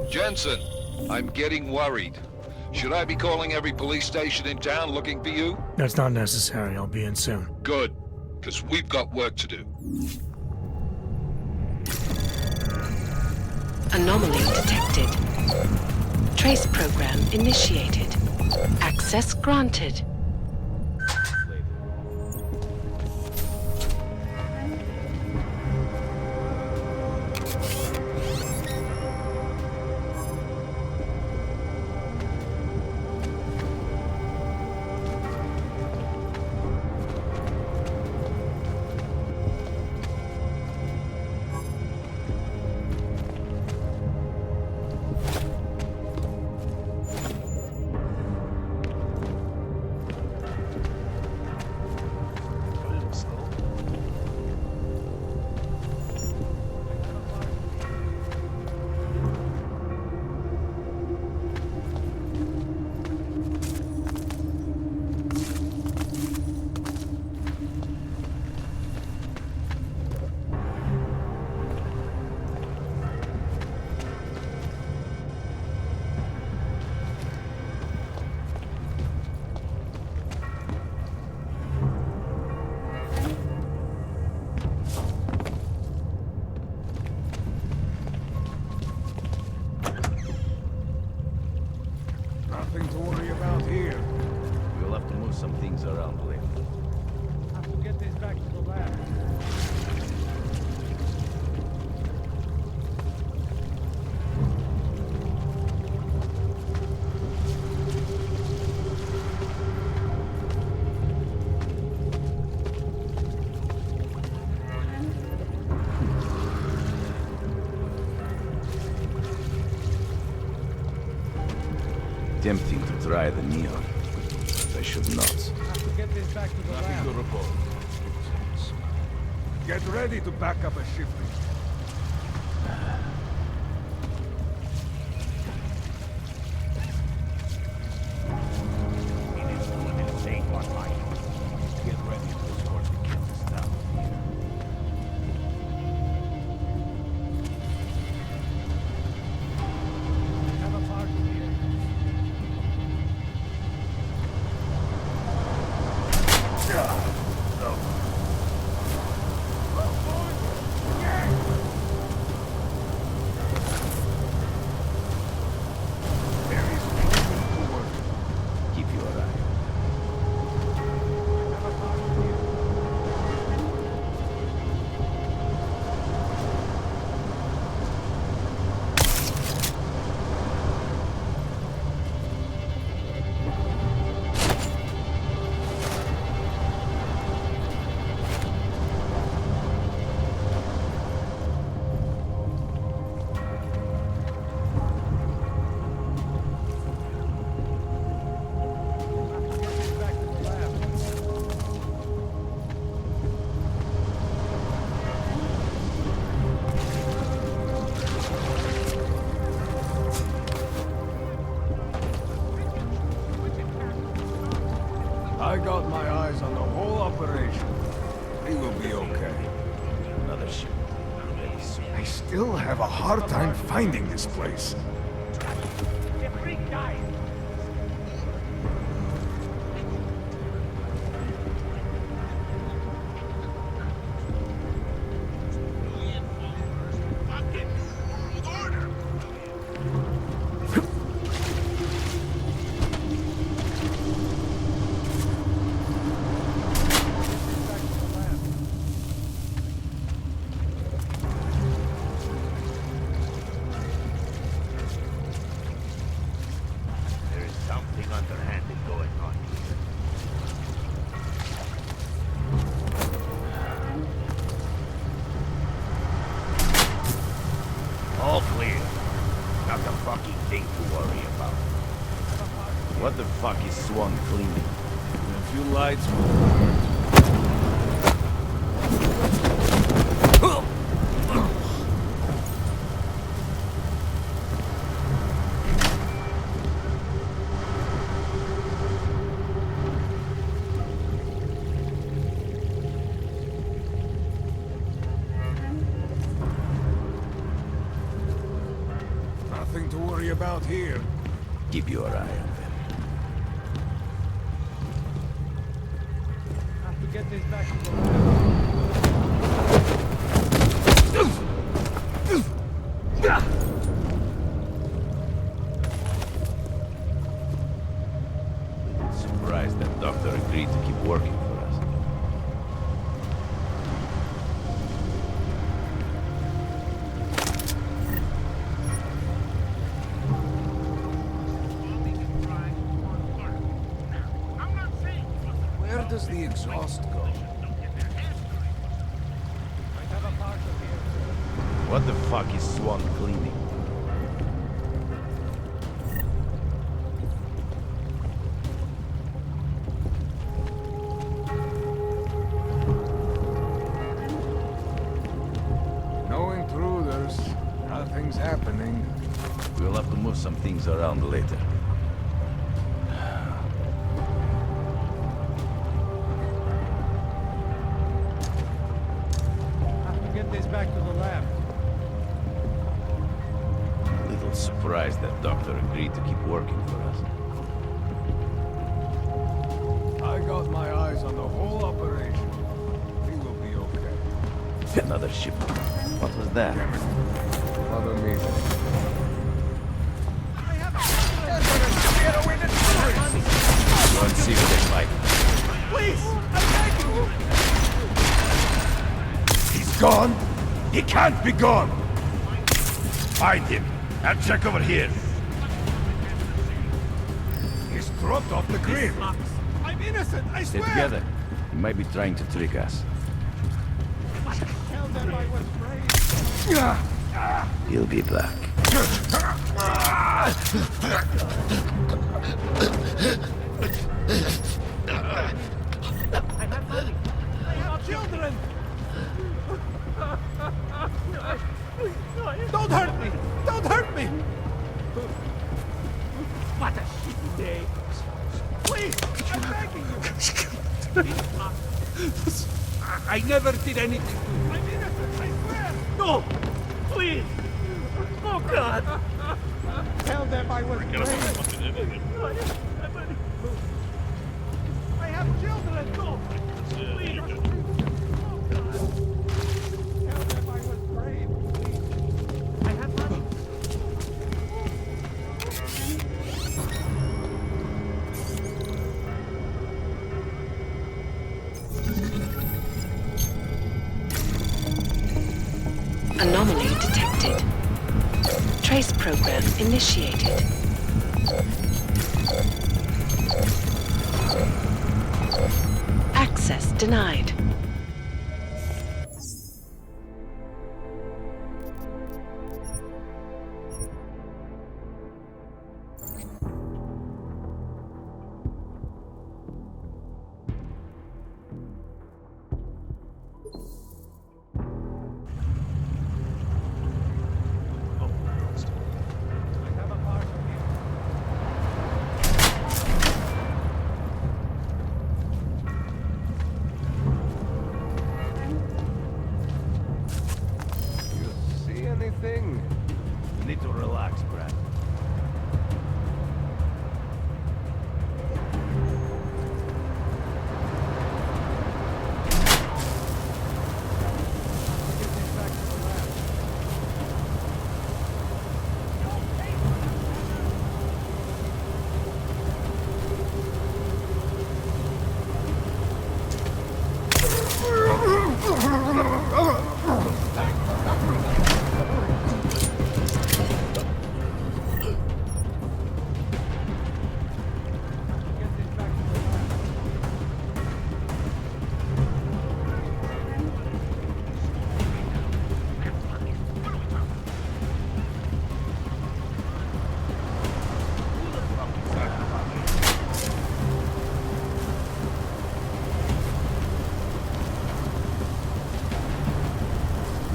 Jensen, I'm getting worried. Should I be calling every police station in town looking for you? That's not necessary. I'll be in soon. Good, because we've got work to do. Anomaly detected. Trace program initiated. Access granted. Nothing to worry about here. We'll have to move some things around later. Have to get this back to the lab. Tempting to try the neon. I should not. Have to get this back to the Nothing lab. to report. Get ready to back up a shifting. Get ready to escort the killers down here. got my eyes on the whole operation. He will be okay. Another ship. I still have a hard time finding this place. All clear. Not a fucking thing to worry about. What the fuck is Swan cleaning? A few lights will nothing to worry about here. Keep your eye on them. Have to get this back to the Surprised that doctor agreed to keep working for us. Where does the exhaust go? What the fuck is Swan cleaning? No intruders. Nothing's happening. We'll have to move some things around later. Have to get this back to the lab. Little surprised that doctor agreed to keep working for us. I got my eyes on the whole operation. He will be okay. Another ship. What was that? Another meeting. Go and see what they like. Please! I'm begging you! He's gone? He can't be gone! Find him. I'll check over here. He's dropped off the grid. I'm innocent, I Stay swear! together. He might be trying to trick us. Tell them I was brave. He'll be back. I have money. I have children. Don't hurt me! Don't hurt me! What a shitty day. Please, I'm begging you. I never did anything to you. I'm innocent, I swear. No! Please! Oh, God! Tell them I was brave. I have children, no! Please! Tell them I was brave, please. I have money. Anomaly detected. Trace program initiated. Access denied. Relax, Brad.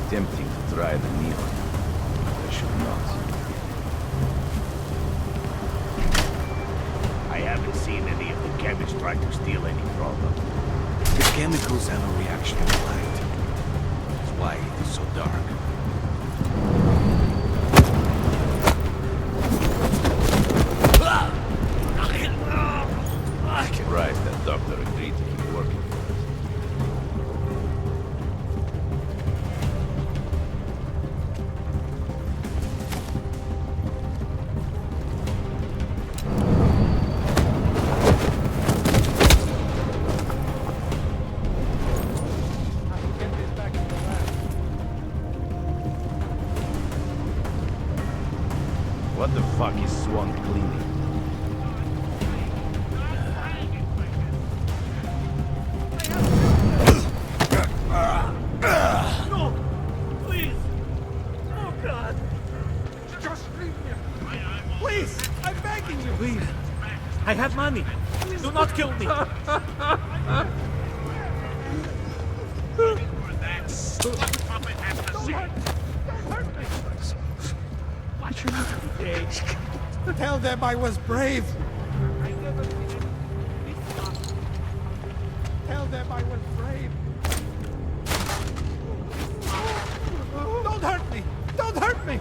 Tempting to try the neon. I should not. I haven't seen any of the chemists try to steal any from them. The chemicals have a reaction with light. That's why it is so dark. Right, that doctor agreed to keep working for us. What the fuck is Swan cleaning? No! Please! Oh, God! Just leave me! Please! I'm begging you! Please! I have money! Do not kill me! What you need today? Tell them I was brave. Tell them I was brave. Don't hurt me! Don't hurt me!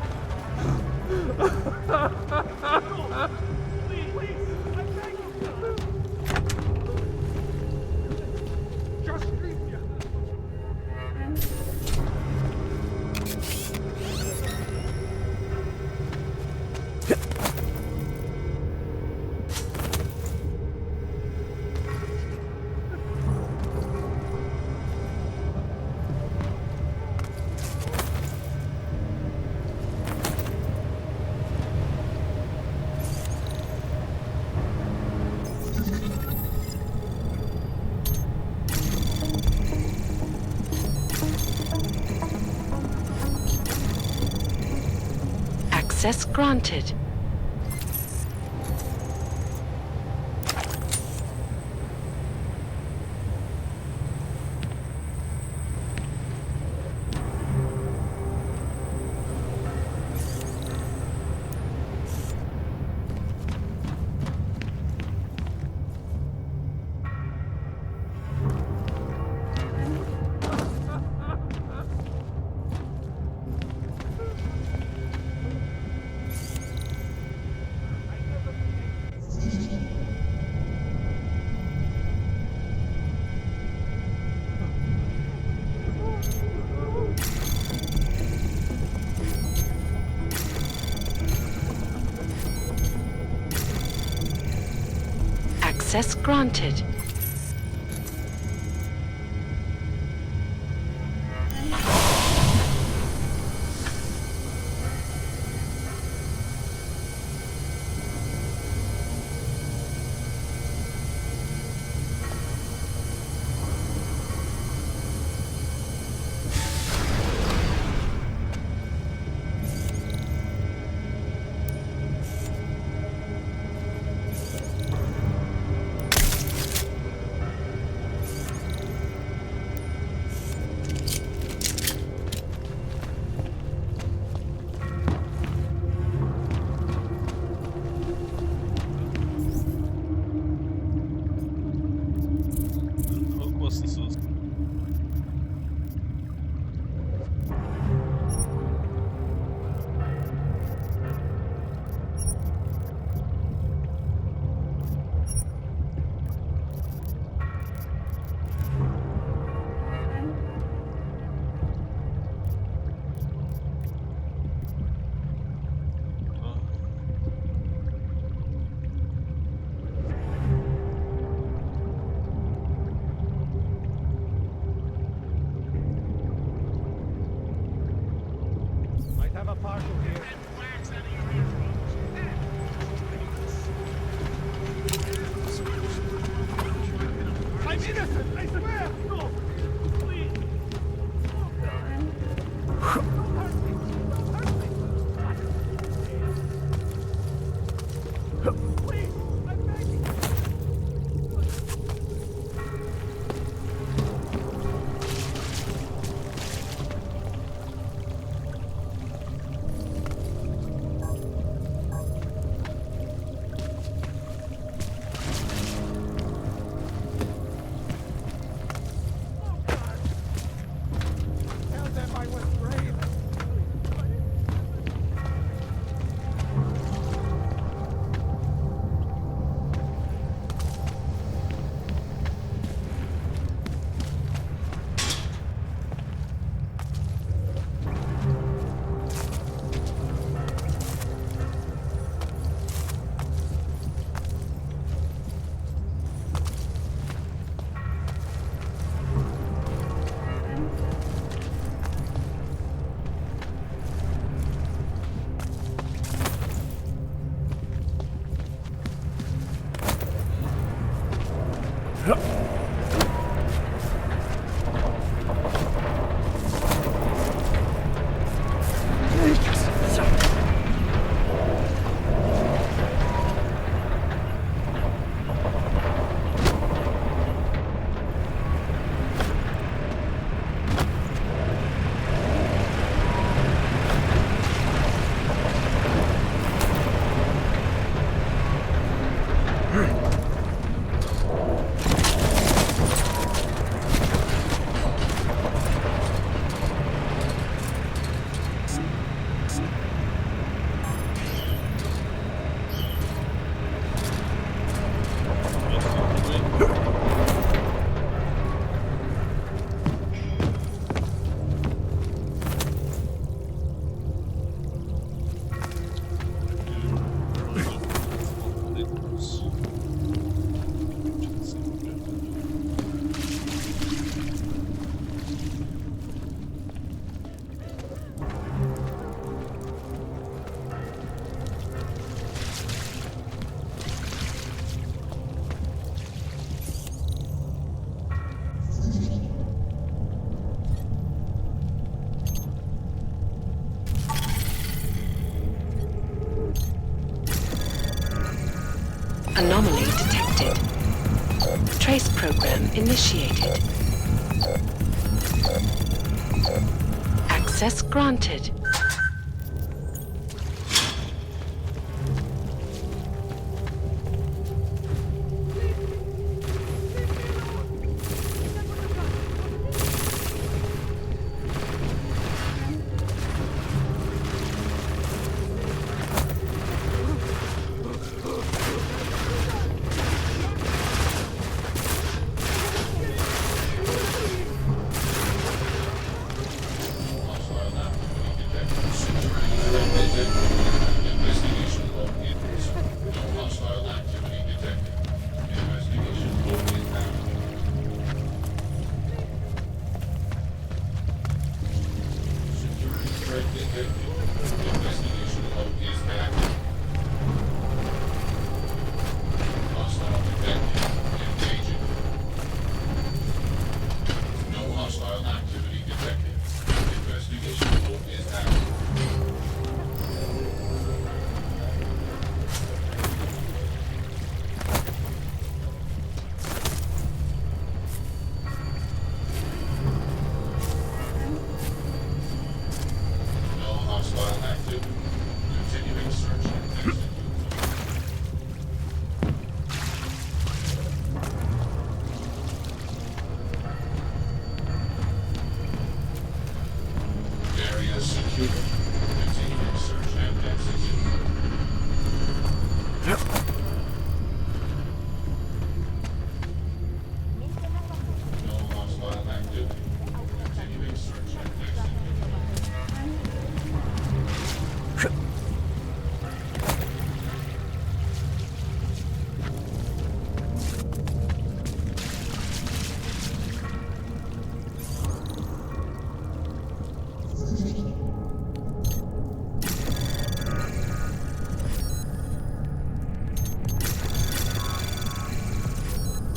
Please, I'm begging you. Just leave me. Access granted. Access granted. Anomaly detected. Trace program initiated. Access granted.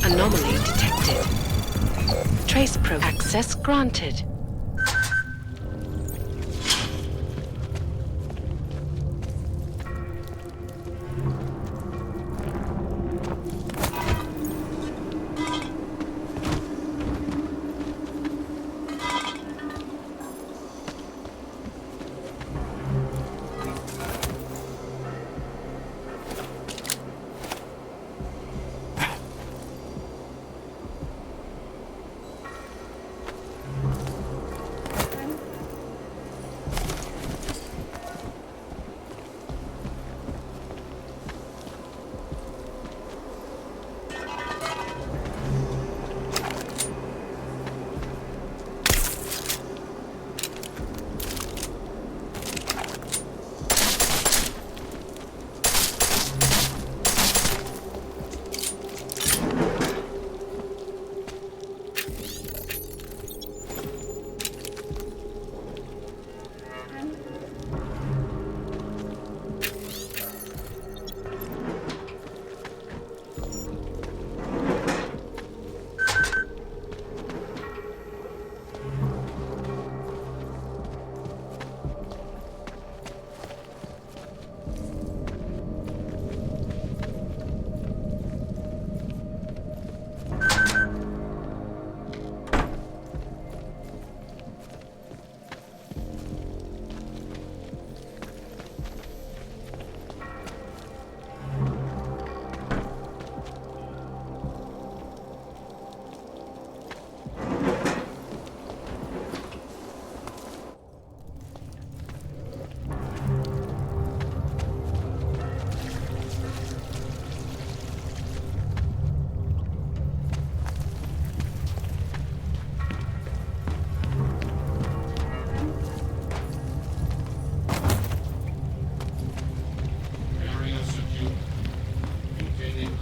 Anomaly detected. Trace probe access granted.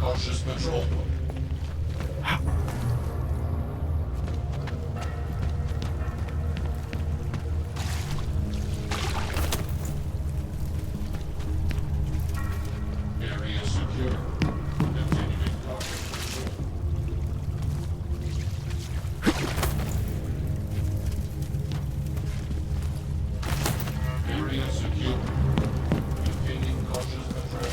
Cautious patrol. Area secure. Continuing cautious patrol. Area secure. Maintaining cautious patrol.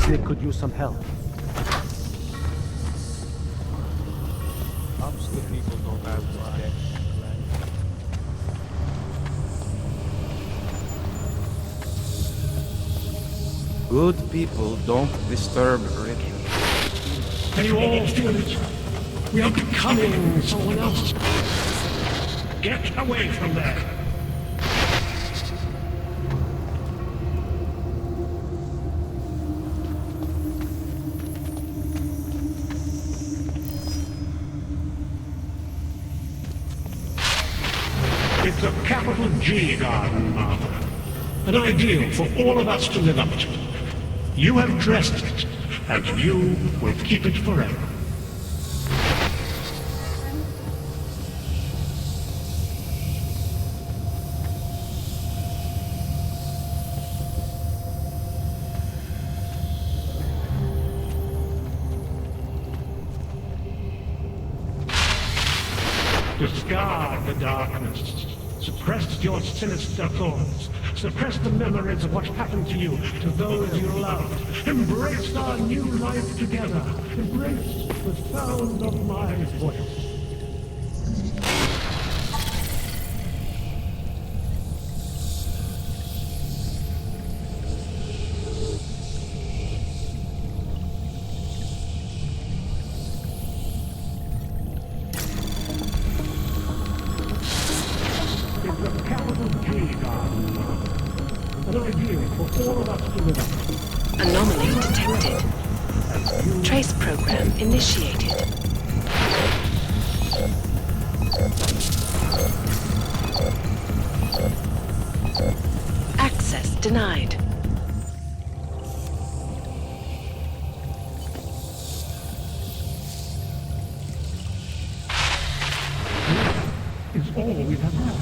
Nick could use some help. Obviously people don't have to. Good people don't disturb ritual. Can you all feel it? We are becoming someone else. Get away from there. It's a capital G garden, Martha. An ideal for all of us to live up to. You have dressed it, and you will keep it forever. Discard the darkness. Suppress your sinister thoughts. Suppress the memories of what happened to you, to those you loved. Embrace our new life together. Embrace the sound of my voice. Anomaly detected. Trace program initiated. Access denied. It's all we have left.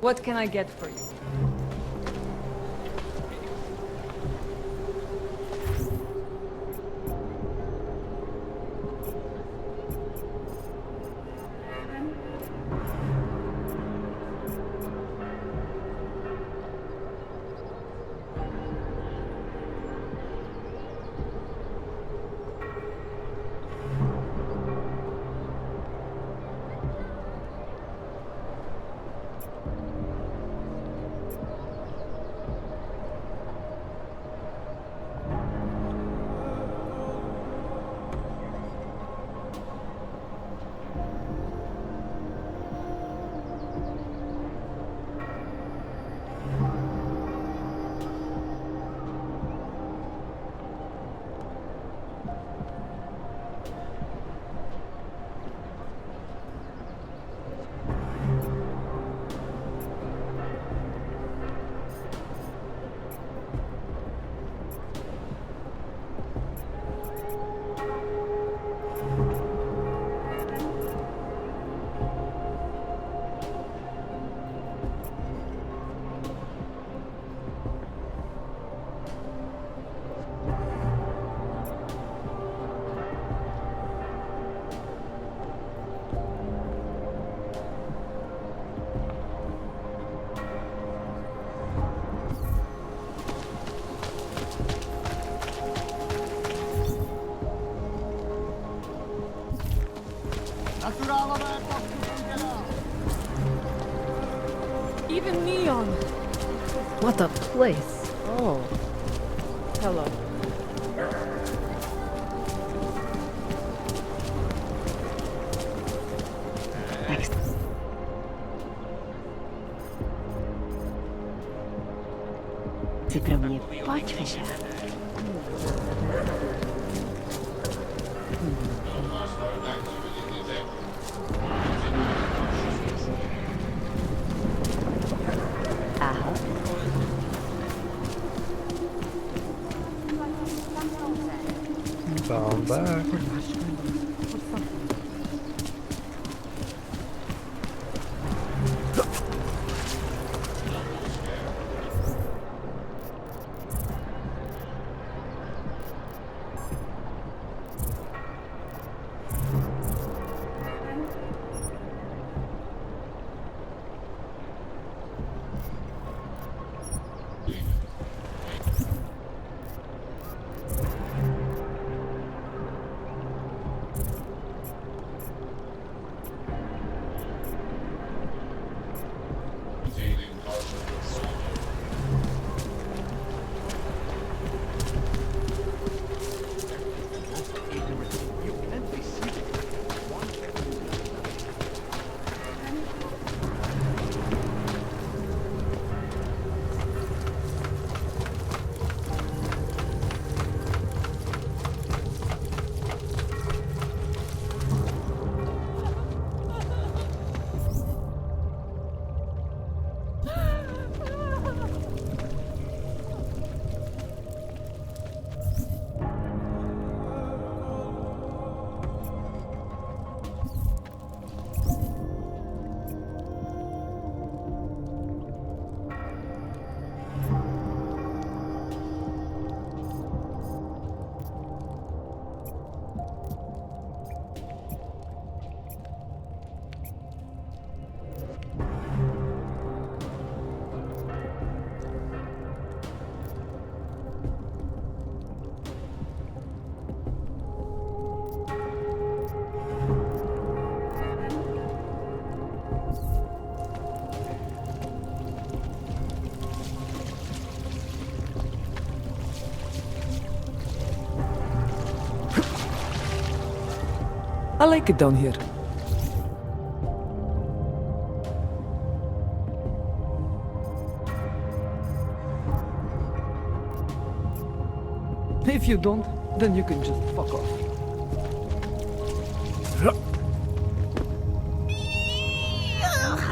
What can I get for you? Even Neon. What a place. Oh. Hello. Ty pro mě pojď, Fisher. Bound back. I like it down here. If you don't, then you can just fuck off.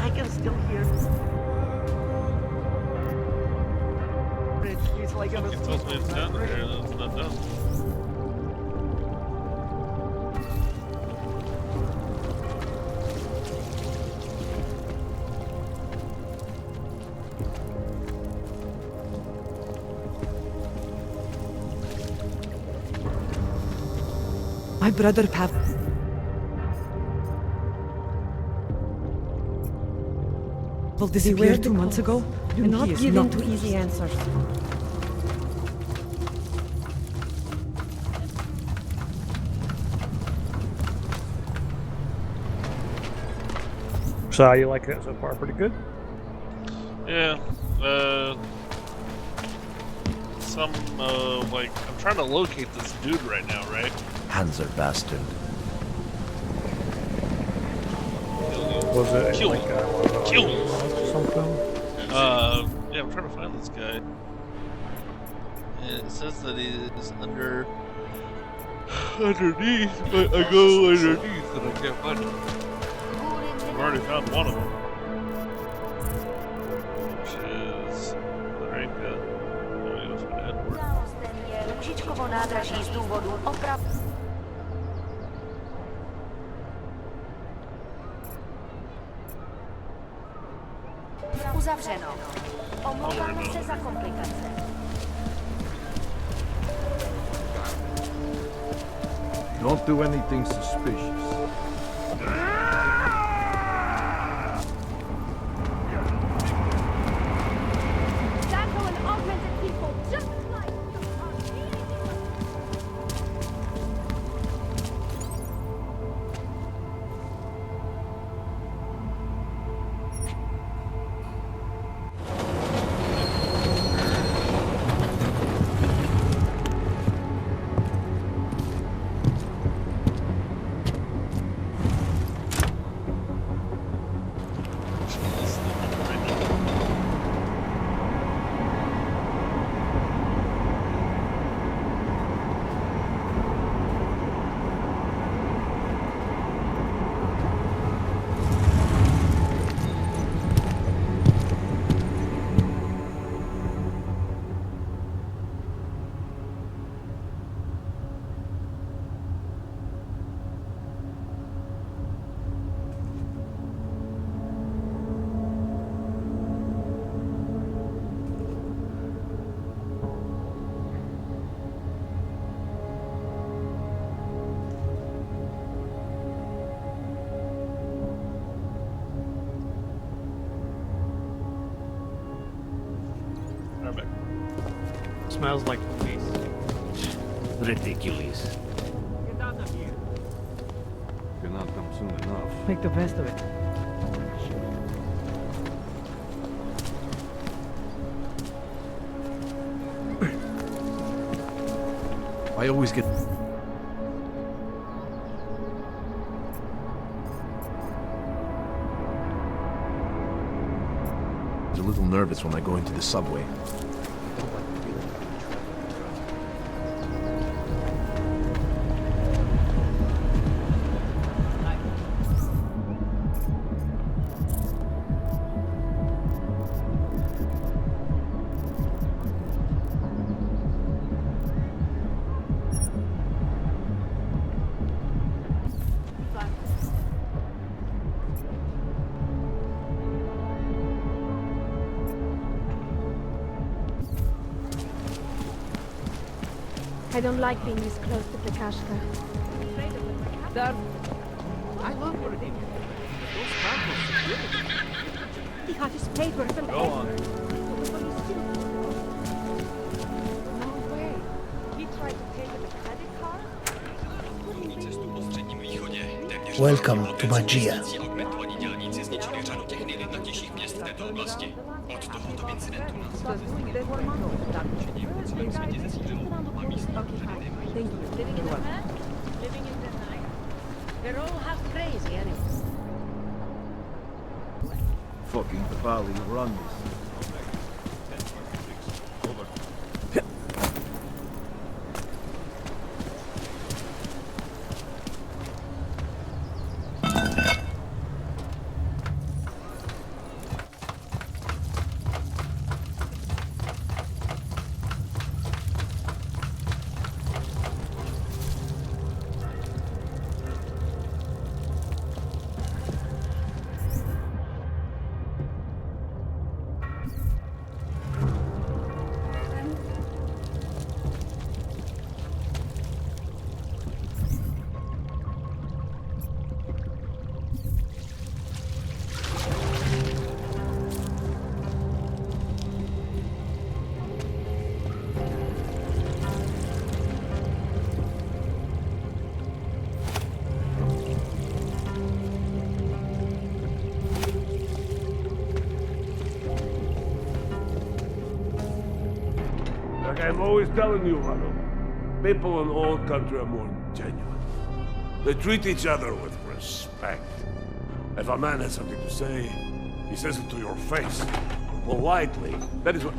I can still hear. It's like I'm It's supposed to be down there, and it's not done. My brother Pav. Well, disappeared 2 months ago. Do and not he is give in not to easy answers. So how you like it so far? Pretty good? Yeah, like, I'm trying to locate this dude right now, right? Hanser bastard. Was it Kill like him. Kill him. something? Yeah, I'm trying to find this guy. And it says that he is underneath, but I go underneath and I can't find him. I've already found one of them. Which is Lorraine. Oh, he was from Edward. Růžičkovo nádraží z důvodu oprav... Uzavřeno. Omlouváme se za komplikace. Don't do anything suspicious. Danko and augmented people just like... Smells like police. Ridiculous. Get out of here. Cannot come soon enough. Make the best of it. I always get... a little nervous when I go into the subway. I don't like being this close to Prakashka. Dad, I love your idea. Those samples. He had his papers and Go on. No way. He tried to pay with a credit card? Welcome to Magia. Thank you. Living in the night? Living in the night. They're all half crazy anyway. Fucking Bali run this. Like I'm always telling you, Rado, people in all country are more genuine. They treat each other with respect. If a man has something to say, he says it to your face. Politely. That is what...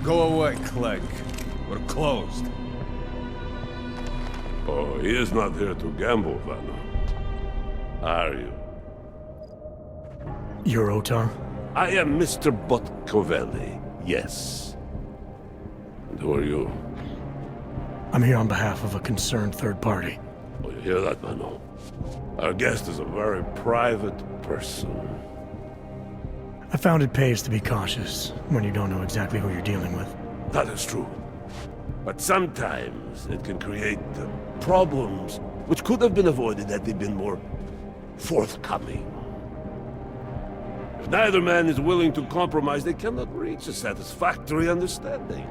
Go away, Clegg. We're closed. Oh, he is not here to gamble, Vano. Are you? You're Otar? I am Mr. Botkovelli, yes. And who are you? I'm here on behalf of a concerned third party. Oh, you hear that, Vano? Our guest is a very private person. I found it pays to be cautious when you don't know exactly who you're dealing with. That is true. But sometimes it can create problems which could have been avoided had they been more forthcoming. If neither man is willing to compromise, they cannot reach a satisfactory understanding.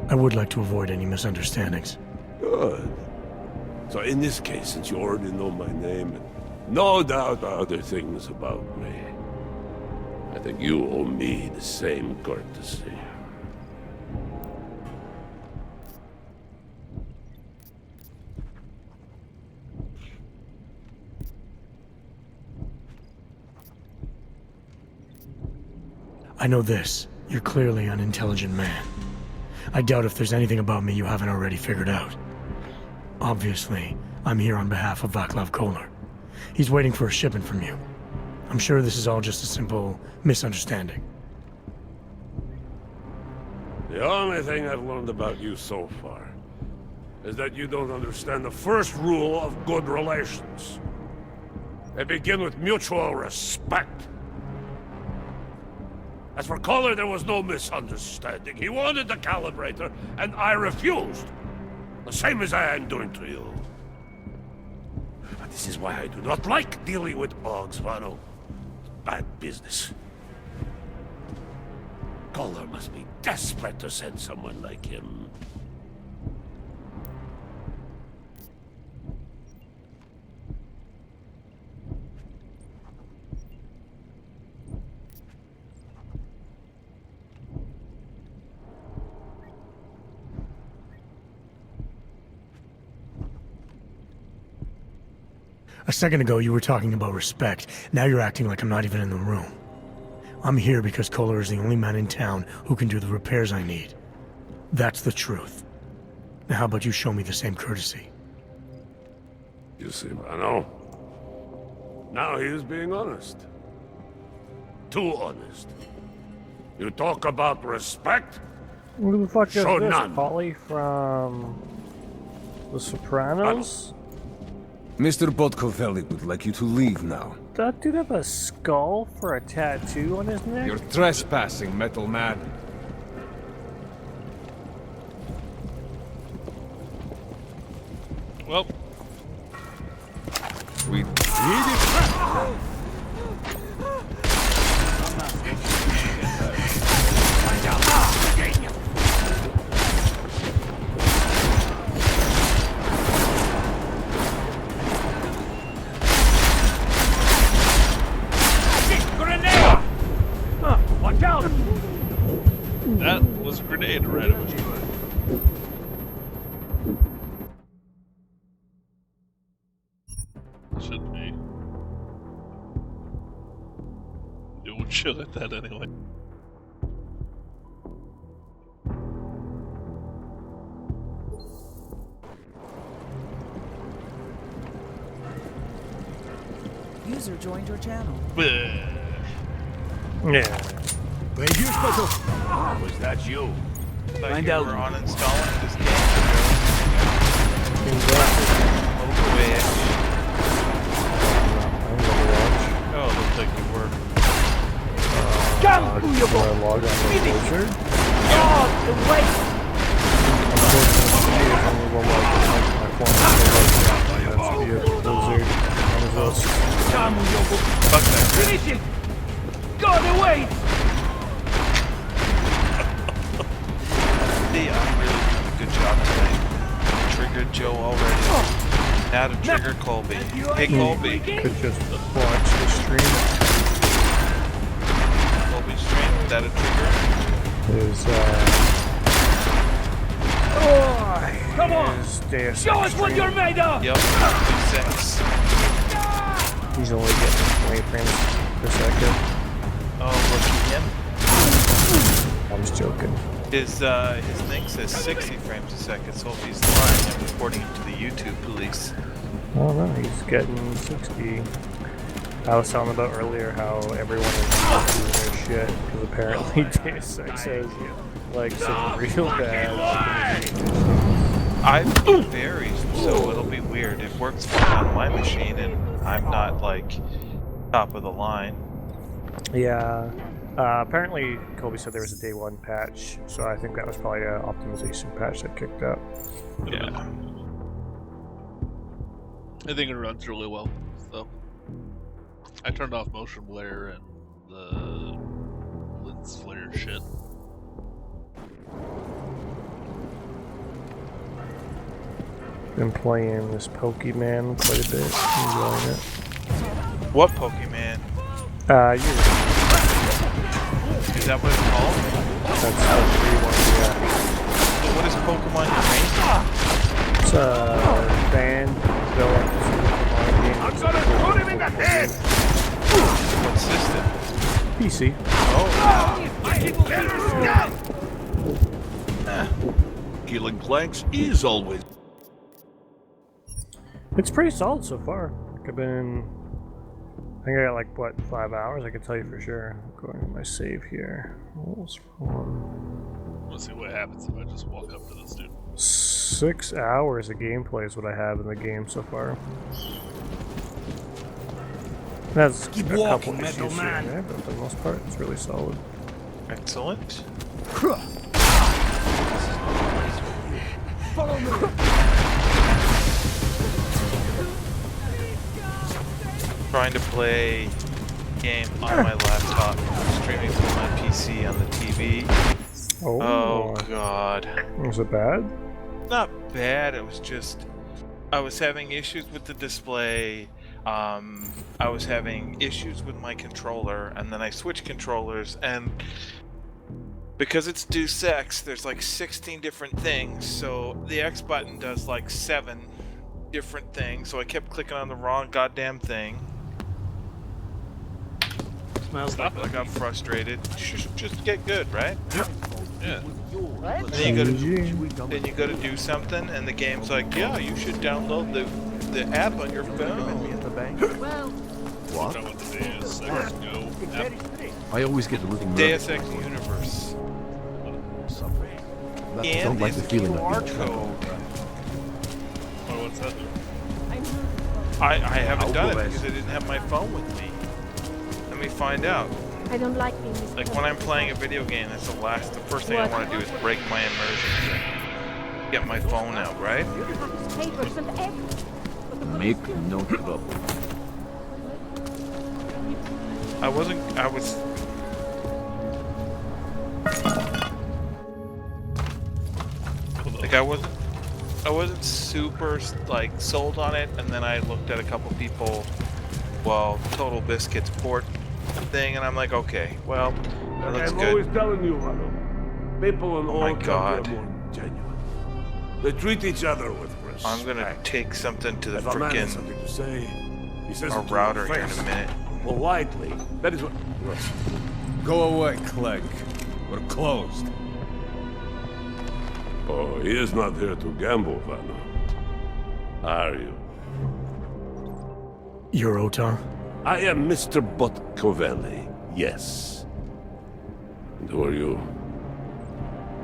I would like to avoid any misunderstandings. Good. So in this case, since you already know my name, and no doubt other things about me, I think you owe me the same courtesy. I know this. You're clearly an intelligent man. I doubt if there's anything about me you haven't already figured out. Obviously, I'm here on behalf of Vaclav Kolar. He's waiting for a shipment from you. I'm sure this is all just a simple misunderstanding. The only thing I've learned about you so far is that you don't understand the first rule of good relations. They begin with mutual respect. As for Kolar, there was no misunderstanding. He wanted the calibrator, and I refused. The same as I am doing to you. But this is why I do not like dealing with Ogs, Vano. Bad business. Kohler must be desperate to send someone like him. A second ago, you were talking about respect. Now you're acting like I'm not even in the room. I'm here because Kohler is the only man in town who can do the repairs I need. That's the truth. Now how about you show me the same courtesy? You see, Vano? Now he is being honest. Too honest. You talk about respect? Who the fuck is Show this? none. Polly from The Sopranos? Mr. Podkovelli would like you to leave now. That dude have a skull for a tattoo on his neck? You're trespassing, metal man. Well, We need it. Watch out! that was a grenade right at me. Should be. It would chill at that anyway. User joined your channel. Yeah. Thank you, Special. Was that you? Find out. We're uninstalling this game. Oh, it looks like you were. Do I log on the Blizzard? Oh, the waste! Unfortunately, it's only one log on my phone. That's via Blizzard. Fuck that. Finish him! Go the way! I'm really doing a good job today. Triggered Joe already. Now to trigger Colby. Hey Colby. Could just watch the stream. Colby's stream, is that a trigger? Is Come on! Deus Show us what you're made of! Yep, 6. He's only getting 20 frames per second. Oh, look at him. I'm just joking. His thing says 60 frames a second, so if he's lying, I'm reporting him to the YouTube police. Oh no, he's getting 60. I was telling about earlier how everyone is doing their shit because apparently Deus Ex has like some real bad. I varies, so it'll be weird. It works fine on my machine, and I'm not like top of the line. Yeah. Apparently, Colby said there was a day one patch, so I think that was probably an optimization patch that kicked up. Yeah. I think it runs really well. So I turned off motion blare and the lens flare shit. Been playing this Pokemon quite a bit. Enjoying it. What Pokemon? You. Is that what it's called? That's the free one, yeah. So what is Pokemon Uranium? It's a band developed Pokemon game. I'm gonna put him in the head! What system? PC. Killing planks is always. It's pretty solid so far. I think I got like, what, 5 hours? I can tell you for sure. I'm going to my save here. What was wrong? Let's see what happens if I just walk up to this dude. 6 hours of gameplay is what I have in the game so far. That's Keep a walking, couple metal issues here and there, but for the most part, it's really solid. Excellent. Follow me! Trying to play game on my laptop, streaming from my PC on the TV. Oh god. Was it bad? Not bad, it was just... I was having issues with the display, I was having issues with my controller, and then I switched controllers, and because it's Deus Ex, there's like 16 different things, so the X button does like 7 different things, so I kept clicking on the wrong goddamn thing. Smells like I got frustrated. Just get good, right? Yeah. And then you go to do something, and the game's like, yeah, you should download the app on your phone. What? Know what the Deus Ex Go app. I always get a little Deus nervous. Ex Universe. I And don't like the it's feeling of QR being code. Oh, what's that do? I haven't done it because I didn't have my phone with me. Let me find out. I don't like being this. Like when I'm playing a video game, that's the first thing I want to do is break my immersion. Get my phone out, right? Make no trouble. I wasn't super like sold on it, and then I looked at a couple people, Total Biscuit's port thing, and I'm like, okay, well, that looks I'm good. always telling you, Rado. People in Oh my all God. country are more genuine. They treat each other with respect. I'm gonna take something to the If a man has frickin' something to say, he says our it to router your here in face. a minute. Politely. That is what. Look. Go away, Clegg. We're closed. Oh, he is not here to gamble, Vanna. Are you? You're Otar? I am Mr. Botkovelli, yes. And who are you?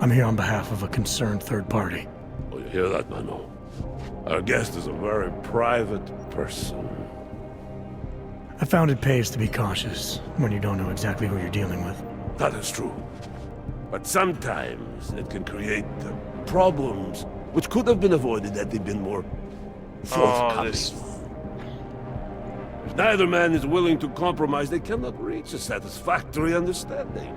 I'm here on behalf of a concerned third party. Oh, you hear that, Mano? Our guest is a very private person. I found it pays to be cautious when you don't know exactly who you're dealing with. That is true. But sometimes it can create problems which could have been avoided had they been more forthcoming. If neither man is willing to compromise, they cannot reach a satisfactory understanding.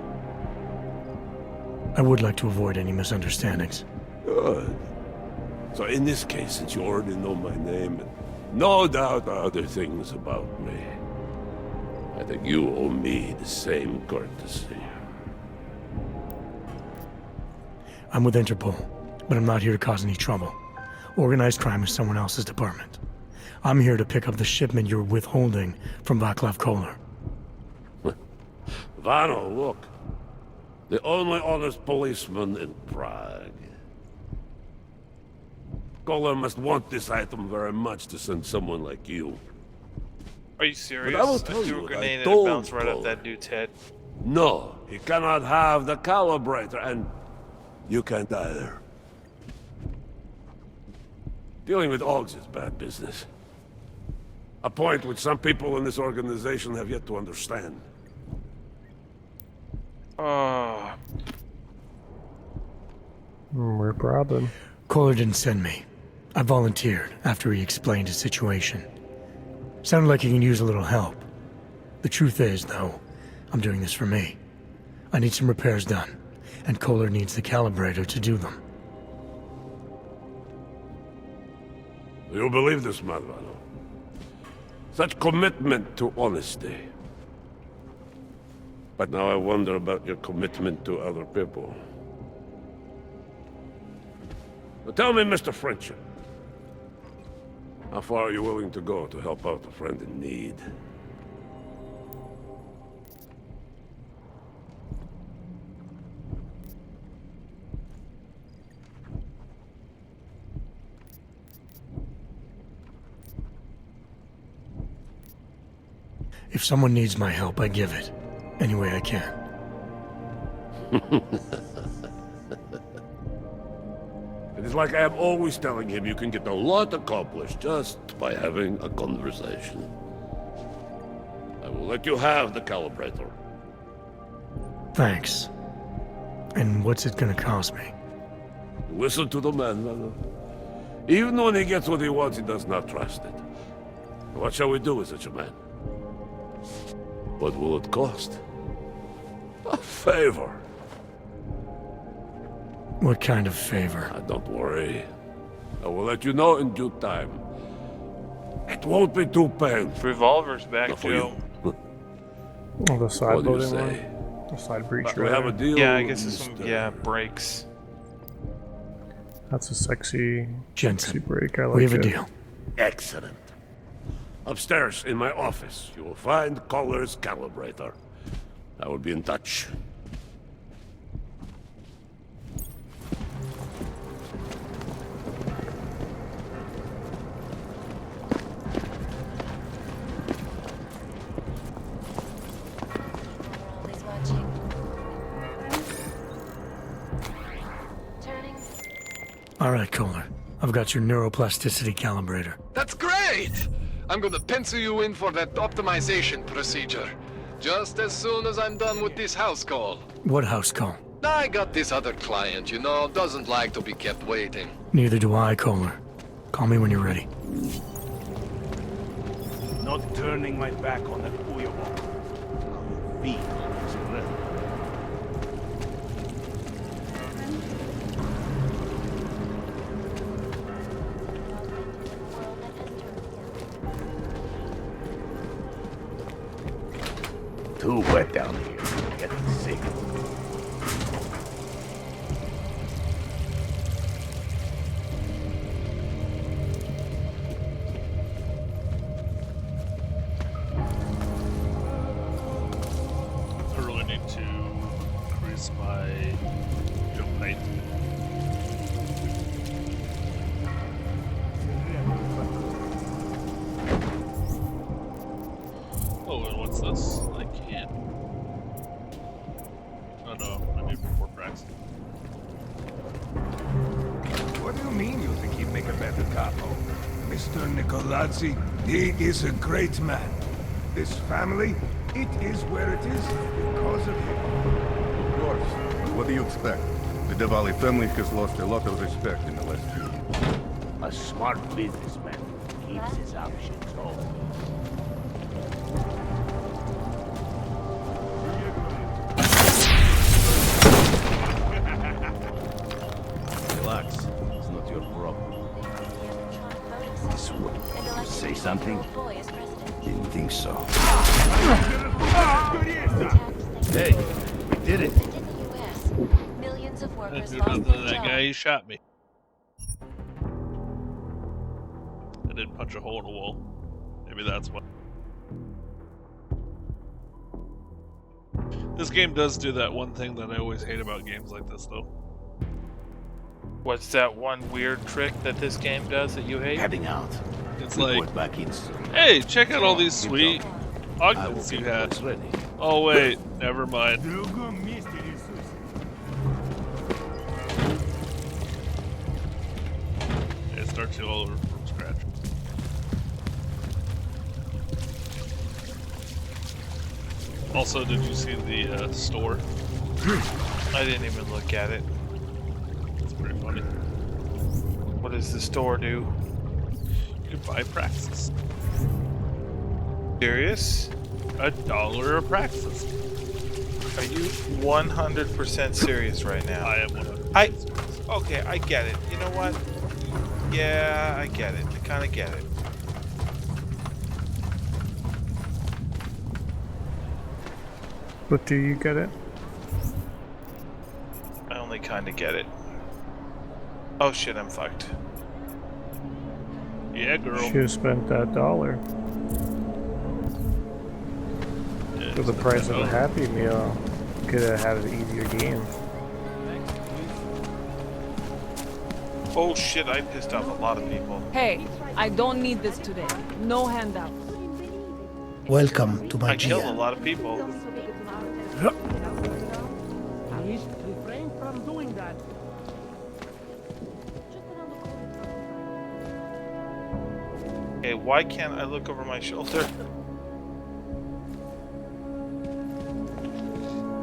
I would like to avoid any misunderstandings. Good. So in this case, since you already know my name, and no doubt other things about me, I think you owe me the same courtesy. I'm with Interpol, but I'm not here to cause any trouble. Organized crime is someone else's department. I'm here to pick up the shipment you're withholding from Václav Koller. Vano, look. The only honest policeman in Prague. Koller must want this item very much to send someone like you. Are you serious? But I will I tell threw you a what I grenade and it told bounced right off Cole. that dude's head. No, he cannot have the calibrator, and you can't either. Dealing with Augs is bad business. A point which some people in this organization have yet to understand. Oh. No problem. Koller didn't send me. I volunteered after he explained his situation. Sounded like he can use a little help. The truth is, though, I'm doing this for me. I need some repairs done, and Koller needs the calibrator to do them. You believe this, man, Vano? Such commitment to honesty. But now I wonder about your commitment to other people. But tell me, Mr. Friendship, how far are you willing to go to help out a friend in need? If someone needs my help, I give it. Any way I can. It is like I am always telling him you can get a lot accomplished just by having a conversation. I will let you have the calibrator. Thanks. And what's it gonna cost me? Listen to the man, Mano. Even when he gets what he wants, he does not trust it. What shall we do with such a man? What will it cost? A favor. What kind of favor? Don't worry. I will let you know in due time. It won't be too painful. Revolver's back, Not for Joe. you. Oh, the side What do you loading say? one? The side breach We have a right? deal. Yeah, I guess this one, Mr. yeah, breaks. That's a sexy Jensen, break. I like we have a it. deal. Excellent. Upstairs in my office, you will find Collar's calibrator. I will be in touch. Always watching. Turning. All right, Kohler. I've got your neuroplasticity calibrator. That's great! I'm gonna pencil you in for that optimization procedure. Just as soon as I'm done with this house call. What house call? I got this other client, you know, doesn't like to be kept waiting. Neither do I, Kohler. Call me when you're ready. Not turning my back on that Uyabo. Feet is left. Too wet down here. Getting sick. I really need to increase my jump height. Oh, and what's this? I can't. Oh no, I need more practice. What do you mean you think he'd make a better capo? Mr. Nicolazzi, he is a great man. This family, it is where it is because of him. Of course. What do you expect? The Diwali family has lost a lot of respect in the last few years. A smart businessman keeps his options open. Relax. It's not your problem. This way. You say something? Didn't think so. Hey, we did it. Millions of I workers didn't do lost nothing their to that jobs. guy, he shot me. I didn't punch a hole in a wall. Maybe that's why. This game does do that one thing that I always hate about games like this, though. What's that one weird trick that this game does that you hate? Heading out. It's Report like, back in soon. hey, check out all these Keep sweet talking. augments I will you get had. the place ready. Oh wait, never mind. It starts you all over from scratch. Also, did you see the store? I didn't even look at it. It's pretty funny. What does the store do? You can buy Praxis. Serious? $1 a Praxis. Are you 100% serious right now? I am 100%. Okay, I get it. You know what? Yeah, I get it. I kind of get it. But do you get it? I only kind of get it. Oh shit, I'm fucked. Yeah, girl. Should have spent that $1. Yeah, For the price of a Happy Meal, could have had an easier game. Oh shit, I pissed off a lot of people. Hey, I don't need this today. No handouts. Welcome to my I killed a GM. lot of people. Please refrain from doing that. Okay, why can't I look over my shoulder?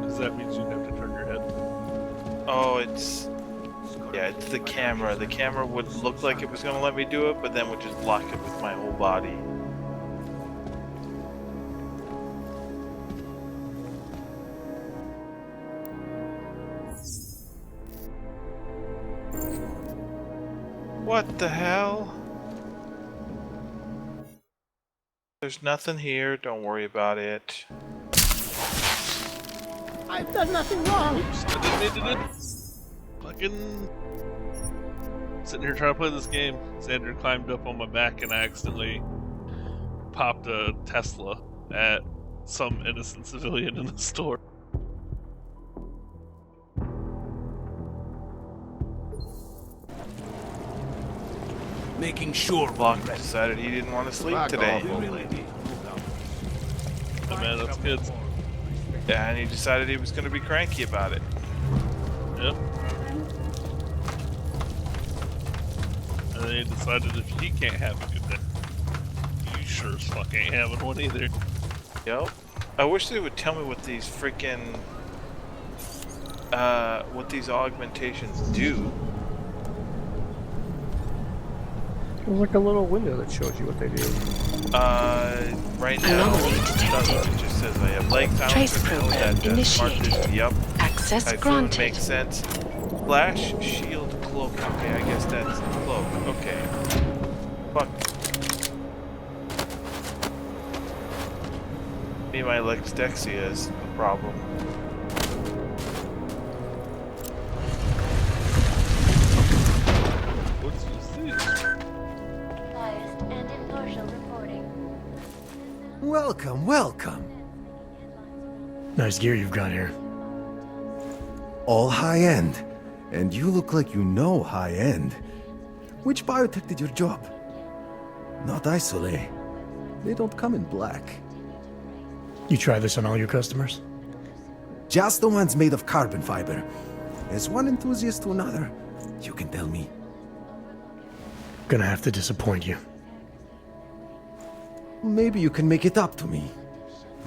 Because that means you'd have to turn your head. Oh, it's... Yeah, it's the camera. The camera would look like it was going to let me do it, but then would just block it with my whole body. What the hell? There's nothing here. Don't worry about it. I've done nothing wrong. Oops, I didn't mean to do. Fucking sitting here trying to play this game. Xander climbed up on my back and I accidentally popped a Tesla at some innocent civilian in the store. Making sure Locke decided he didn't want to sleep today. Oh man, that's good. Yeah, and he decided he was going to be cranky about it. Yep. And then he decided if he can't have a good day, you sure as fuck ain't having one either. Yep. I wish they would tell me what these freaking what these augmentations do. There's like a little window that shows you what they do. Right now, it just says I have leg time. Trace program initiated. Yep. Access Typhoon granted. makes sense. Flash, shield, cloak. Okay, I guess that's cloak. Okay. Fuck. Me, my Lexdexia is the problem. What's this? Biased and impartial reporting. Welcome, welcome. Nice gear you've got here. All high-end. And you look like you know high-end. Which biotech did your job? Not Isolate. They don't come in black. You try this on all your customers? Just the ones made of carbon fiber. As one enthusiast to another, you can tell me. Gonna have to disappoint you. Maybe you can make it up to me.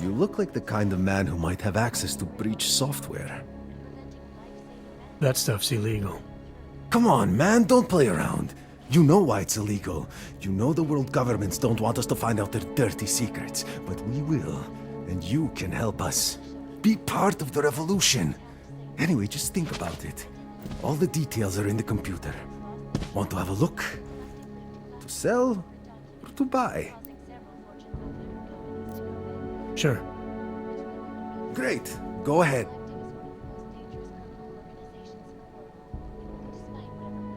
You look like the kind of man who might have access to breach software. That stuff's illegal. Come on, man, don't play around. You know why it's illegal. You know the world governments don't want us to find out their dirty secrets, but we will. And you can help us. Be part of the revolution. Anyway, just think about it. All the details are in the computer. Want to have a look? To sell or to buy? Sure. Great. Go ahead.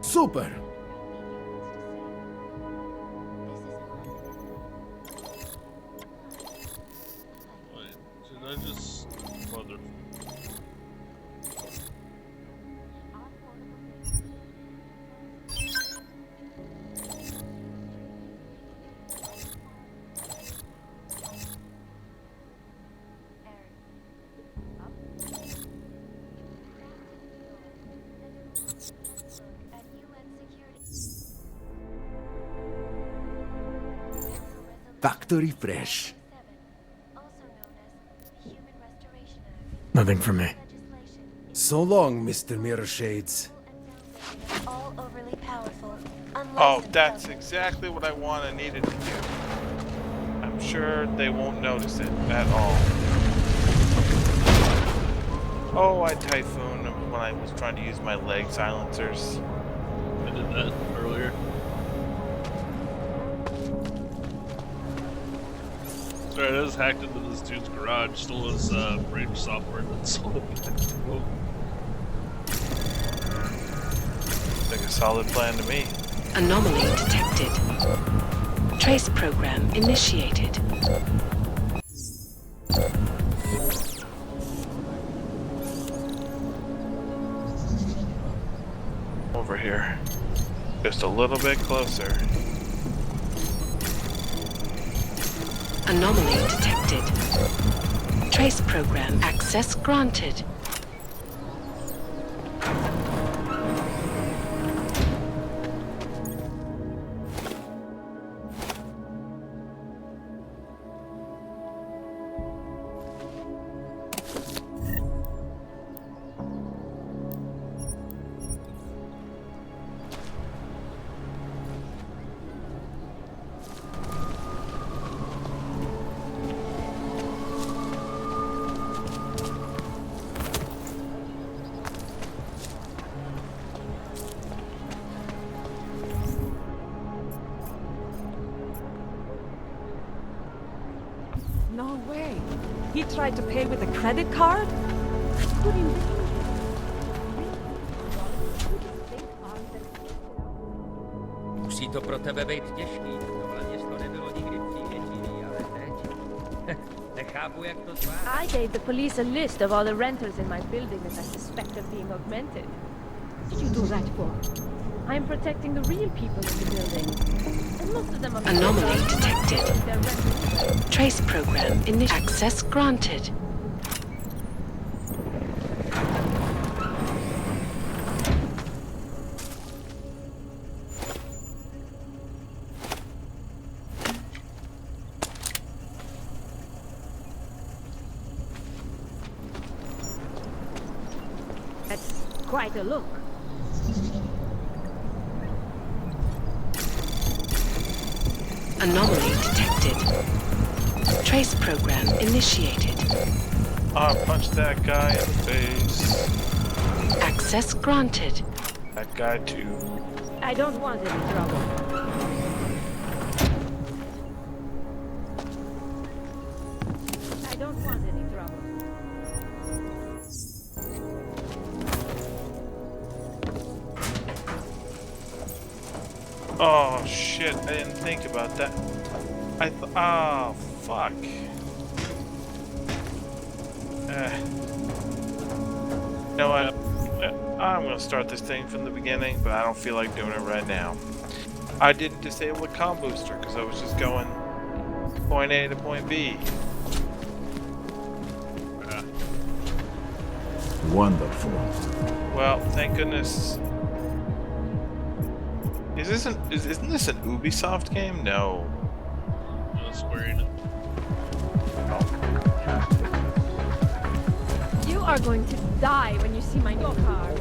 Super. Wait, did I just... Mother... Factory fresh. Nothing for me. So long, Mr. Mirror Shades. All overly powerful. Oh, that's exactly what I want and needed to do. I'm sure they won't notice it at all. Oh, I typhooned when I was trying to use my leg silencers. I did that earlier. Sorry, I just hacked into this dude's garage, stole his range software, and then sold it. Like a solid plan to me. Anomaly detected. Trace program initiated. Over here. Just a little bit closer. Anomaly detected. Trace program access granted. No way. He tried to pay with a credit card? What do you mean? Musí to pro tebe být těžký. Tohle město nebylo nikdy přívětivý, ale teď... Nechápu, jak to zvládá. I gave the police a list of all the renters in my building that I suspect of being augmented. What did you do that for? I'm protecting the real people in the building. And most of them are... Anomaly detected. Trace program initiated. Access granted. That's quite a look. Anomaly detected. Trace program initiated. I punched that guy in the face. Access granted. That guy too. I don't want any trouble. I don't want any trouble. Oh shit, I didn't think about that. Oh fuck. You know what? I'm gonna start this thing from the beginning, but I don't feel like doing it right now. I didn't disable the comm booster because I was just going point A to point B. Wonderful. Well, thank goodness. Isn't this an Ubisoft game? No. No, Square Enix. You are going to die when you see my new car.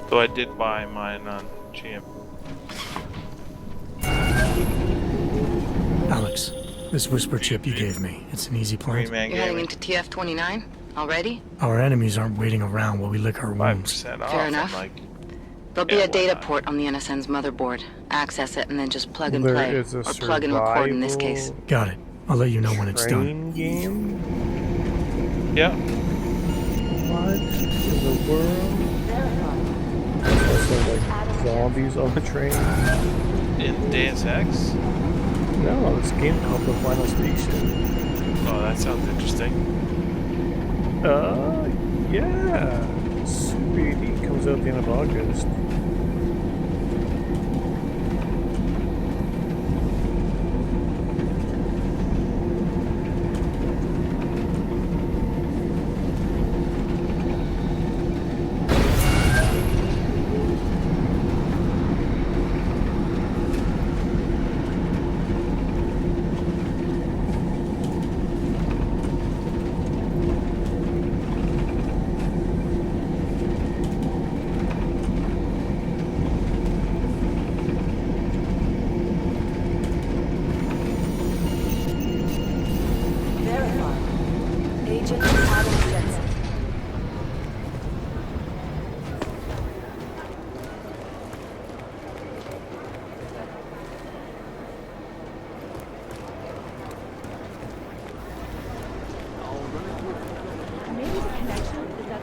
So I did buy mine on GM. Alex, this whisper chip you gave me, it's an easy plant. You're heading into TF-29 already? Our enemies aren't waiting around while we lick our wounds. Fair enough. There'll be a data port on the NSN's motherboard. Access it and then just plug and play. There is a or plug and record in this case. Got it. I'll let you know when it's done. Game? Yeah. What in the world? There's also like zombies on the train. In Deus Ex? No, this game called The Final Station. Oh, that sounds interesting. Yeah. Sweet. It comes out at the end of August.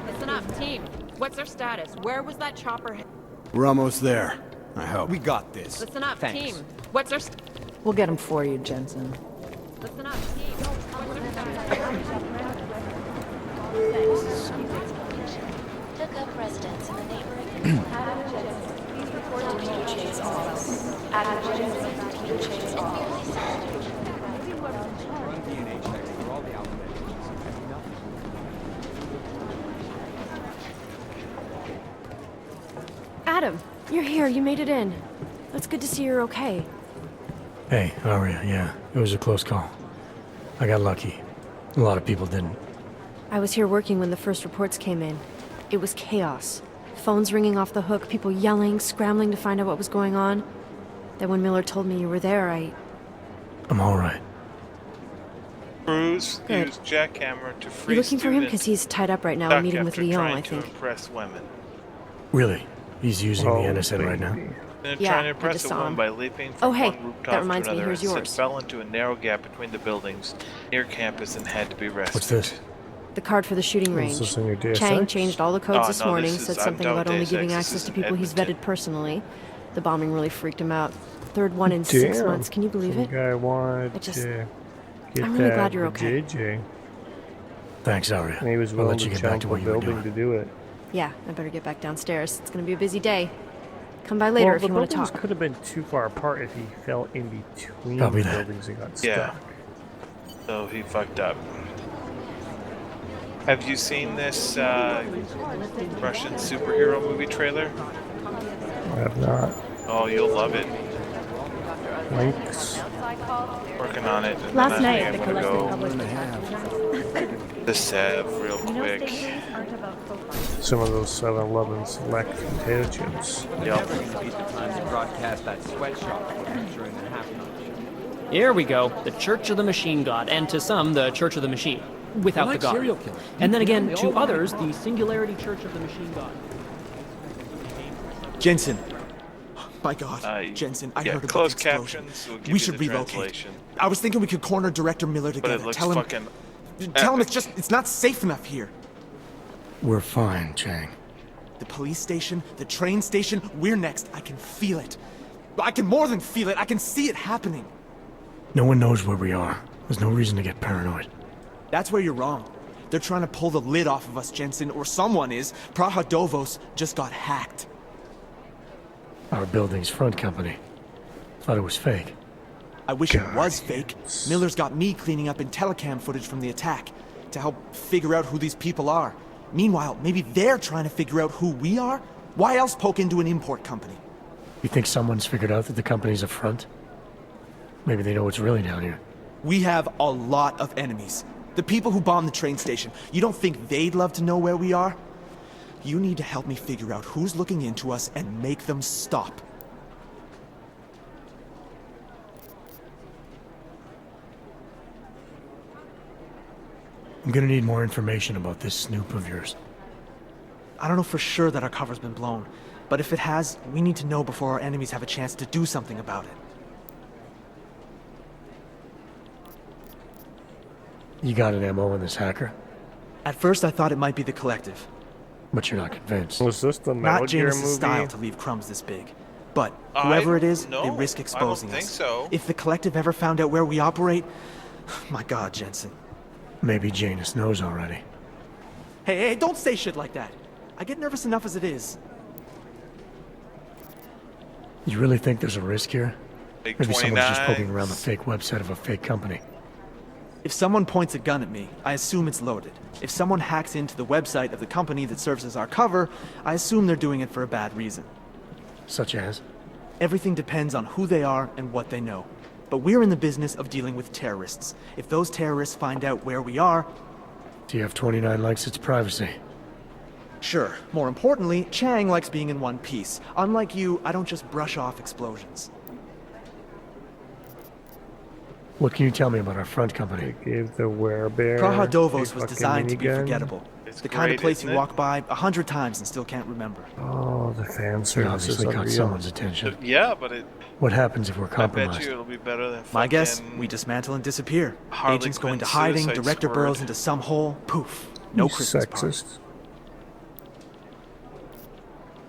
Listen up, team. What's our status? Where was that chopper? We're almost there. I hope. We got this. Listen up, Thanks. team. What's our... We'll get him for you, Jensen. Listen up, team. What's our Took up residence in the neighboring... Please report to Team Chase office. Team Chase office. Run DNA checks for all the alphabet. Adam, you're here. You made it in. It's good to see you're okay. Hey, Aria, yeah, it was a close call. I got lucky. A lot of people didn't. I was here working when the first reports came in. It was chaos. Phones ringing off the hook, people yelling, scrambling to find out what was going on. Then when Miller told me you were there, I'm alright. Cruz Good. used jackhammer to free You looking for him? student Because he's tied up right now, stuck meeting with after Leon, trying I to think. impress women. Really? He's using the NSN right now? Then Yeah, trying to I impress just a saw woman him. by leaping Oh, from hey, one rooftop that reminds to me, another here's instead yours. fell into a narrow gap between the buildings near campus and had to be rescued. What's this? The card for the shooting range. Is this in your Deus Chang Ex? changed all the codes this no, morning, this is- said I'm something done about with only Deus giving Ex. access This to is people he's Edmonton. vetted personally. The bombing really freaked him out. Third one in 6 Damn. months, can you believe Some it? guy wanted I just- to get I'm really that glad you're with okay. JJ. Thanks, Aria. And he was I'll willing let to you get back jump to a what you were building doing. to do it. Yeah, I better get back downstairs. It's gonna be a busy day. Come by later Well, if the you want to buildings talk. could have been too far apart if he fell in between Copy the that. buildings and got Yeah. stuck. So he fucked up. Have you seen this Russian superhero movie trailer? I have not. Oh, you'll love it. Links. Working on it. And Last then night, I'm the gonna collective go published to Sev real You know, quick. things aren't about profile. Some of those 7-Eleven select potato chips. Yep. Broadcast that sweatshop during the half notch. Here we go. The Church of the Machine God, and to some, the Church of the Machine, without Like the God. serial killer. And then again, They to all others, the Singularity Church of the Machine God. Jensen. My God, Jensen, I heard about closed the explosion. captions will give We you should the relocate. translation. I was thinking we could corner Director Miller But together. it looks Tell him, fucking tell him it's not safe enough here. We're fine, Chang. The police station, the train station, we're next. I can feel it. I can more than feel it. I can see it happening. No one knows where we are. There's no reason to get paranoid. That's where you're wrong. They're trying to pull the lid off of us, Jensen, or someone is. Praha Dovos just got hacked. Our building's front company. Thought it was fake. I wish it was fake. Miller's got me cleaning up IntelliCam footage from the attack to help figure out who these people are. Meanwhile, maybe they're trying to figure out who we are? Why else poke into an import company? You think someone's figured out that the company's a front? Maybe they know what's really down here. We have a lot of enemies. The people who bombed the train station. You don't think they'd love to know where we are? You need to help me figure out who's looking into us and make them stop. I'm gonna need more information about this snoop of yours. I don't know for sure that our cover's been blown, but if it has, we need to know before our enemies have a chance to do something about it. You got an MO in this hacker? At first I thought it might be the Collective. But you're not convinced. Was this the Metal Not Gear Janus' movie? style to leave crumbs this big. But whoever it is, they no, risk exposing I don't think us. so. If the Collective ever found out where we operate, my God, Jensen. Maybe Janus knows already. Hey, don't say shit like that. I get nervous enough as it is. You really think there's a risk here? Big Maybe someone's just 29s. poking around the fake website of a fake company. If someone points a gun at me, I assume it's loaded. If someone hacks into the website of the company that serves as our cover, I assume they're doing it for a bad reason. Such as? Everything depends on who they are and what they know. But we're in the business of dealing with terrorists. If those terrorists find out where we are... TF-29 likes its privacy. Sure. More importantly, Chang likes being in one piece. Unlike you, I don't just brush off explosions. What can you tell me about our front company? They gave the werebear Praha a Dovos was fucking designed to be minigun. forgettable. It's The kind of great, place isn't you it? walk by 100 times and still can't remember. Oh, the fan We service is obviously got unreal. someone's attention. Yeah, but it. What happens if we're I bet compromised? you it'll be better than My guess, fucking we dismantle and disappear. Harley Agents go Quinn into hiding, Suicide director Squad. burrows into some hole, poof. No You Christmas party. sexist.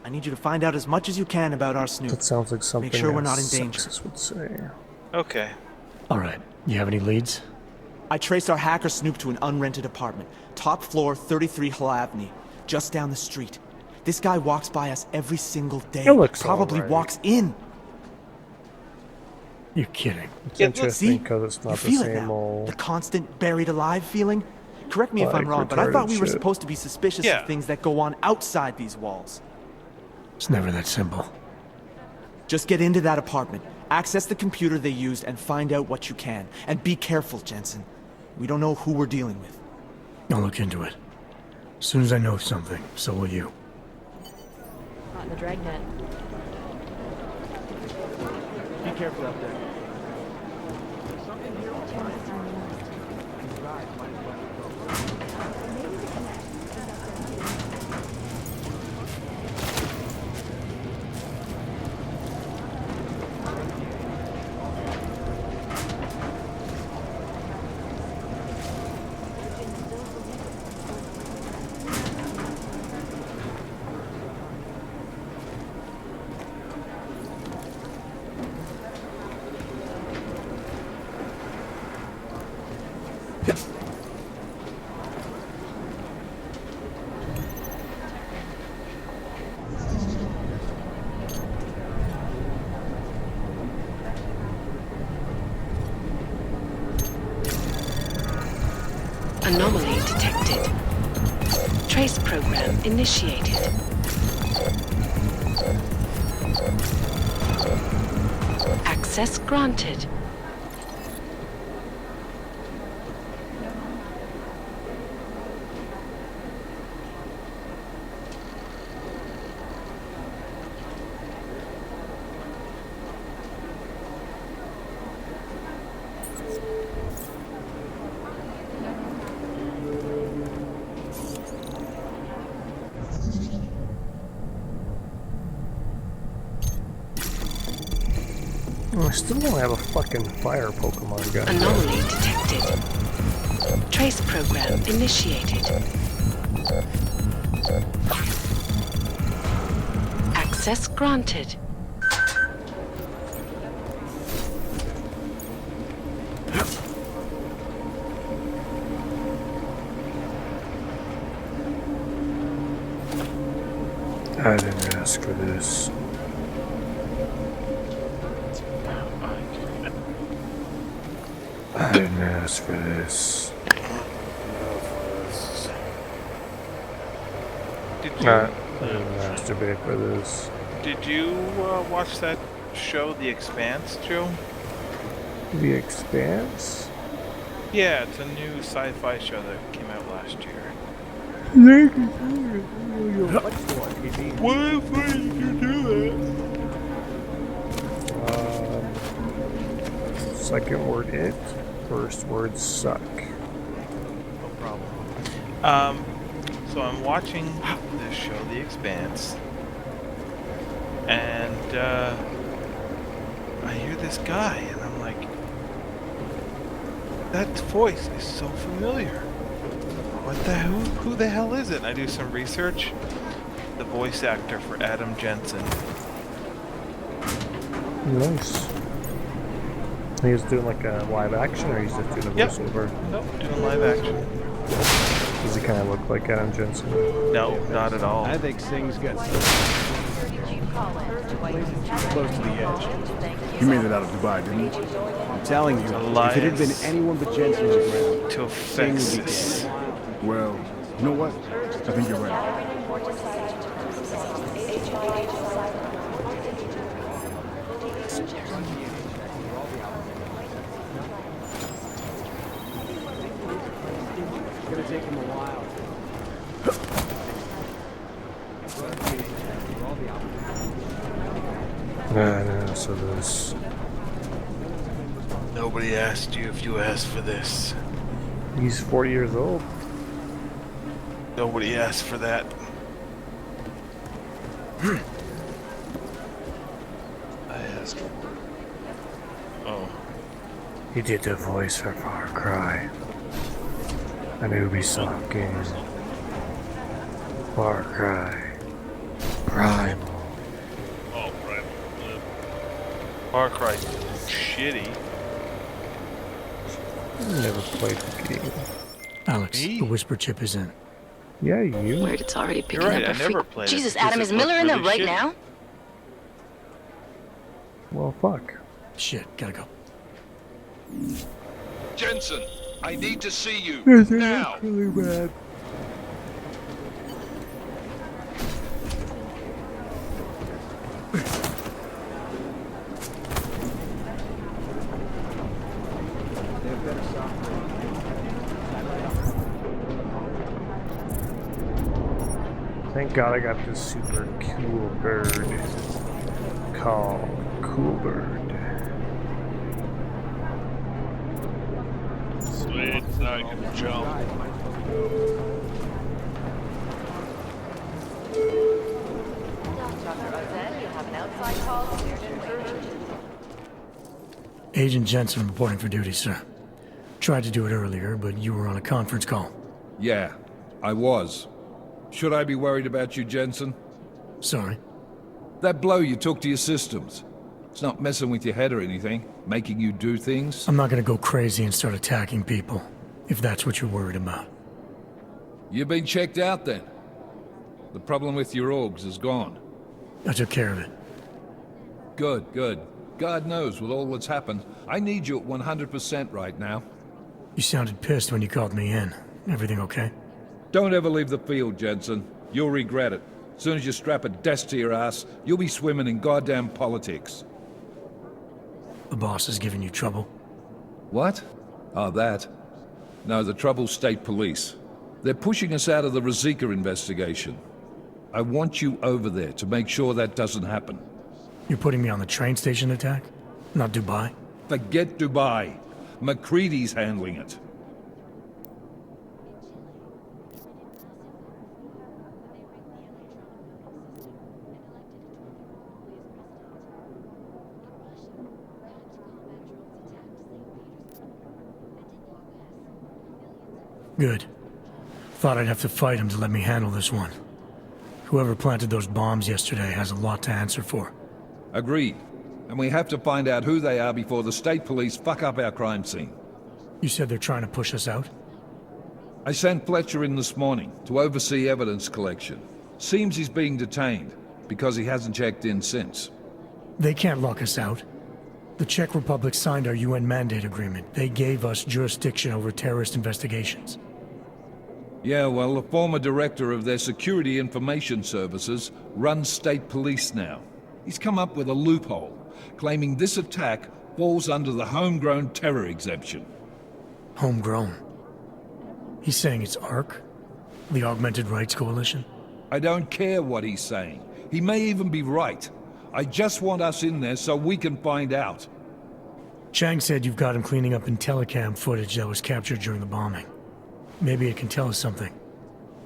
I need you to find out as much as you can about our snoop. That sounds like something Make sure we're a not in danger. sexist would say. Okay. All right. You have any leads? I traced our hacker snoop to an unrented apartment. Top floor, 33 Hlavny, just down the street. This guy walks by us every single day. It looks Probably alright. walks in. You're kidding. It's See? interesting because it's You not the feel it same now. old. The constant buried alive feeling. Correct me if I'm Like wrong, but I thought retarded we were shit. supposed to be suspicious Yeah. of things that go on outside these walls. It's never that simple. Just get into that apartment, access the computer they used, and find out what you can. And be careful, Jensen. We don't know who we're dealing with. I'll look into it. As soon as I know something, so will you. Caught in the dragnet. Be careful out there. Anomaly detected. Trace program initiated. Access granted. I still don't have a fucking fire Pokemon gun. Anomaly detected. Trace program initiated. Access granted. I didn't ask for this. I didn't ask for this. Did you? I didn't masturbate for this. Did you watch that show, The Expanse, Joe? The Expanse? Yeah, it's a new sci-fi show that came out last year. Why did you do that? Second word it. First word suck. No problem. So I'm watching this show, The Expanse, and I hear this guy, and I'm like, that voice is so familiar. What the hell? Who the hell is it? And I do some research. The voice actor for Adam Jensen. Nice. He's doing like a live action, or he's just doing a voiceover? Nope, doing live action. Does he kind of look like Adam Jensen? No, not at all. I think Singh's got close to the edge. He made it out of Dubai, didn't he? I'm telling you, if it had been anyone but Jensen around, to fix this. Well, you know what? I think you're right. It's gonna take him a while. No, so this. Nobody asked you if you asked for this. He's 40 years old. Nobody asked for that. I asked for it. Oh. He did the voice for Far Cry. An Ubisoft game. Far Cry. Primal. Oh, Primal. Far Cry shitty. Never played the game. Alex, the whisper chip is in. Yeah, you. Weird, it's already picking You're right, up a I never freak. played Jesus, it. Adam, is Miller in there really right shitty. now? Well, fuck. Shit, gotta go. Jensen, I need to see you This now. is really bad. God, I got this super cool bird called Cool Bird. Sweet, now I can jump. Agent Jensen reporting for duty, sir. Tried to do it earlier, but you were on a conference call. Yeah, I was. Should I be worried about you, Jensen? Sorry? That blow you took to your systems. It's not messing with your head or anything, making you do things? I'm not gonna go crazy and start attacking people, if that's what you're worried about. You've been checked out then. The problem with your orgs is gone. I took care of it. Good, good. God knows, with all that's happened, I need you at 100% right now. You sounded pissed when you called me in. Everything okay? Don't ever leave the field, Jensen. You'll regret it. As soon as you strap a desk to your ass, you'll be swimming in goddamn politics. The boss is giving you trouble? What? Oh, that. No, the trouble's state police. They're pushing us out of the Ruzicka investigation. I want you over there to make sure that doesn't happen. You're putting me on the train station attack? Not Dubai? Forget Dubai. McCready's handling it. Good. Thought I'd have to fight him to let me handle this one. Whoever planted those bombs yesterday has a lot to answer for. Agreed. And we have to find out who they are before the state police fuck up our crime scene. You said they're trying to push us out? I sent Fletcher in this morning to oversee evidence collection. Seems he's being detained, because he hasn't checked in since. They can't lock us out. The Czech Republic signed our UN mandate agreement. They gave us jurisdiction over terrorist investigations. Yeah, well, the former director of their security information services runs state police now. He's come up with a loophole, claiming this attack falls under the homegrown terror exemption. Homegrown? He's saying it's ARC? The Augmented Rights Coalition? I don't care what he's saying. He may even be right. I just want us in there so we can find out. Chang said you've got him cleaning up Intellicam footage that was captured during the bombing. Maybe it can tell us something.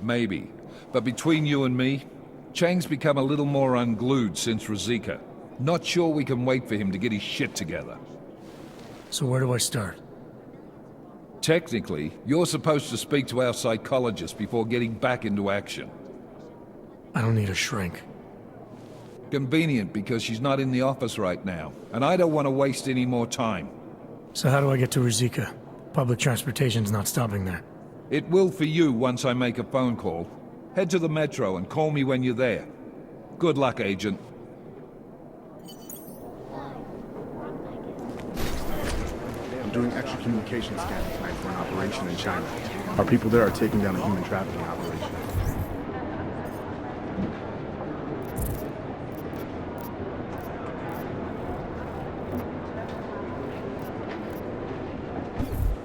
Maybe. But between you and me, Chang's become a little more unglued since Ruzicka. Not sure we can wait for him to get his shit together. So where do I start? Technically, you're supposed to speak to our psychologist before getting back into action. I don't need a shrink. Convenient, because she's not in the office right now, and I don't want to waste any more time. So how do I get to Ruzicka? Public transportation's not stopping there. It will for you once I make a phone call. Head to the metro and call me when you're there. Good luck, Agent. I'm doing extra communication scanning tonight for an operation in China. Our people there are taking down a human trafficking operation.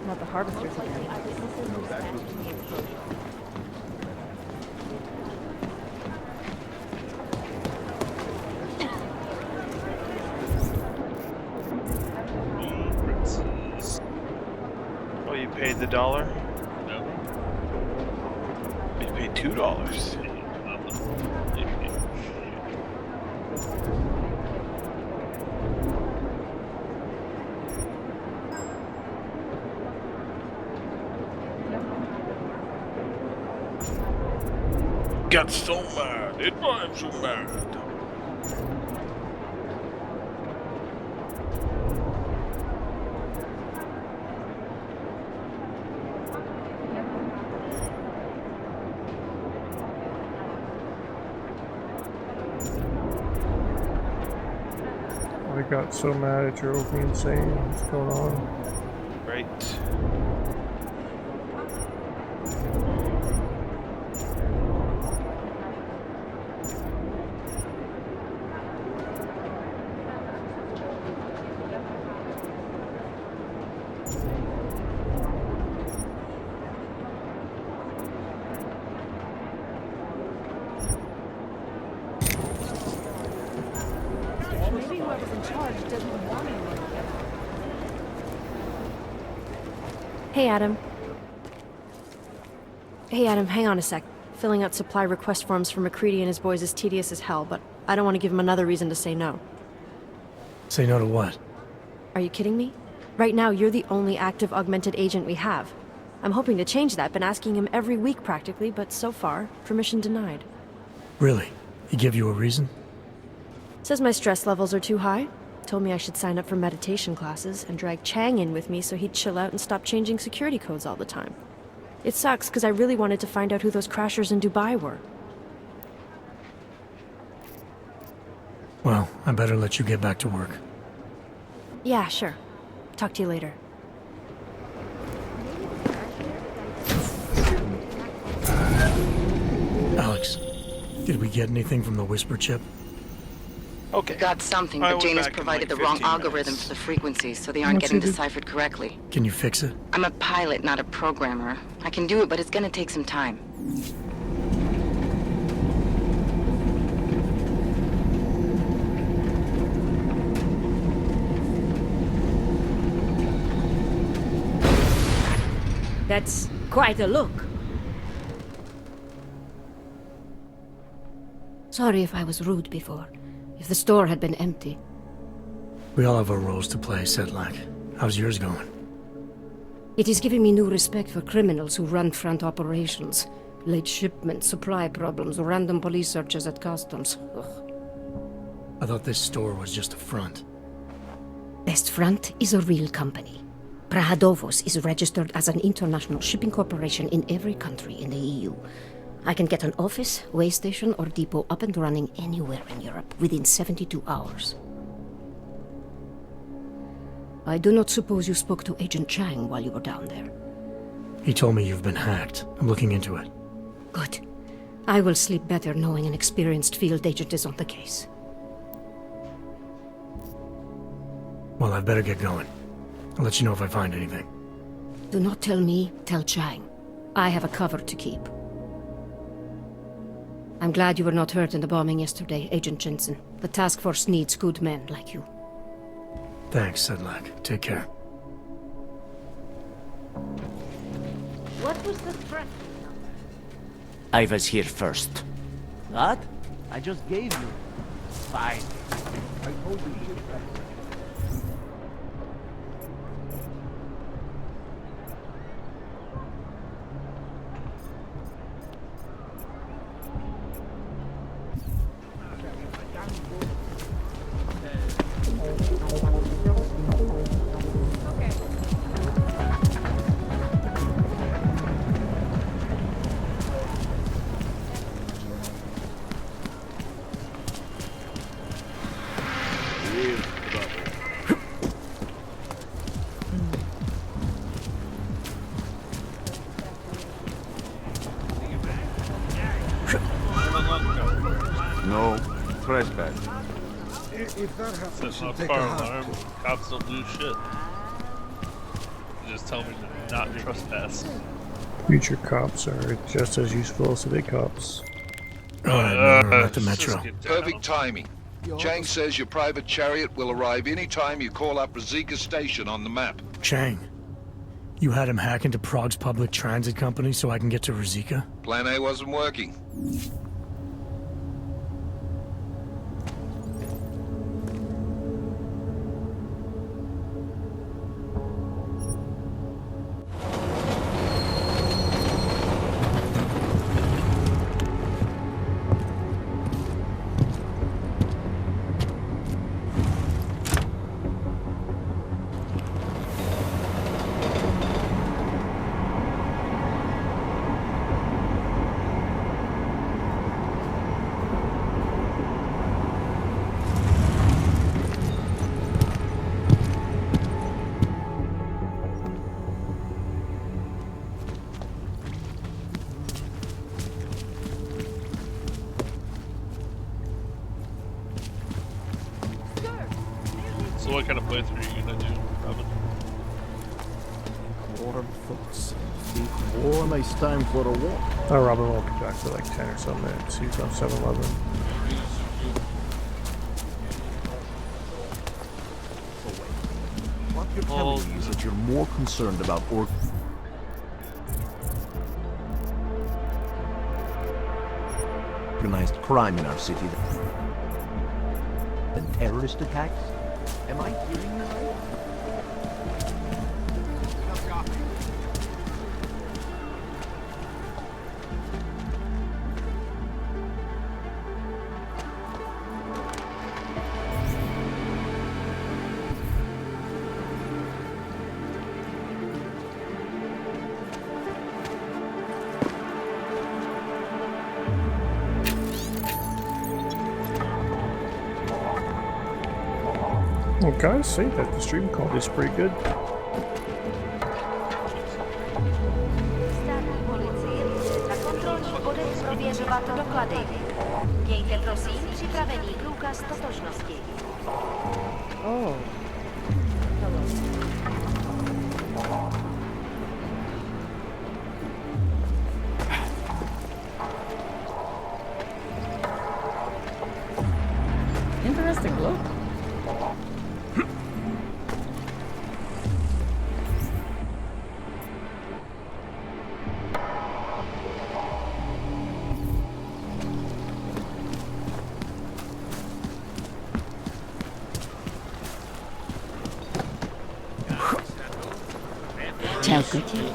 Not the harvesters again. No, that was Oh, you paid the $1? No. You paid $2. Got so mad, it drives you mad. I got so mad it drove me insane. What's going on? Right. whoever's in charge doesn't want anyone. Hey, Adam. Hey, Adam, hang on a sec. Filling out supply request forms for McCready and his boys is tedious as hell, but I don't want to give him another reason to say no. Say no to what? Are you kidding me? Right now, you're the only active augmented agent we have. I'm hoping to change that, been asking him every week practically, but so far, permission denied. Really? He give you a reason? Says my stress levels are too high. Told me I should sign up for meditation classes and drag Chang in with me so he'd chill out and stop changing security codes all the time. It sucks, because I really wanted to find out who those crashers in Dubai were. Well, I better let you get back to work. Yeah, sure. Talk to you later. Alex, did we get anything from the Whisper chip? Okay. Got something, but Jane has provided the wrong algorithm for the frequencies, so they aren't getting deciphered correctly. Can you fix it? I'm a pilot, not a programmer. I can do it, but it's gonna take some time. That's quite a look. Sorry if I was rude before. If the store had been empty. We all have our roles to play, Sedlak. How's yours going? It is giving me new respect for criminals who run front operations. Late shipments, supply problems, random police searches at customs. Ugh. I thought this store was just a front. Best Front is a real company. Prahadovos is registered as an international shipping corporation in every country in the EU. I can get an office, way station, or depot up and running anywhere in Europe within 72 hours. I do not suppose you spoke to Agent Chang while you were down there. He told me you've been hacked. I'm looking into it. Good. I will sleep better knowing an experienced field agent is on the case. Well, I'd better get going. I'll let you know if I find anything. Do not tell me, tell Chang. I have a cover to keep. I'm glad you were not hurt in the bombing yesterday, Agent Jensen. The task force needs good men like you. Thanks, Sedlak. Take care. What was the threat? I was here first. What? I just gave you. Fine. I told you. No trespass. If that happens, Setting off take car a alarm. half. Cops don't do shit. They just tell me to not trespass. Future cops are just as useful as today cops. At the metro. Perfect timing. Chang says your private chariot will arrive any time you call up Rizika Station on the map. Chang, you had him hack into Prague's public transit company so I can get to Rizika? Plan A wasn't working. So what kind of playthrough are you gonna do, Robin? Warm folks. Warm, it's time for a walk. Oh, Robin won't be back for like 10 or so minutes. He's on 7-Eleven. You're telling me that you're more concerned about organized crime in our city than terrorist attacks? Am I hearing you right? Well, guys, say that the stream quality is pretty good. Oh. Interesting look. Ciao, Gauthier.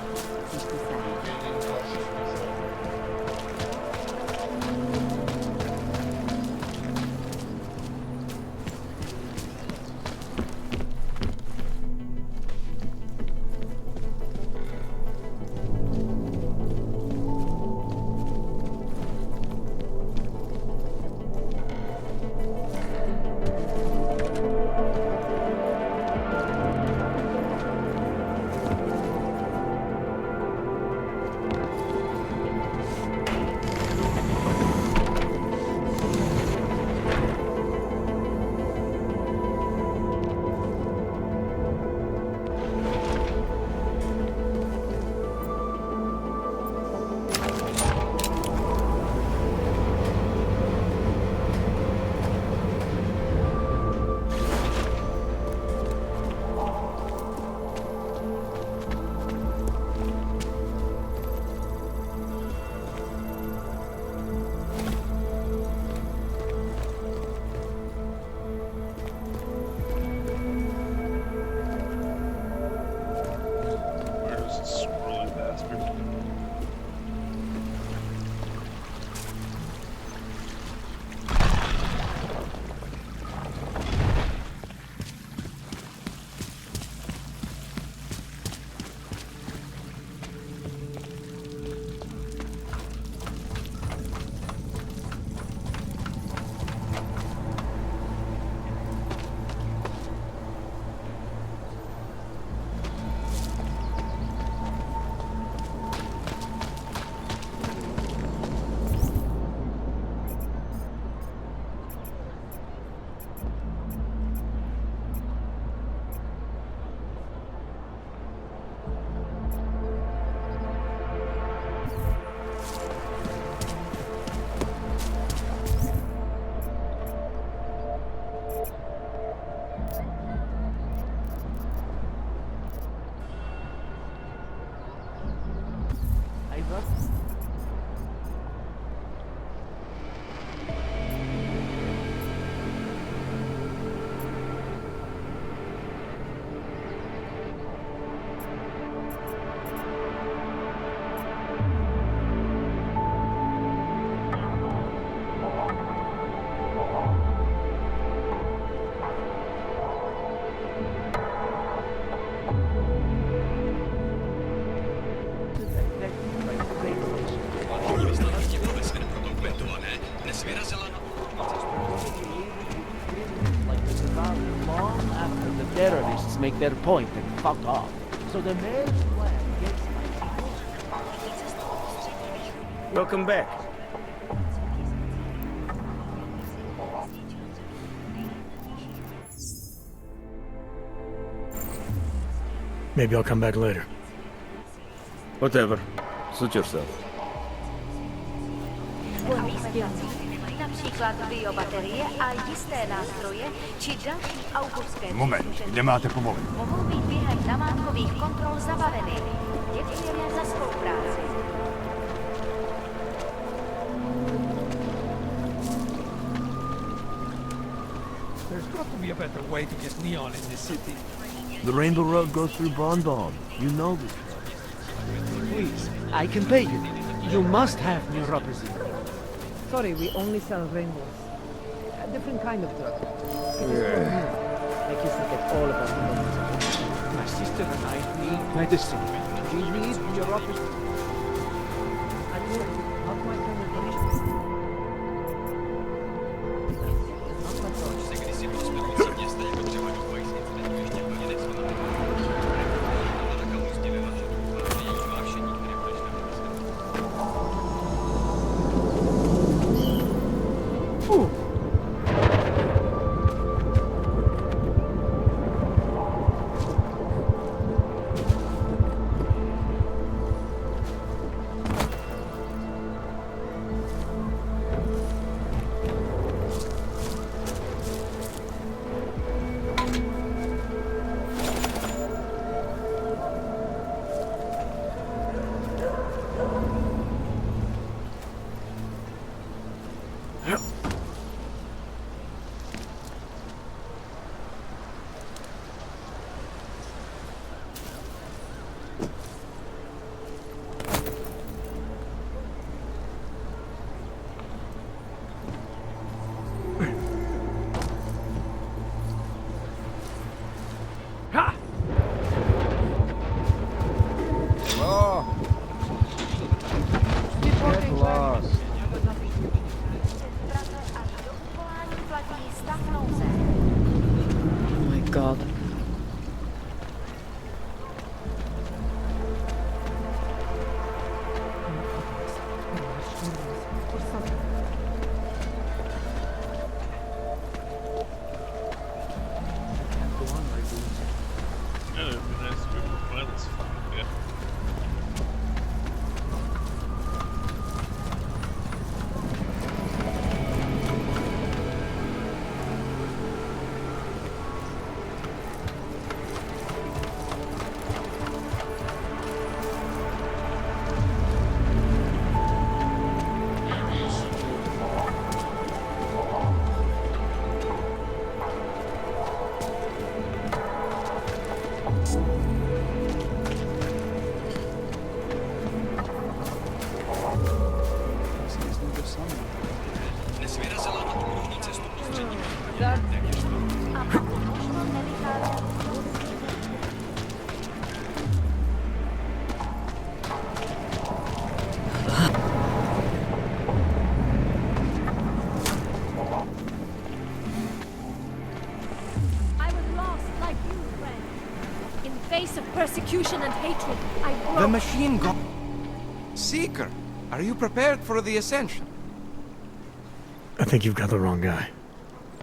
Terrorists make their point and fuck off. So the mayor's plan gets Welcome back. Maybe I'll come back later. Whatever. Suit yourself. například biobaterie a jisté nástroje, či další autorské Moment, příslušenství kde máte povolení? mohou být během namátkových kontrol zabaveny. Děkujeme za spolupráci. There's got to be a better way to get neon in this city. The Rainbow Road goes through Bon Bon. You know this. Please, I can pay you. You must have neuropathy. Sorry, we only sell rainbows. A different kind of drug. Make you forget all about the money. My sister and I need medicine. We need neuropathy. I will. Not my kind of drug. Persecution and hatred. I broke. The machine gun. Seeker, are you prepared for the ascension? I think you've got the wrong guy.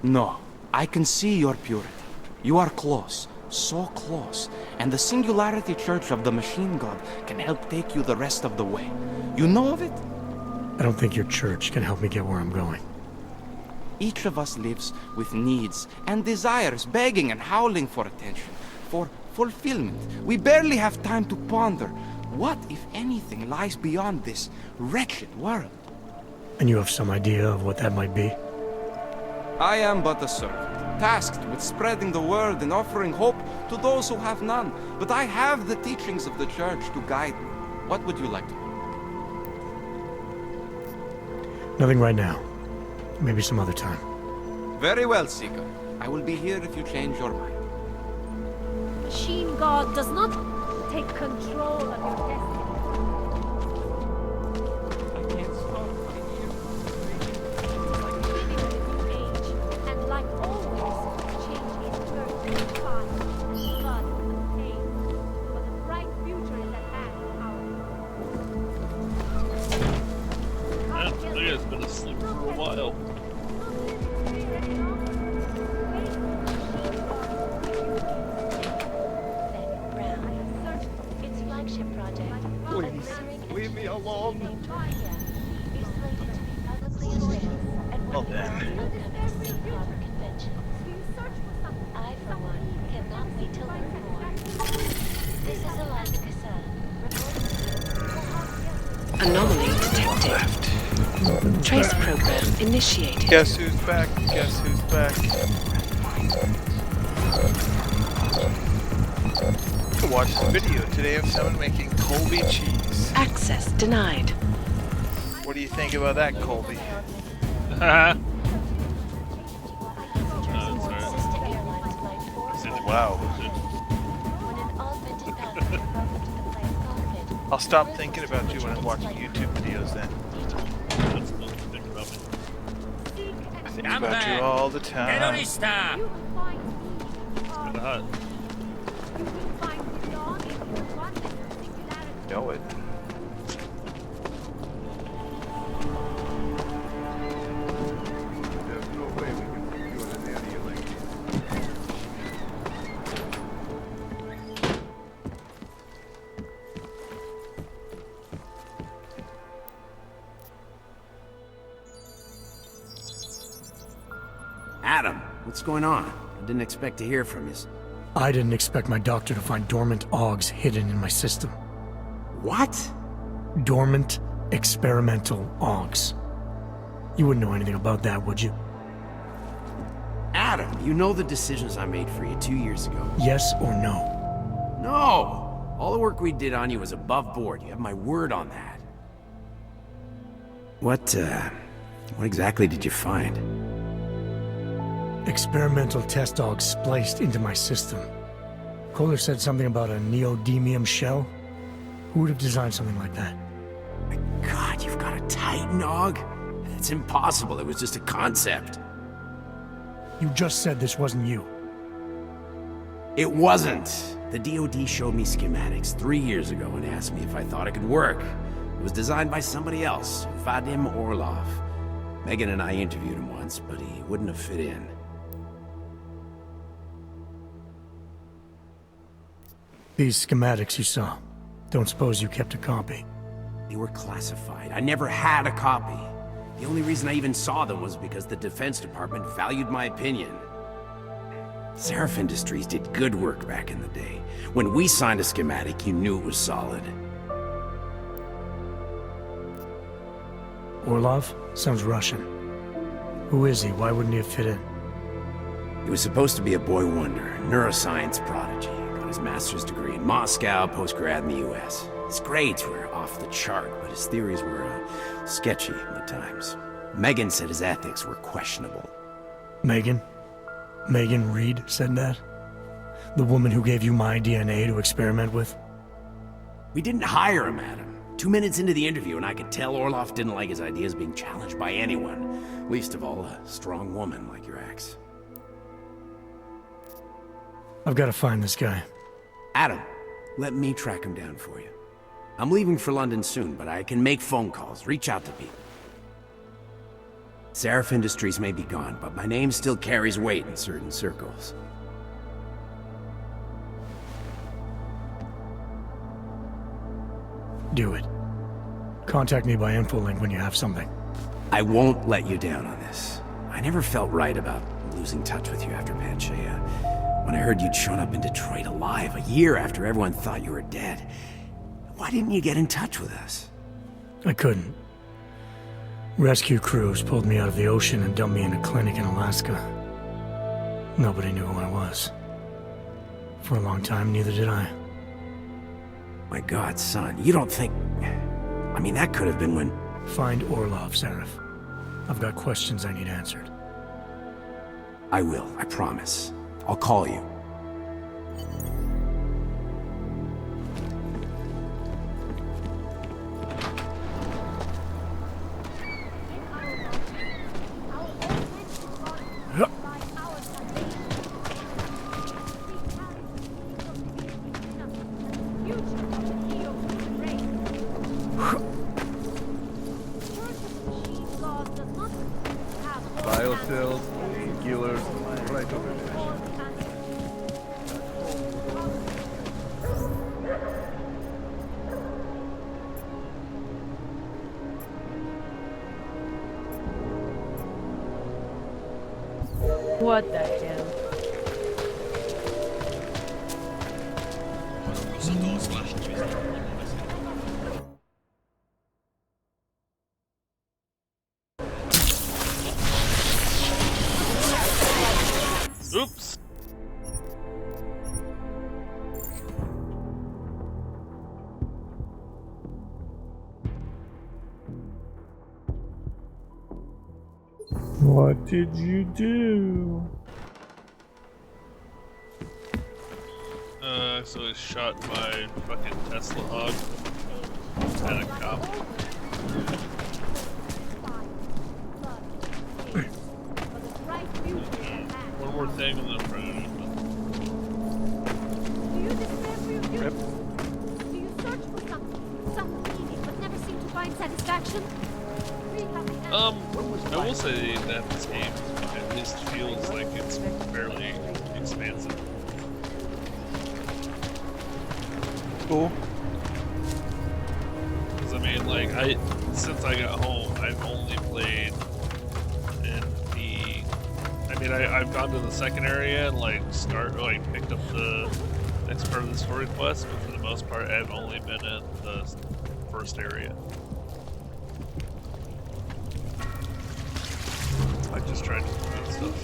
No, I can see your purity. You are close, so close, and the Singularity Church of the Machine God can help take you the rest of the way. You know of it? I don't think your church can help me get where I'm going. Each of us lives with needs and desires, begging and howling for attention, for fulfillment. We barely have time to ponder what, if anything, lies beyond this wretched world. And you have some idea of what that might be? I am but a servant, tasked with spreading the word and offering hope to those who have none. But I have the teachings of the Church to guide me. What would you like to know? Nothing right now. Maybe some other time. Very well, Seeker. I will be here if you change your mind. Machine God does not take control of your destiny. I can't stop. It's like living in a new age, and like always, change is first and fire, and blood and pain. But a bright future is at hand, That guy's been asleep for a while. Please, leave me alone. Well, I, for one, cannot wait to learn more. This is Eliza Cassan. Anomaly detected. Trace program initiated. Guess who's back? Guess who's back? Watch the video. Today I have someone making Colby cheese. Access denied. What do you think about that, Colby? Wow. I'll stop thinking about you when I'm watching YouTube videos then. I think about you all the time. Know it. There's no way we can secure the area like this. Adam, what's going on? I didn't expect to hear from you. I didn't expect my doctor to find dormant augs hidden in my system. What? Dormant experimental augs. You wouldn't know anything about that, would you? Adam, you know the decisions I made for you 2 years ago. Yes or no? No! All the work we did on you was above board. You have my word on that. What exactly did you find? Experimental test augs spliced into my system. Kohler said something about a neodymium shell. Who would have designed something like that? My God, you've got a Titan aug? It's impossible. It was just a concept. You just said this wasn't you. It wasn't. The DoD showed me schematics 3 years ago and asked me if I thought it could work. It was designed by somebody else, Vadim Orlov. Megan and I interviewed him once, but he wouldn't have fit in. These schematics you saw, don't suppose you kept a copy? They were classified. I never had a copy. The only reason I even saw them was because the Defense Department valued my opinion. Seraph Industries did good work back in the day. When we signed a schematic, you knew it was solid. Orlov? Sounds Russian. Who is he? Why wouldn't he have fit in? He was supposed to be a boy wonder, neuroscience prodigy. Got his master's degree in Moscow, post-grad in the US. His grades were off the chart, but his theories were sketchy at times. Megan said his ethics were questionable. Megan? Megan Reed said that? The woman who gave you my DNA to experiment with? We didn't hire him, Adam. 2 minutes into the interview, and I could tell Orlov didn't like his ideas being challenged by anyone. Least of all, a strong woman like your ex. I've got to find this guy. Adam, let me track him down for you. I'm leaving for London soon, but I can make phone calls, reach out to people. Seraph Industries may be gone, but my name still carries weight in certain circles. Do it. Contact me by infolink when you have something. I won't let you down on this. I never felt right about losing touch with you after Panchea. When I heard you'd shown up in Detroit alive a year after everyone thought you were dead, why didn't you get in touch with us? I couldn't. Rescue crews pulled me out of the ocean and dumped me in a clinic in Alaska. Nobody knew who I was. For a long time, neither did I. My God, son, you don't think... I mean, that could have been when... Find Orlov, Seraph. I've got questions I need answered. I will, I promise. I'll call you. Biocells, healers, right over there. What the hell? Oops. What did you do? So I shot my fucking Tesla hog at a cop. One more thing and then we're gonna Do you despair for your guilt? Do you search for some meaning, but never seem to find satisfaction? I will say that this game at least feels like it's fairly expansive. Cool. Because I mean, like, since I got home, I've only played in the. I mean, I've gone to the second area and picked up the next part of the story quest, but for the most part, I've only been in the first area. I just tried to do stuff.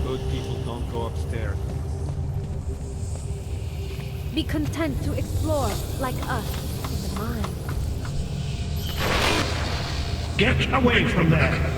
Good people don't go upstairs. Be content to explore, like us, in the mind. Get away from there!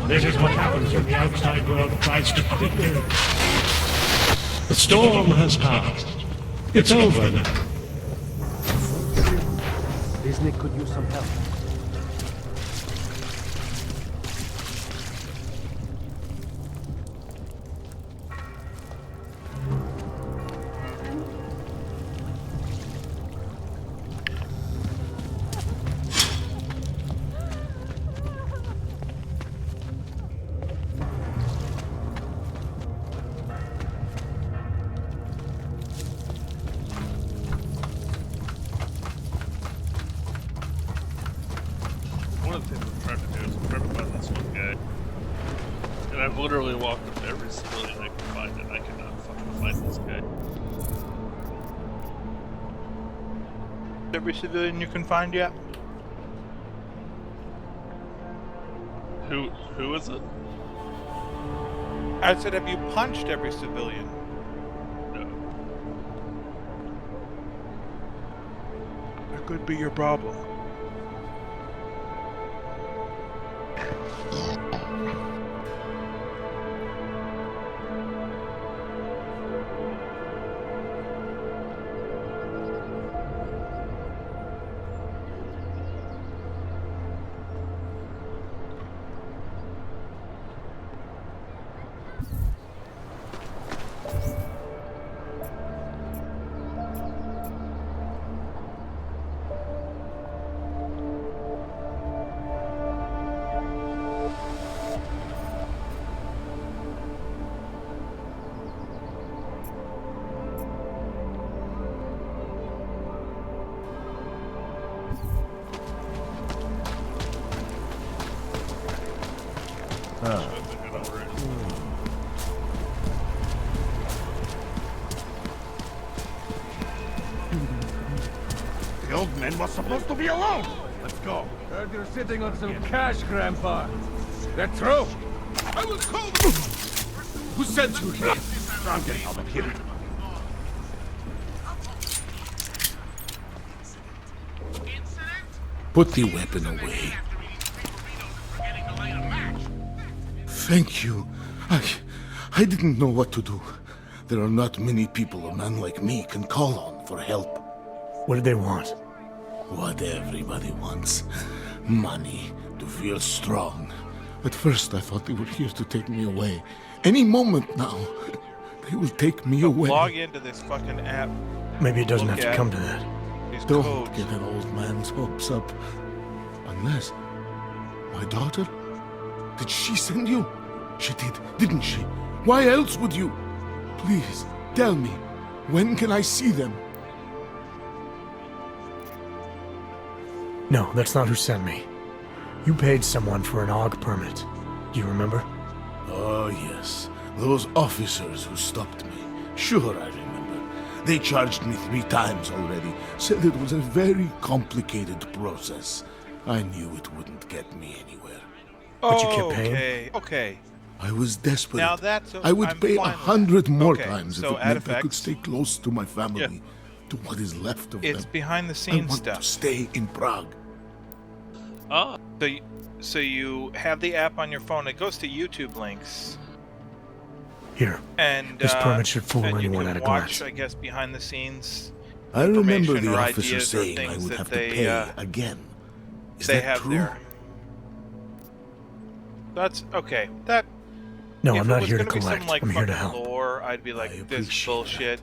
This is what happens when the outside world tries to quit you. The storm has passed. It's over now. Disney could use some help. One of the things I'm trying to do is I'm trying to find this one guy. And I've literally walked up to every civilian I can find, and I cannot fucking find this guy. Every civilian you can find yet? Who is it? I said, have you punched every civilian? No. That could be your problem. The old man was supposed to be alone. Let's go. Heard you're sitting on some cash, Grandpa. That true? I will call them. Who sent you here? I'm getting out of here. Put the weapon away. Thank you. I didn't know what to do. There are not many people a man like me can call on for help. What did they want? What everybody wants. Money, to feel strong. At first I thought they were here to take me away. Any moment now, they will take me away. Log into this fucking app. Maybe it doesn't have to come to that. Don't get an old man's hopes up. Unless... my daughter? Did she send you? She did, didn't she? Why else would you? Please, tell me. When can I see them? No, that's not who sent me. You paid someone for an AUG permit. Do you remember? Oh, yes. Those officers who stopped me. Sure, I remember. They charged me 3 times already. Said it was a very complicated process. I knew it wouldn't get me anywhere. But you kept paying? Okay. I was desperate. Now that's I would pay 100 more times so if it meant I could stay close to my family, to what is left of them. It's behind the I scenes want stuff. to stay in Prague. Oh. So you have the app on your phone. It goes to YouTube links. Here. And this permit should fool and anyone you at can a watch, glance. I guess, behind the scenes. I remember information the or officer ideas or saying I things would that have to they, pay again. Is they that have true? there. That's okay. That. No, if I'm it not was here to gonna be some, collect. like, I'm here to fucking help. Lore, I'd be like, this is bullshit.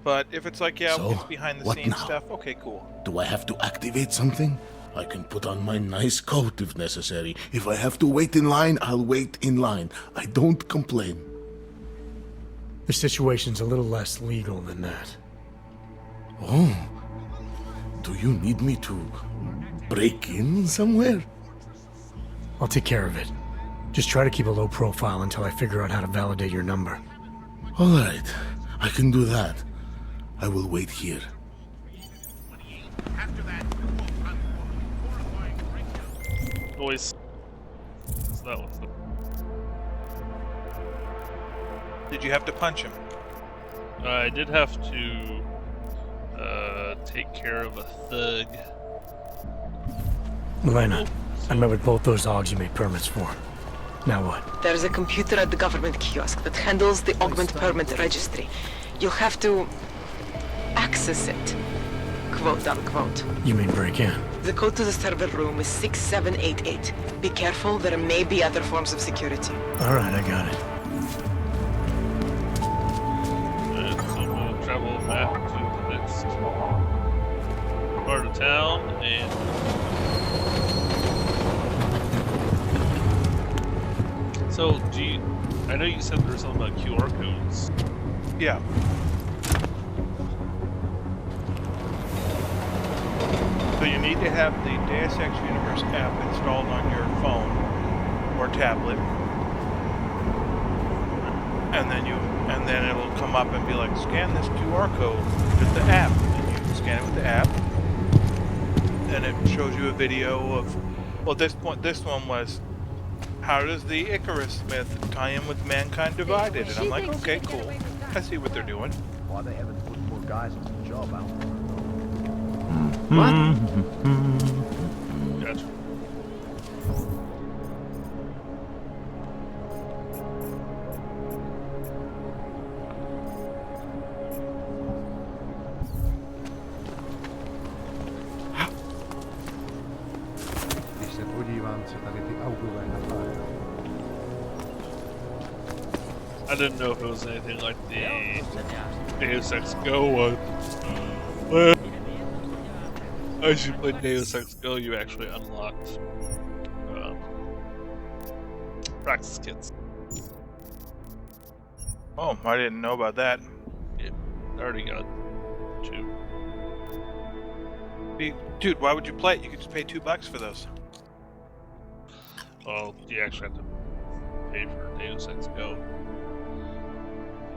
But if it's like, yeah, So, it's behind the what scenes now? stuff. Okay, cool. Do I have to activate something? I can put on my nice coat if necessary. If I have to wait in line, I'll wait in line. I don't complain. The situation's a little less legal than that. Oh. Do you need me to break in somewhere? I'll take care of it. Just try to keep a low profile until I figure out how to validate your number. All right. I can do that. I will wait here. Always. So that one's Did you have to punch him? I did have to take care of a thug. Milena, I met with both those AUGs you made permits for. Now what? There's a computer at the government kiosk that handles the augment permit registry. You'll have to access it, quote unquote. You mean break in? The code to the server room is 6788. Be careful, there may be other forms of security. Alright, I got it. So we'll travel back to the next part of town and so I know you said there was something about QR codes. Yeah. So you need to have the Deus Ex Universe app installed on your phone or tablet. And then it'll come up and be like, scan this QR code with the app. And you scan it with the app. And it shows you a video of, well, at this point, this one was, how does the Icarus myth tie in with Mankind Divided? And I'm like, okay, cool. I see what they're doing. Why they haven't put more guys on the job out there? Gotcha. Se pudivano di I didn't know if it was anything like the Deus Ex Go one. Well, as you played Deus Ex Go, you actually unlocked practice kits. Oh, I didn't know about that. Yeah, I already got 2. Dude, why would you play it? You could just pay $2 for those. Well, you actually have to pay for Deus Ex Go.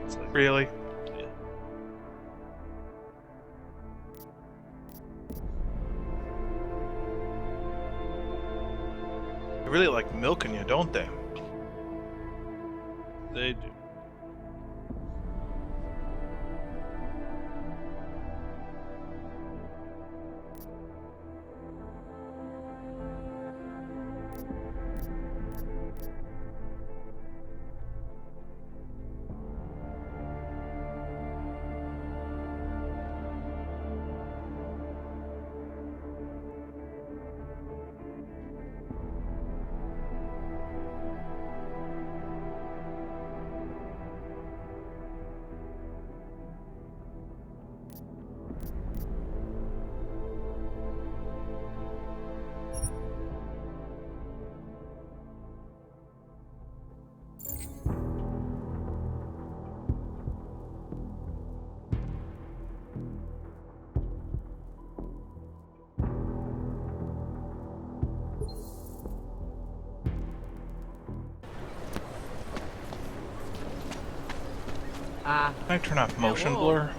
It's like, Really? yeah. They really like milking you, don't they? They do. Can I turn off motion blur?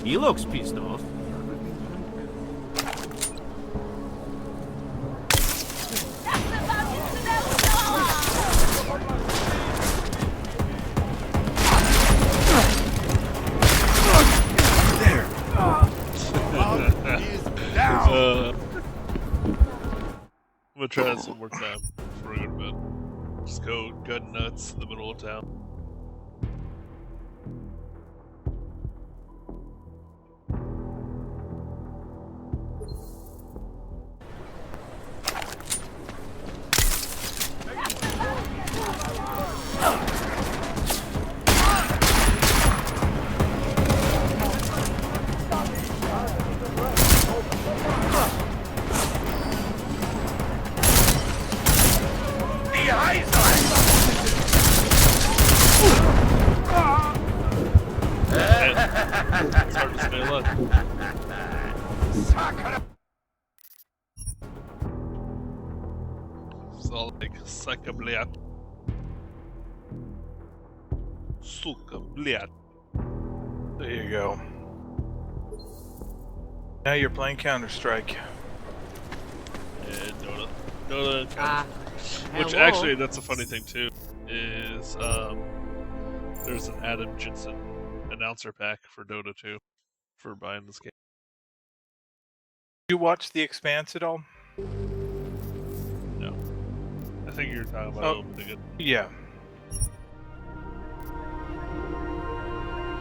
He looks pissed off. I'm gonna try this one more time before I go to bed. Just go gun nuts in the middle of town. It's hard to stay alive. It's all like sucka blät. Sucka blät. There you go. Now you're playing Counter-Strike. And Dota. Which actually, that's a funny thing too. Is there's an Adam Jensen announcer pack for Dota 2 for buying this game. Did you watch The Expanse at all? No. I think you're talking about Open. Yeah.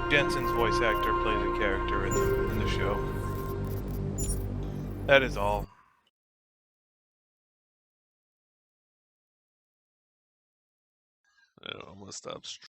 Jensen's voice actor plays a character in the show. That is all. I'm gonna stop